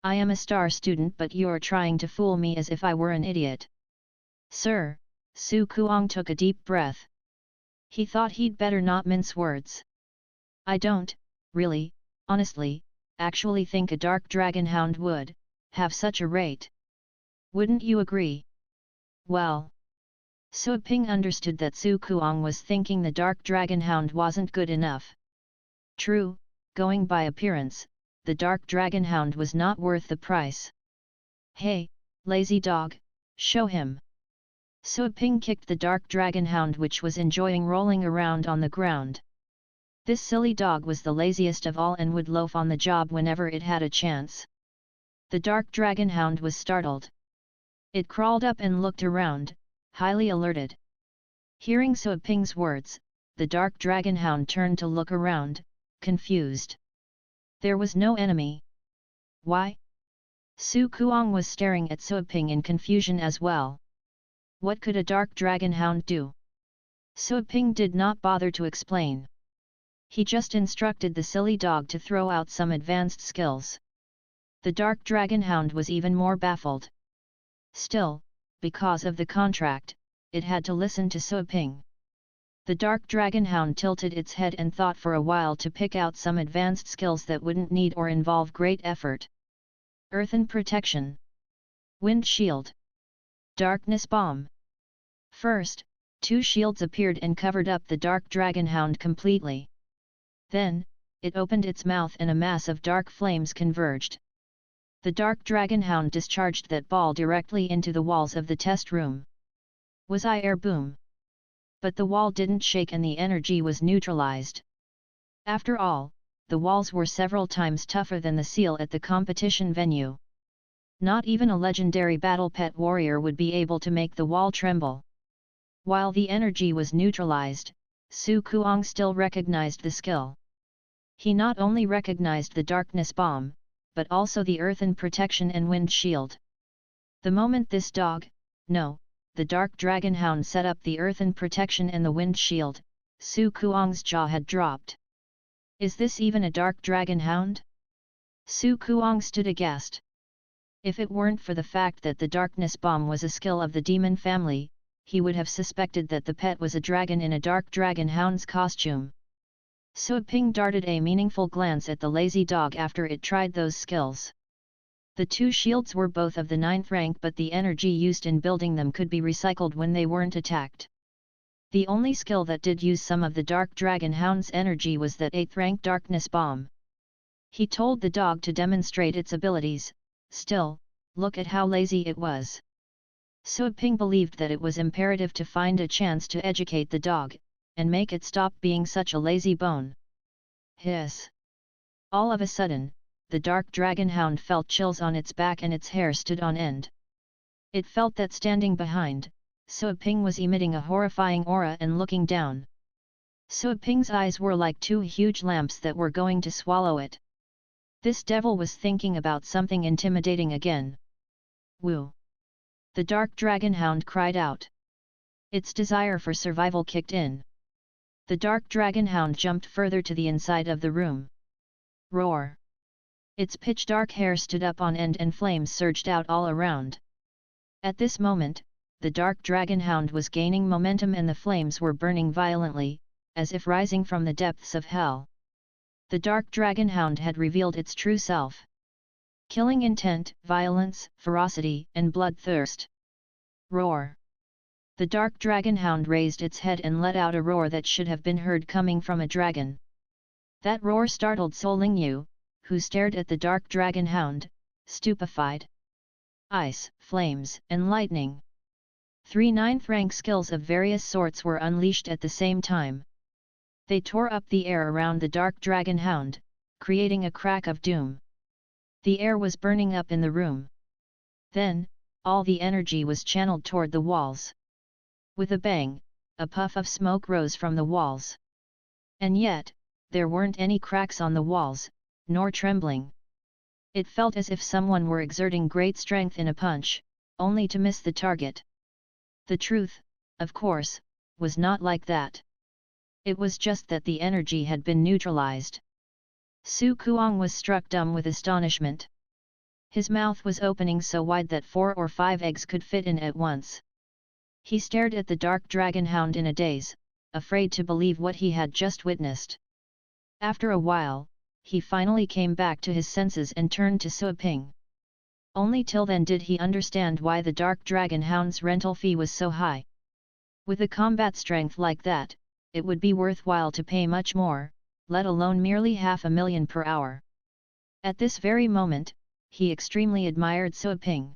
I am a star student, but you're trying to fool me as if I were an idiot. Sir, Su Kuang took a deep breath. He thought he'd better not mince words. I don't, really, honestly, actually think a Dark Dragon Hound would have such a rate. Wouldn't you agree? Well. Su Ping understood that Su Kuang was thinking the Dark Dragon Hound wasn't good enough. True, going by appearance, the Dark Dragon Hound was not worth the price. Hey, lazy dog, show him. Su Ping kicked the Dark Dragon Hound, which was enjoying rolling around on the ground. This silly dog was the laziest of all and would loaf on the job whenever it had a chance. The Dark Dragon Hound was startled. It crawled up and looked around, highly alerted. Hearing Su Ping's words, the Dark Dragon Hound turned to look around, confused. There was no enemy. Why? Su Kuang was staring at Su Ping in confusion as well. What could a Dark Dragon Hound do? Su Ping did not bother to explain. He just instructed the silly dog to throw out some advanced skills. The Dark Dragon Hound was even more baffled. Still, because of the contract, it had to listen to Su Ping. The Dark Dragon Hound tilted its head and thought for a while to pick out some advanced skills that wouldn't need or involve great effort. Earthen Protection. Wind Shield. Darkness Bomb. First, 2 shields appeared and covered up the Dark Dragon Hound completely. Then, it opened its mouth and a mass of dark flames converged. The Dark Dragon Hound discharged that ball directly into the walls of the test room. Was I air boom? But the wall didn't shake and the energy was neutralized. After all, the walls were several times tougher than the seal at the competition venue. Not even a legendary battle pet warrior would be able to make the wall tremble. While the energy was neutralized, Su Kuang still recognized the skill. He not only recognized the darkness bomb, but also the earthen protection and wind shield. The moment this dog, no, the dark dragon hound set up the earthen protection and the wind shield. Su Kuang's jaw had dropped. Is this even a dark dragon hound? Su Kuang stood aghast. If it weren't for the fact that the darkness bomb was a skill of the demon family, he would have suspected that the pet was a dragon in a dark dragon hound's costume. Su Ping darted a meaningful glance at the lazy dog after it tried those skills. The two shields were both of the 9th rank, but the energy used in building them could be recycled when they weren't attacked. The only skill that did use some of the dark dragon hound's energy was that 8th rank darkness bomb. He told the dog to demonstrate its abilities. Still, look at how lazy it was. Su Ping believed that it was imperative to find a chance to educate the dog, and make it stop being such a lazy bone. Hiss! All of a sudden, the dark dragon hound felt chills on its back and its hair stood on end. It felt that standing behind, Su Ping was emitting a horrifying aura and looking down. Su Ping's eyes were like two huge lamps that were going to swallow it. This devil was thinking about something intimidating again. Woo! The dark dragon hound cried out. Its desire for survival kicked in. The dark dragon hound jumped further to the inside of the room. Roar! Its pitch-dark hair stood up on end and flames surged out all around. At this moment, the dark dragon hound was gaining momentum and the flames were burning violently, as if rising from the depths of hell. The dark dragon hound had revealed its true self. Killing intent, violence, ferocity, and bloodthirst. Roar! The dark dragon hound raised its head and let out a roar that should have been heard coming from a dragon. That roar startled Sol Lingyu, who stared at the dark dragon hound, stupefied. Ice, flames, and lightning. 3 9th rank skills of various sorts were unleashed at the same time. They tore up the air around the dark dragon hound, creating a crack of doom. The air was burning up in the room. Then, all the energy was channeled toward the walls. With a bang, a puff of smoke rose from the walls. And yet, there weren't any cracks on the walls, nor trembling. It felt as if someone were exerting great strength in a punch, only to miss the target. The truth, of course, was not like that. It was just that the energy had been neutralized. Su Kuang was struck dumb with astonishment. His mouth was opening so wide that 4 or 5 eggs could fit in at once. He stared at the dark dragon hound in a daze, afraid to believe what he had just witnessed. After a while, he finally came back to his senses and turned to Su Ping. Only till then did he understand why the dark dragon hound's rental fee was so high. With a combat strength like that, it would be worthwhile to pay much more, let alone merely $500,000 per hour. At this very moment, he extremely admired Su Ping.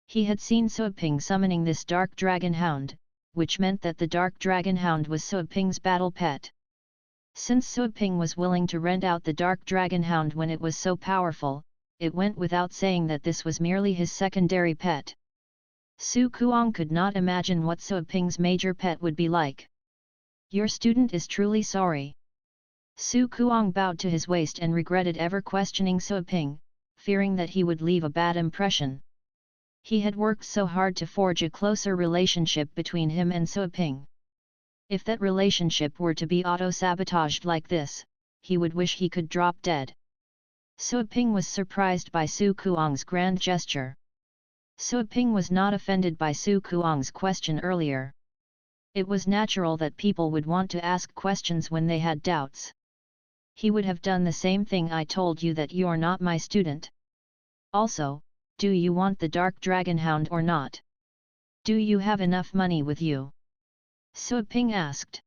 He had seen Su Ping summoning this dark dragon hound, which meant that the dark dragon hound was Su Ping's battle pet. Since Su Ping was willing to rent out the dark dragon hound when it was so powerful, it went without saying that this was merely his secondary pet. Su Kuang could not imagine what Su Ping's major pet would be like. Your student is truly sorry. Su Kuang bowed to his waist and regretted ever questioning Su Ping, fearing that he would leave a bad impression. He had worked so hard to forge a closer relationship between him and Su Ping. If that relationship were to be auto-sabotaged like this, he would wish he could drop dead. Su Ping was surprised by Su Kuang's grand gesture. Su Ping was not offended by Su Kuang's question earlier. It was natural that people would want to ask questions when they had doubts. He would have done the same thing. I told you that you're not my student. Also, do you want the dark dragon hound or not? Do you have enough money with you? Su Ping asked.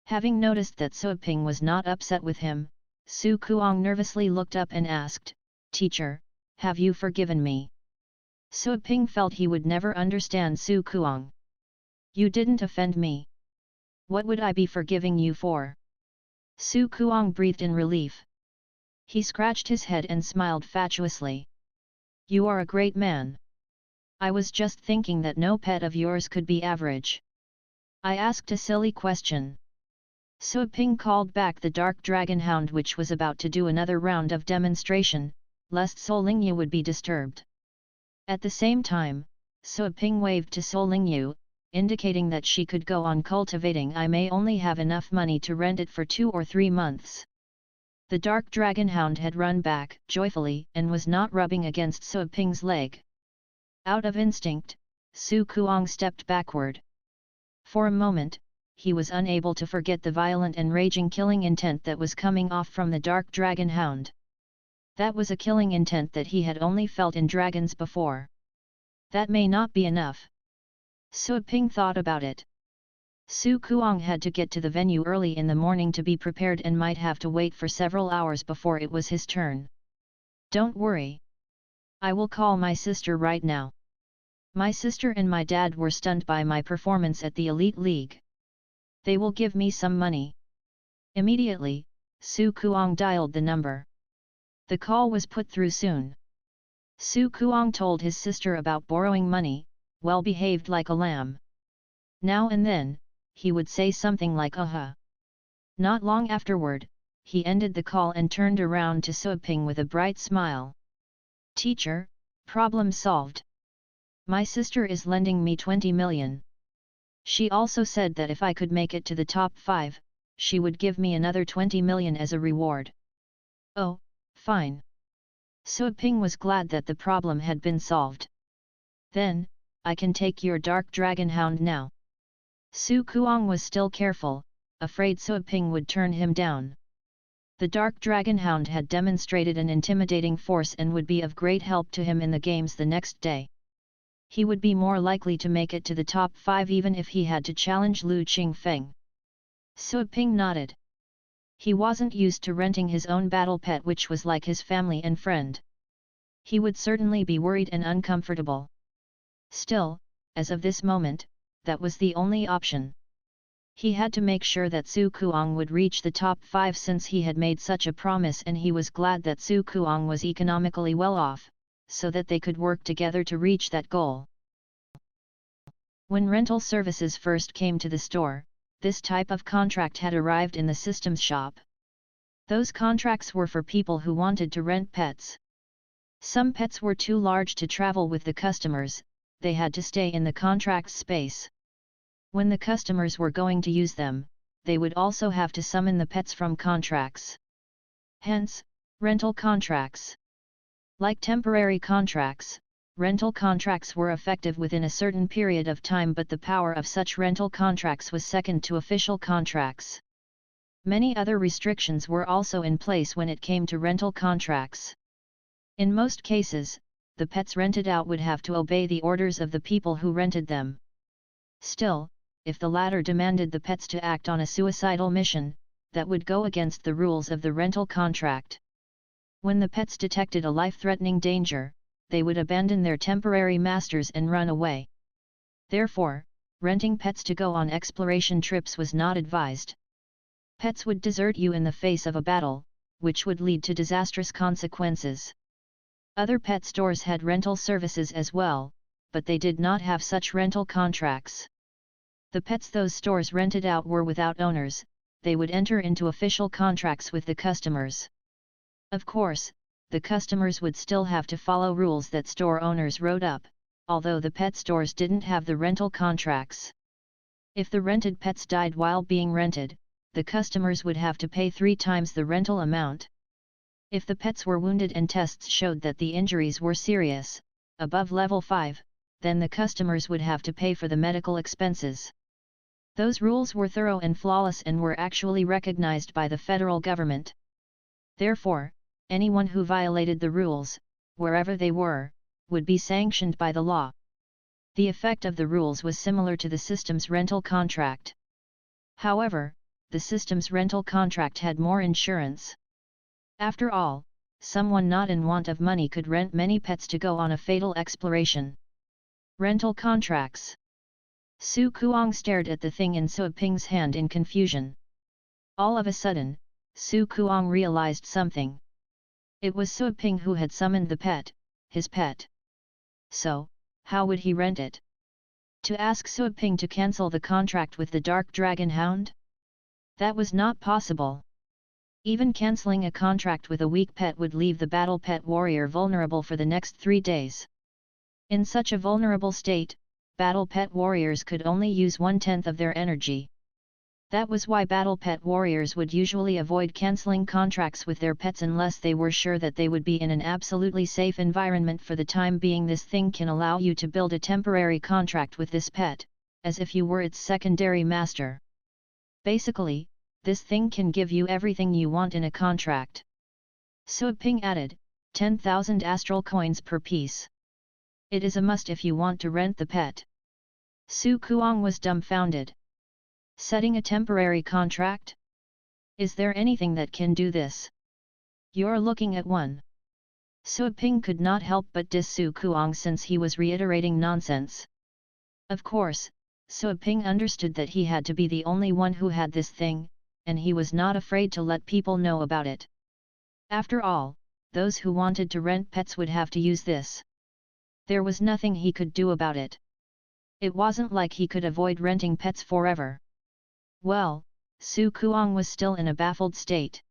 Having noticed that Su Ping was not upset with him, Su Kuang nervously looked up and asked, "Teacher, have you forgiven me?" Su Ping felt he would never understand Su Kuang. You didn't offend me. What would I be forgiving you for? Su Kuang breathed in relief. He scratched his head and smiled fatuously. You are a great man. I was just thinking that no pet of yours could be average. I asked a silly question. Su Ping called back the dark dragon hound, which was about to do another round of demonstration, lest Sol Lingyu would be disturbed. At the same time, Suo Ping waved to Sol Lingyu, indicating that she could go on cultivating. I may only have enough money to rent it for 2 or 3 months. The dark dragon hound had run back joyfully and was not rubbing against Suo Ping's leg. Out of instinct, Su Kuang stepped backward. For a moment, he was unable to forget the violent and raging killing intent that was coming off from the dark dragon hound. That was a killing intent that he had only felt in dragons before. That may not be enough. Suo Ping thought about it. Su Kuang had to get to the venue early in the morning to be prepared and might have to wait for several hours before it was his turn. Don't worry. I will call my sister right now. My sister and my dad were stunned by my performance at the Elite League. They will give me some money. Immediately, Su Kuang dialed the number. The call was put through soon. Su Kuang told his sister about borrowing money, well behaved like a lamb. Now and then, he would say something like aha. Not long afterward, he ended the call and turned around to Suo Ping with a bright smile. Teacher, problem solved. My sister is lending me 20 million. She also said that if I could make it to the top 5, she would give me another 20 million as a reward. Oh, fine. Suo Ping was glad that the problem had been solved. Then, I can take your dark dragon hound now. Su Kuang was still careful, afraid Suo Ping would turn him down. The dark dragon hound had demonstrated an intimidating force and would be of great help to him in the games the next day. He would be more likely to make it to the top 5 even if he had to challenge Lu Qingfeng. Suo Ping nodded. He wasn't used to renting his own battle pet, which was like his family and friend. He would certainly be worried and uncomfortable. Still, as of this moment, that was the only option. He had to make sure that Su Kuang would reach the top 5 since he had made such a promise, and he was glad that Su Kuang was economically well off, so that they could work together to reach that goal. When rental services first came to the store, this type of contract had arrived in the systems shop. Those contracts were for people who wanted to rent pets. Some pets were too large to travel with the customers, they had to stay in the contract's space. When the customers were going to use them, they would also have to summon the pets from contracts. Hence, rental contracts. Like temporary contracts, rental contracts were effective within a certain period of time, but the power of such rental contracts was second to official contracts. Many other restrictions were also in place when it came to rental contracts. In most cases, the pets rented out would have to obey the orders of the people who rented them. Still, if the latter demanded the pets to act on a suicidal mission, that would go against the rules of the rental contract. When the pets detected a life-threatening danger, they would abandon their temporary masters and run away. Therefore, renting pets to go on exploration trips was not advised. Pets would desert you in the face of a battle, which would lead to disastrous consequences. Other pet stores had rental services as well, but they did not have such rental contracts. The pets those stores rented out were without owners, they would enter into official contracts with the customers. Of course, the customers would still have to follow rules that store owners wrote up, although the pet stores didn't have the rental contracts. If the rented pets died while being rented, the customers would have to pay 3 times the rental amount. If the pets were wounded and tests showed that the injuries were serious, above level 5, then the customers would have to pay for the medical expenses. Those rules were thorough and flawless and were actually recognized by the federal government. Therefore, anyone who violated the rules, wherever they were, would be sanctioned by the law. The effect of the rules was similar to the system's rental contract. However, the system's rental contract had more insurance. After all, someone not in want of money could rent many pets to go on a fatal exploration. Rental contracts. Su Kuang stared at the thing in Suo Ping's hand in confusion. All of a sudden, Su Kuang realized something. It was Suo Ping who had summoned the pet, his pet. So, how would he rent it? To ask Suo Ping to cancel the contract with the Dark Dragon Hound? That was not possible. Even cancelling a contract with a weak pet would leave the battle pet warrior vulnerable for the next 3 days. In such a vulnerable state, battle pet warriors could only use 1/10 of their energy. That was why battle pet warriors would usually avoid cancelling contracts with their pets unless they were sure that they would be in an absolutely safe environment for the time being. This thing can allow you to build a temporary contract with this pet, as if you were its secondary master. Basically, this thing can give you everything you want in a contract. So Ping added, 10,000 astral coins per piece. It is a must if you want to rent the pet. Su Kuang was dumbfounded. Setting a temporary contract? Is there anything that can do this? You're looking at one. Su Ping could not help but diss Su Kuang since he was reiterating nonsense. Of course, Su Ping understood that he had to be the only one who had this thing, and he was not afraid to let people know about it. After all, those who wanted to rent pets would have to use this. There was nothing he could do about it. It wasn't like he could avoid renting pets forever. Well, Su Kuang was still in a baffled state.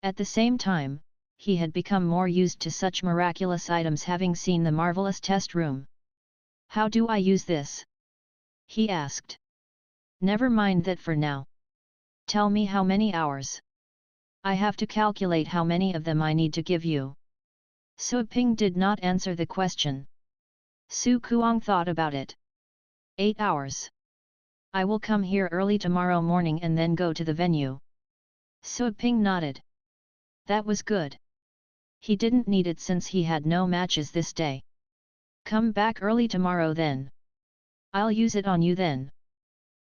At the same time, he had become more used to such miraculous items having seen the marvelous test room. How do I use this? He asked. Never mind that for now. Tell me how many hours. I have to calculate how many of them I need to give you. Su Ping did not answer the question. Su Kuang thought about it. 8 hours. I will come here early tomorrow morning and then go to the venue. Su Ping nodded. That was good. He didn't need it since he had no matches this day. Come back early tomorrow then. I'll use it on you then.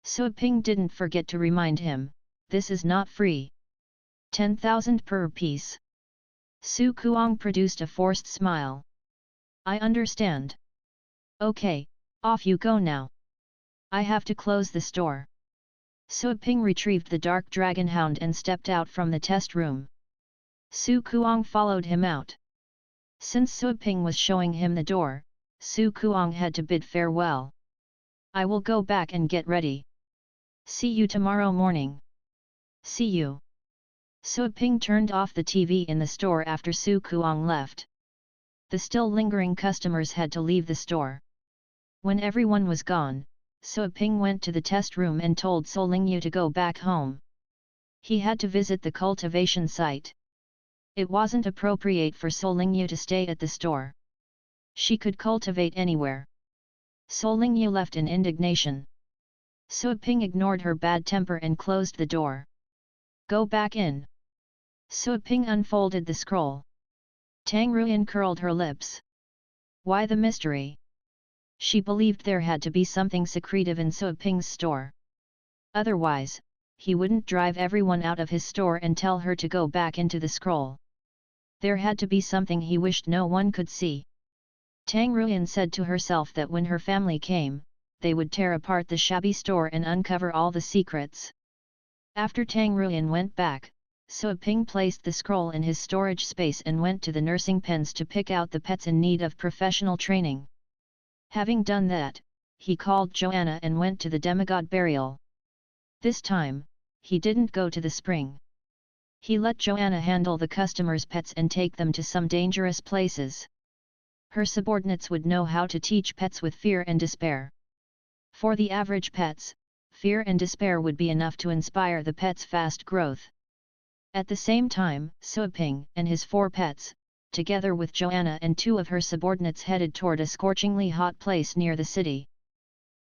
Su Ping didn't forget to remind him, this is not free. 10,000 per piece. Su Kuang produced a forced smile. I understand. Okay, off you go now. I have to close the store. Su Ping retrieved the dark dragon hound and stepped out from the test room. Su Kuang followed him out. Since Su Ping was showing him the door, Su Kuang had to bid farewell. I will go back and get ready. See you tomorrow morning. See you. Su Ping turned off the TV in the store after Su Kuang left. The still lingering customers had to leave the store. When everyone was gone, Su Ping went to the test room and told So Lingyu to go back home. He had to visit the cultivation site. It wasn't appropriate for So Lingyu to stay at the store. She could cultivate anywhere. So Lingyu left in indignation. Su Ping ignored her bad temper and closed the door. Go back in. Su Ping unfolded the scroll. Tang Ruyan curled her lips. Why the mystery? She believed there had to be something secretive in Su Ping's store. Otherwise, he wouldn't drive everyone out of his store and tell her to go back into the scroll. There had to be something he wished no one could see. Tang Ruyan said to herself that when her family came, they would tear apart the shabby store and uncover all the secrets. After Tang Ruyan went back, Su Ping placed the scroll in his storage space and went to the nursing pens to pick out the pets in need of professional training. Having done that, he called Joanna and went to the demigod burial. This time, he didn't go to the spring. He let Joanna handle the customers' pets and take them to some dangerous places. Her subordinates would know how to teach pets with fear and despair. For the average pets, fear and despair would be enough to inspire the pet's fast growth. At the same time, Su Ping and his 4 pets, together with Joanna and 2 of her subordinates, headed toward a scorchingly hot place near the city.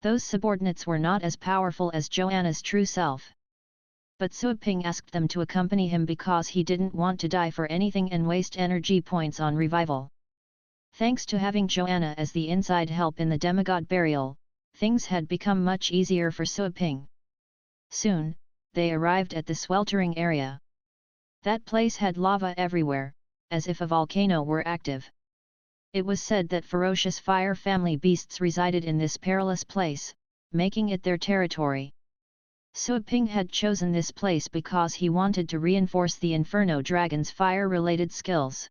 Those subordinates were not as powerful as Joanna's true self. But Su Ping asked them to accompany him because he didn't want to die for anything and waste energy points on revival. Thanks to having Joanna as the inside help in the demigod burial, things had become much easier for Su Ping. Soon, they arrived at the sweltering area. That place had lava everywhere, as if a volcano were active. It was said that ferocious fire family beasts resided in this perilous place, making it their territory. Su Ping had chosen this place because he wanted to reinforce the Inferno Dragon's fire-related skills.